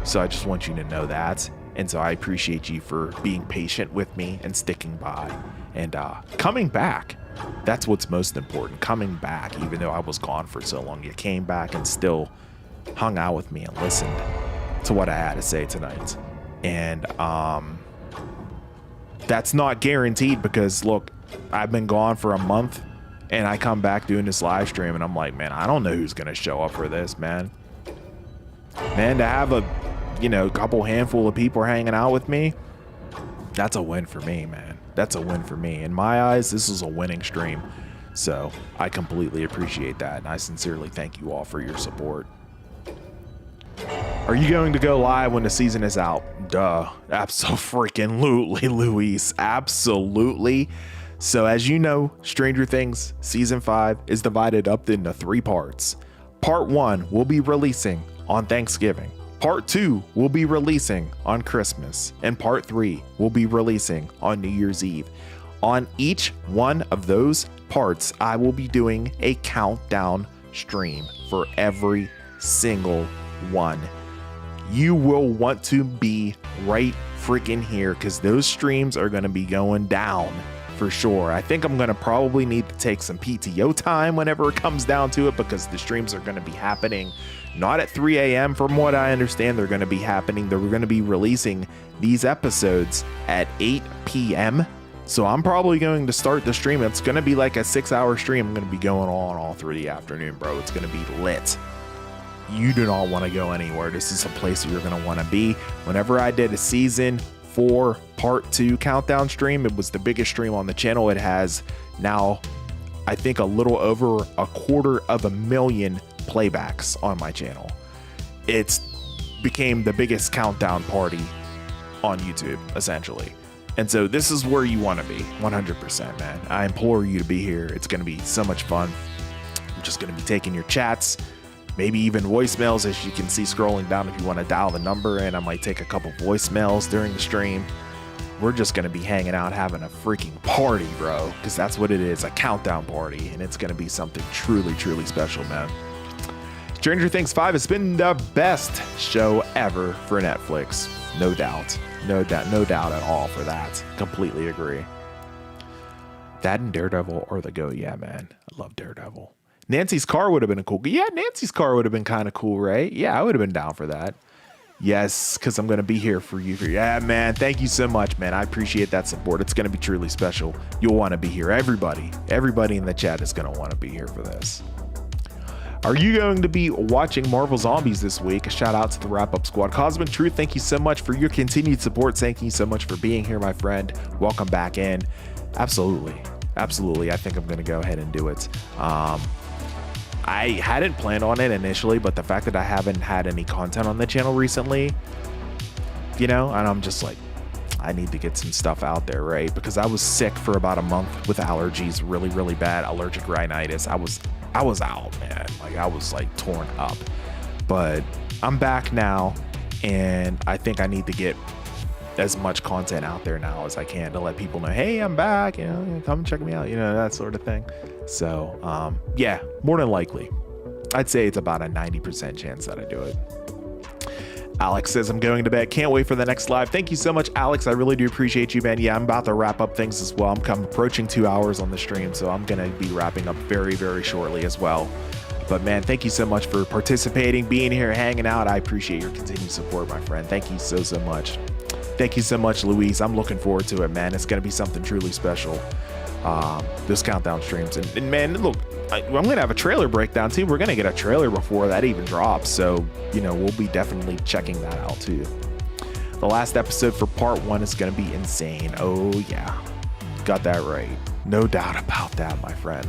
So I just want you to know that. And so I appreciate you for being patient with me and sticking by and coming back. That's what's most important. Coming back, even though I was gone for so long, you came back and still hung out with me and listened to what I had to say tonight. And that's not guaranteed because look, I've been gone for a month and I come back doing this live stream and I'm like, man, I don't know who's gonna show up for this, man. Man, to have a, you know, couple handful of people hanging out with me, that's a win for me, man. That's a win for me. In my eyes, this is a winning stream. So I completely appreciate that. And I sincerely thank you all for your support. Are you going to go live when the season is out? Duh. Absolutely, Luis. Absolutely. So as you know, Stranger Things Season 5 is divided up into 3 parts. Part 1 will be releasing on Thanksgiving. Part 2 will be releasing on Christmas. And Part 3 will be releasing on New Year's Eve. On each one of those parts, I will be doing a countdown stream for every single one. You will want to be right freaking here because those streams are going to be going down for sure. I think I'm going to probably need to take some PTO time whenever it comes down to it because the streams are going to be happening not at 3 a.m. From what I understand, they're going to be happening. They're going to be releasing these episodes at 8 p.m. So I'm probably going to start the stream. It's going to be like a 6-hour stream. I'm going to be going on all through the afternoon, bro. It's going to be lit. You do not want to go anywhere. This is a place that you're going to want to be. Whenever I did a season 4 part 2 countdown stream, it was the biggest stream on the channel. It has now, I think, a little over 250,000 playbacks on my channel. It's became the biggest countdown party on YouTube, essentially. And so this is where you want to be, 100%, man. I implore you to be here. It's going to be so much fun. I'm just going to be taking your chats, maybe even voicemails, as you can see scrolling down if you want to dial the number, and I might take a couple voicemails during the stream. We're just going to be hanging out, having a freaking party, bro, because that's what it is, a countdown party, and it's going to be something truly, truly special, man. Stranger Things 5 has been the best show ever for Netflix. No doubt. No doubt at all for that. Completely agree. That and Daredevil are the go. Yeah, man. I love Daredevil. Nancy's car would have been a cool. Yeah, Nancy's car would have been kind of cool, right? Yeah, I would have been down for that. Yes, because I'm going to be here for you. Yeah, man. Thank you so much, man. I appreciate that support. It's going to be truly special. You'll want to be here. Everybody in the chat is going to want to be here for this. Are you going to be watching Marvel Zombies this week? A shout out to the Wrap Up Squad. Cosmic Truth, thank you so much for your continued support. Thank you so much for being here, my friend. Welcome back in. Absolutely. Absolutely. I think I'm going to go ahead and do it. I hadn't planned on it initially, but the fact that I haven't had any content on the channel recently, you know, and I'm just like, I need to get some stuff out there, right? Because I was sick for about a month with allergies, really, really bad allergic rhinitis. I was out, man. Like, I was like torn up, but I'm back now, and I think I need to get as much content out there now as I can to let people know, hey, I'm back, you know, come check me out, you know, that sort of thing. So yeah, more than likely, I'd say it's about a 90% chance that I do it. Alex says, I'm going to bed. Can't wait for the next live. Thank you so much, Alex. I really do appreciate you, man. Yeah, I'm about to wrap up things as well. I'm approaching 2 hours on the stream, so I'm going to be wrapping up very, very shortly as well. But man, thank you so much for participating, being here, hanging out. I appreciate your continued support, my friend. Thank you so, so much. Thank you so much, Luis. I'm looking forward to it, man. It's going to be something truly special. Those countdown streams. And man, look, I'm going to have a trailer breakdown too. We're going to get a trailer before that even drops. So, you know, we'll be definitely checking that out too. The last episode for part 1 is going to be insane. Oh yeah. Got that right. No doubt about that, my friend.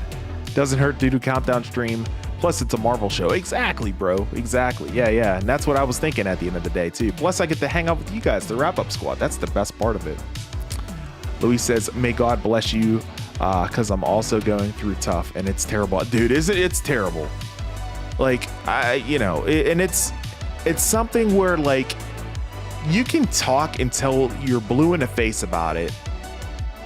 Doesn't hurt to do countdown stream. Plus it's a Marvel show. Exactly, bro. Exactly. Yeah. And that's what I was thinking at the end of the day too. Plus I get to hang out with you guys, the wrap up squad. That's the best part of it. Louis says, may God bless you. Cause I'm also going through tough and it's terrible, dude. It's terrible. Like it's something where like you can talk until you're blue in the face about it,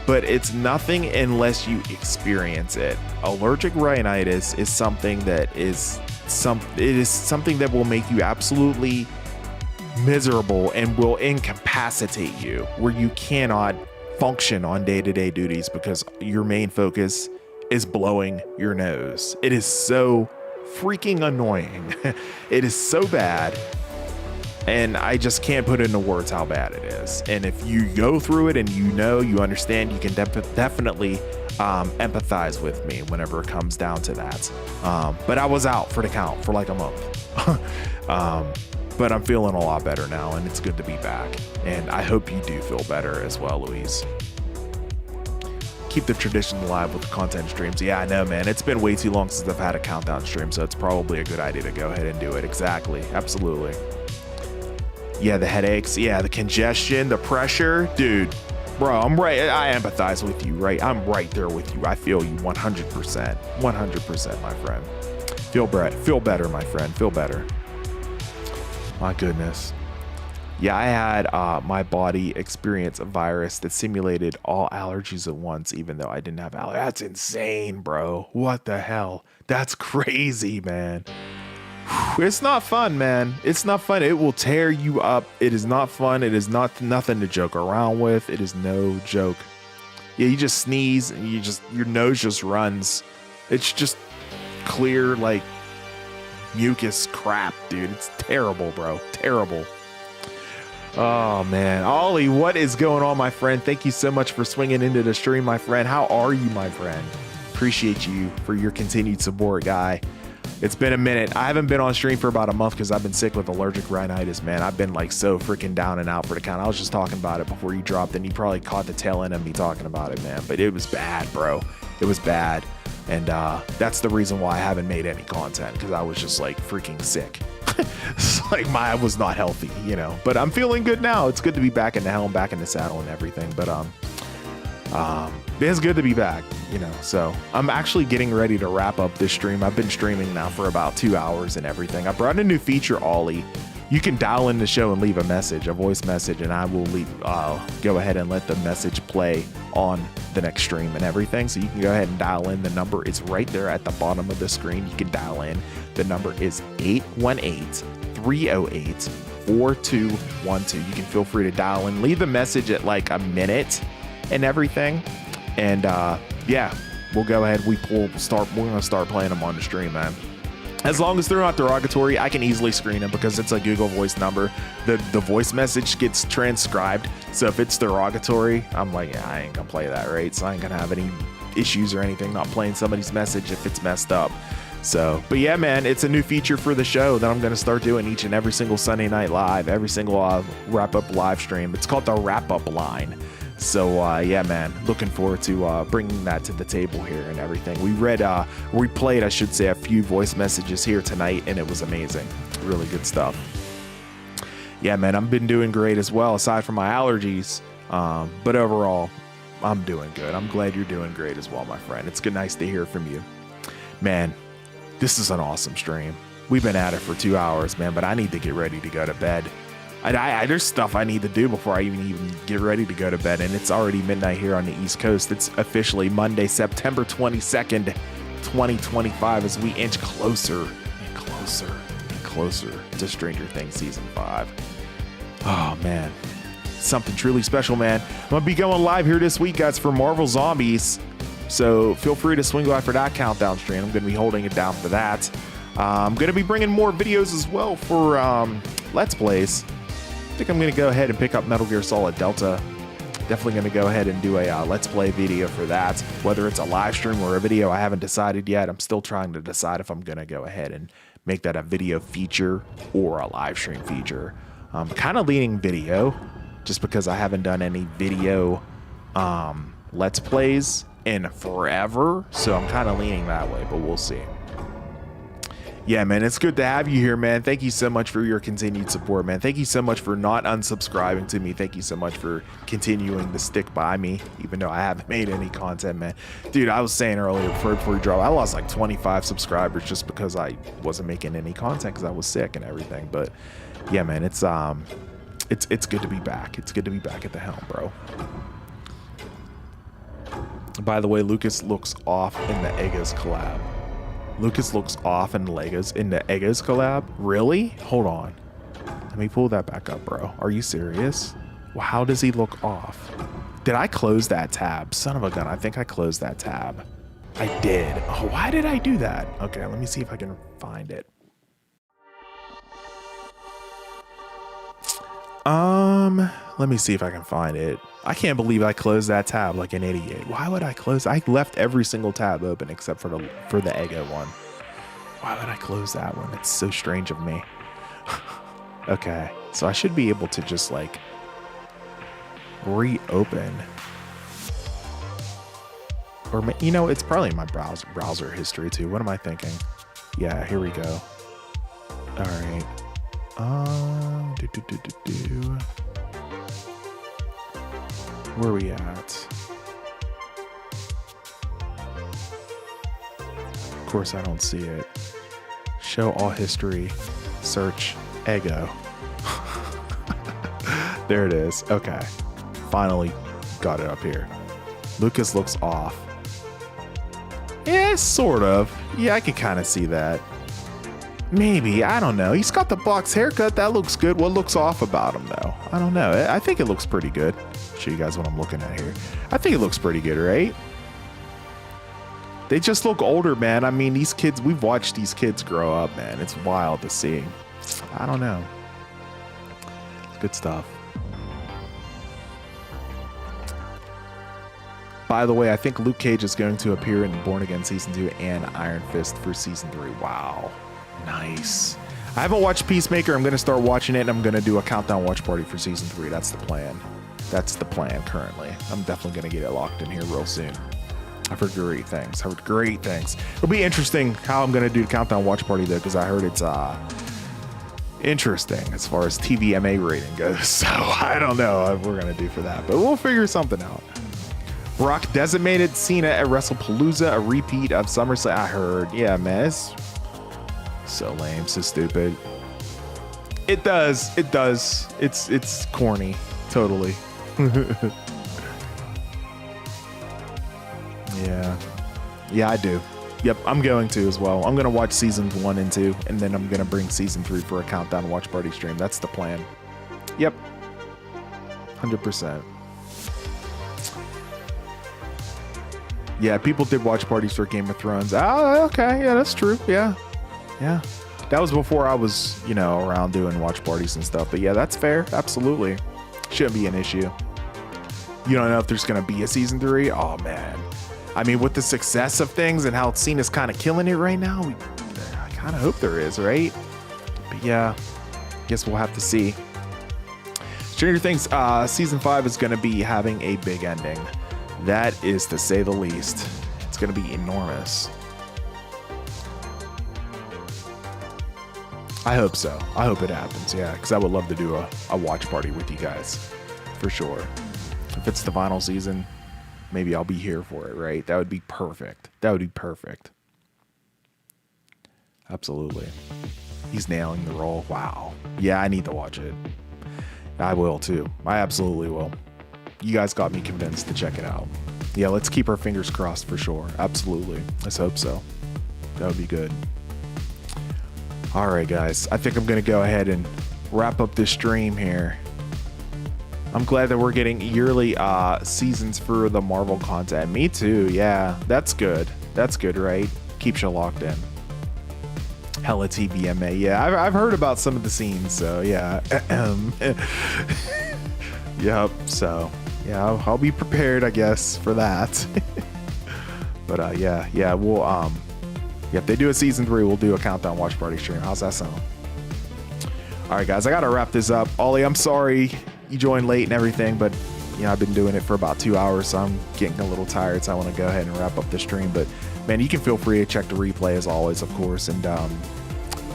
but it's nothing unless you experience it. Allergic rhinitis is something that is something that will make you absolutely miserable and will incapacitate you where you cannot function on day-to-day duties because your main focus is blowing your nose. It is so freaking annoying. It is so bad. And I just can't put into words how bad it is. And if you go through it and you understand, you can definitely empathize with me whenever it comes down to that. But I was out for the count for like a month. But I'm feeling a lot better now, and it's good to be back. And I hope you do feel better as well, Louise. Keep the tradition alive with the content streams. Yeah, I know, man. It's been way too long since I've had a countdown stream, so it's probably a good idea to go ahead and do it. Exactly. Absolutely. Yeah, the headaches. Yeah, the congestion, the pressure. Dude, bro, I'm right. I empathize with you, right? I'm right there with you. I feel you 100%. 100%, my friend. Feel better, my friend. Feel better. My goodness. Yeah, I had my body experience a virus that simulated all allergies at once, even though I didn't have allergies. That's insane, bro. What the hell? That's crazy, man. It's not fun, man. It's not fun. It will tear you up. It is not fun. It is nothing to joke around with. It is no joke. Yeah, you just sneeze and your nose just runs. It's just clear, like, mucus crap, dude. It's terrible, bro. Terrible. Oh man, Ollie, what is going on, my friend? Thank you so much for swinging into the stream, my friend. How are you, my friend? Appreciate you for your continued support, guy. It's been a minute. I haven't been on stream for about a month because I've been sick with allergic rhinitis, man. I've been like so freaking down and out for the count. I was just talking about it before you dropped, and you probably caught the tail end of me talking about it, man. But it was bad, bro. It was bad. And that's the reason why I haven't made any content, because I was just like freaking sick. It's like I was not healthy, you know. But I'm feeling good now. It's good to be back in the helm, back in the saddle and everything. But it's good to be back, you know. So I'm actually getting ready to wrap up this stream. I've been streaming now for about 2 hours and everything. I brought a new feature, Ollie. You can dial in the show and leave a message, a voice message, and I will go ahead and let the message play on the next stream and everything. So you can go ahead and dial in. The number is right there at the bottom of the screen. You can dial in. The number is 818-308-4212. You can feel free to dial in. Leave a message at like a minute and everything. And yeah, we'll go ahead. We're going to start playing them on the stream, man. As long as they're not derogatory, I can easily screen them because it's a Google Voice number. The voice message gets transcribed. So if it's derogatory, I'm like, yeah, I ain't gonna play that, right? So I ain't gonna have any issues or anything not playing somebody's message if it's messed up. So, but yeah, man, it's a new feature for the show that I'm gonna start doing each and every single Sunday night live, every single wrap-up live stream. It's called the wrap-up line. So yeah, man, looking forward to bringing that to the table here and everything. We played, I should say, a few voice messages here tonight, and it was amazing. Really good stuff. Yeah, man, I've been doing great as well, aside from my allergies. But overall, I'm doing good. I'm glad you're doing great as well, my friend. It's nice to hear from you. Man, this is an awesome stream. We've been at it for 2 hours, man, but I need to get ready to go to bed. There's stuff I need to do before I even get ready to go to bed, and it's already midnight here on the East Coast. It's officially Monday, September 22nd, 2025, as we inch closer and closer and closer to Stranger Things Season 5. Oh, man. Something truly special, man. I'm going to be going live here this week, guys, for Marvel Zombies. So feel free to swing by for that countdown stream. I'm going to be holding it down for that. I'm going to be bringing more videos as well for Let's Plays. I think I'm going to go ahead and pick up Metal Gear Solid Delta. Definitely going to go ahead and do a Let's Play video for that. Whether it's a live stream or a video, I haven't decided yet. I'm still trying to decide if I'm going to go ahead and make that a video feature or a live stream feature. I'm kind of leaning video just because I haven't done any video Let's Plays in forever. So I'm kind of leaning that way, but we'll see. Yeah, man, it's good to have you here, man. Thank you so much for your continued support, man. Thank you so much for not unsubscribing to me. Thank you so much for continuing to stick by me, even though I haven't made any content, man. Dude, I was saying earlier before we dropped, I lost like 25 subscribers just because I wasn't making any content because I was sick and everything. But yeah, man, it's good to be back. It's good to be back at the helm, bro. By the way, Lucas looks off in the Eggers collab. Lucas looks off in Legos in the Eggers collab? Really? Hold on. Let me pull that back up, bro. Are you serious? Well, how does he look off? Did I close that tab? Son of a gun, I think I closed that tab. I did. Oh, why did I do that? Okay, let me see if I can find it. Let me see if I can find it. I can't believe I closed that tab like an idiot. Why would I close? I left every single tab open except for the Eggo one. Why would I close that one? It's so strange of me. Okay, so I should be able to just like reopen. Or, you know, it's probably in my browser history too. What am I thinking? Yeah, here we go. All right. Where are we at? Of course, I don't see it. Show all history. Search Eggo. There it is. Okay. Finally got it up here. Lucas looks off. Yeah, sort of. Yeah, I can kind of see that. Maybe, I don't know. He's got the box haircut. That looks good. What looks off about him, though? I don't know. I think it looks pretty good. Show you guys what I'm looking at here. I think it looks pretty good, right? They just look older, man. I mean, these kids, we've watched these kids grow up, man. It's wild to see. I don't know. It's good stuff. By the way, I think Luke Cage is going to appear in Born Again Season 2 and Iron Fist for Season 3. Wow. Nice. I haven't watched Peacemaker. I'm going to start watching it, and I'm going to do a countdown watch party for Season 3. That's the plan. That's the plan currently. I'm definitely going to get it locked in here real soon. I've heard great things. It'll be interesting how I'm going to do the countdown watch party, though, because I heard it's interesting as far as TVMA rating goes. So I don't know what we're going to do for that, but we'll figure something out. Brock decimated Cena at WrestlePalooza, a repeat of SummerSlam. I heard. Yeah, man. It's so lame, so stupid. It does. It's corny. Totally. Yeah, I do. Yep, I'm going to as well. I'm going to watch seasons 1 and 2, and then I'm going to bring season 3 for a countdown watch party stream. That's the plan. Yep. 100%. Yeah, people did watch parties for Game of Thrones. Oh, okay. Yeah, that's true. Yeah. That was before I was, around doing watch parties and stuff. But yeah, that's fair. Absolutely. Shouldn't be an issue. You don't know if there's going to be a season 3? Oh, man. I mean, with the success of things and how Cena's kind of killing it right now, I kind of hope there is, right? But yeah, guess we'll have to see. Stranger Things season 5 is going to be having a big ending. That is to say the least. It's going to be enormous. I hope so. I hope it happens, yeah, because I would love to do a watch party with you guys, for sure. If it's the final season, maybe I'll be here for it, right? That would be perfect. Absolutely. He's nailing the role. Wow. Yeah, I need to watch it. I will too. I absolutely will. You guys got me convinced to check it out. Yeah, let's keep our fingers crossed for sure. Absolutely. Let's hope so. That would be good. All right, guys. I think I'm going to go ahead and wrap up this stream here. I'm glad that we're getting yearly seasons for the Marvel content. Me too. Yeah, that's good. That's good, right? Keeps you locked in. Hella TBMA. Yeah, I've heard about some of the scenes, so yeah. Yep. So yeah, I'll be prepared, I guess, for that. But yeah, we'll if they do a season 3, we'll do a countdown watch party stream. How's that sound? All right, guys, I gotta wrap this up. Ollie, I'm sorry you joined late and everything, but you know, I've been doing it for about 2 hours, so I'm getting a little tired, so I want to go ahead and wrap up the stream. But man, you can feel free to check the replay as always, of course, and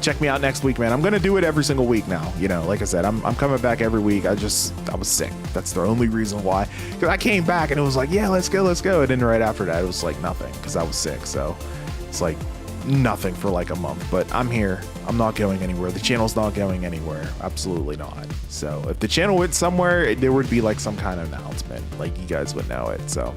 check me out next week, man. I'm gonna do it every single week now. You know, like I said, I'm coming back every week. I was sick. That's the only reason why. Because I came back and it was like, yeah, let's go. And then right after that, it was like nothing because I was sick. So it's like nothing for like a month. But I'm here. I'm not going anywhere. The channel's not going anywhere. Absolutely not. So if the channel went somewhere, there would be like some kind of announcement. Like you guys would know it. So,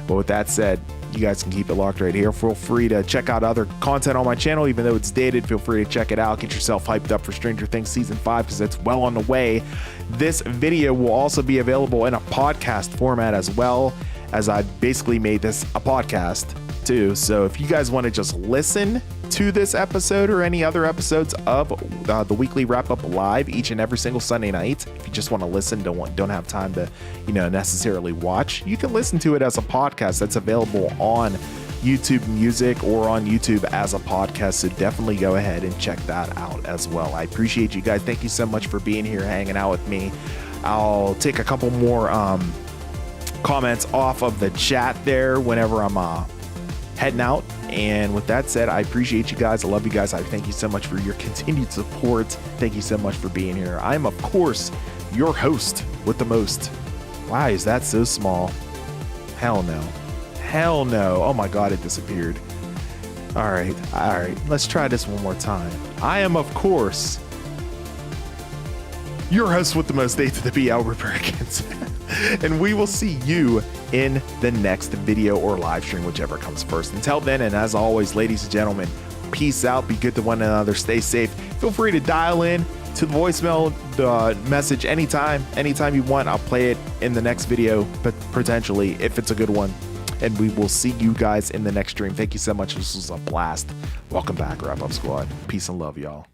but with that said, you guys can keep it locked right here. Feel free to check out other content on my channel, even though it's dated. Feel free to check it out. Get yourself hyped up for Stranger Things Season 5 because it's well on the way. This video will also be available in a podcast format as well, as I basically made this a podcast too. So if you guys want to just listen to this episode or any other episodes of the weekly wrap up live each and every single Sunday night, if you just want to listen, don't have time to, you know, necessarily watch, you can listen to it as a podcast that's available on YouTube Music or on YouTube as a podcast. So definitely go ahead and check that out as well. I appreciate you guys. Thank you so much for being here, hanging out with me. I'll take a couple more comments off of the chat there whenever I'm heading out. And with that said, I appreciate you guys. I love you guys. I thank you so much for your continued support. Thank you so much for being here. I'm, of course, your host with the most. Why is that so small? Hell no. Hell no. Oh my God, it disappeared. All right. Let's try this one more time. I am, of course, your host with the most, A to the B, Albert Perkins. And we will see you in the next video or live stream, whichever comes first. Until then, and as always, ladies and gentlemen, peace out. Be good to one another. Stay safe. Feel free to dial in to the voicemail message anytime you want. I'll play it in the next video, but potentially if it's a good one. And we will see you guys in the next stream. Thank you so much. This was a blast. Welcome back, Wrap Up Squad. Peace and love, y'all.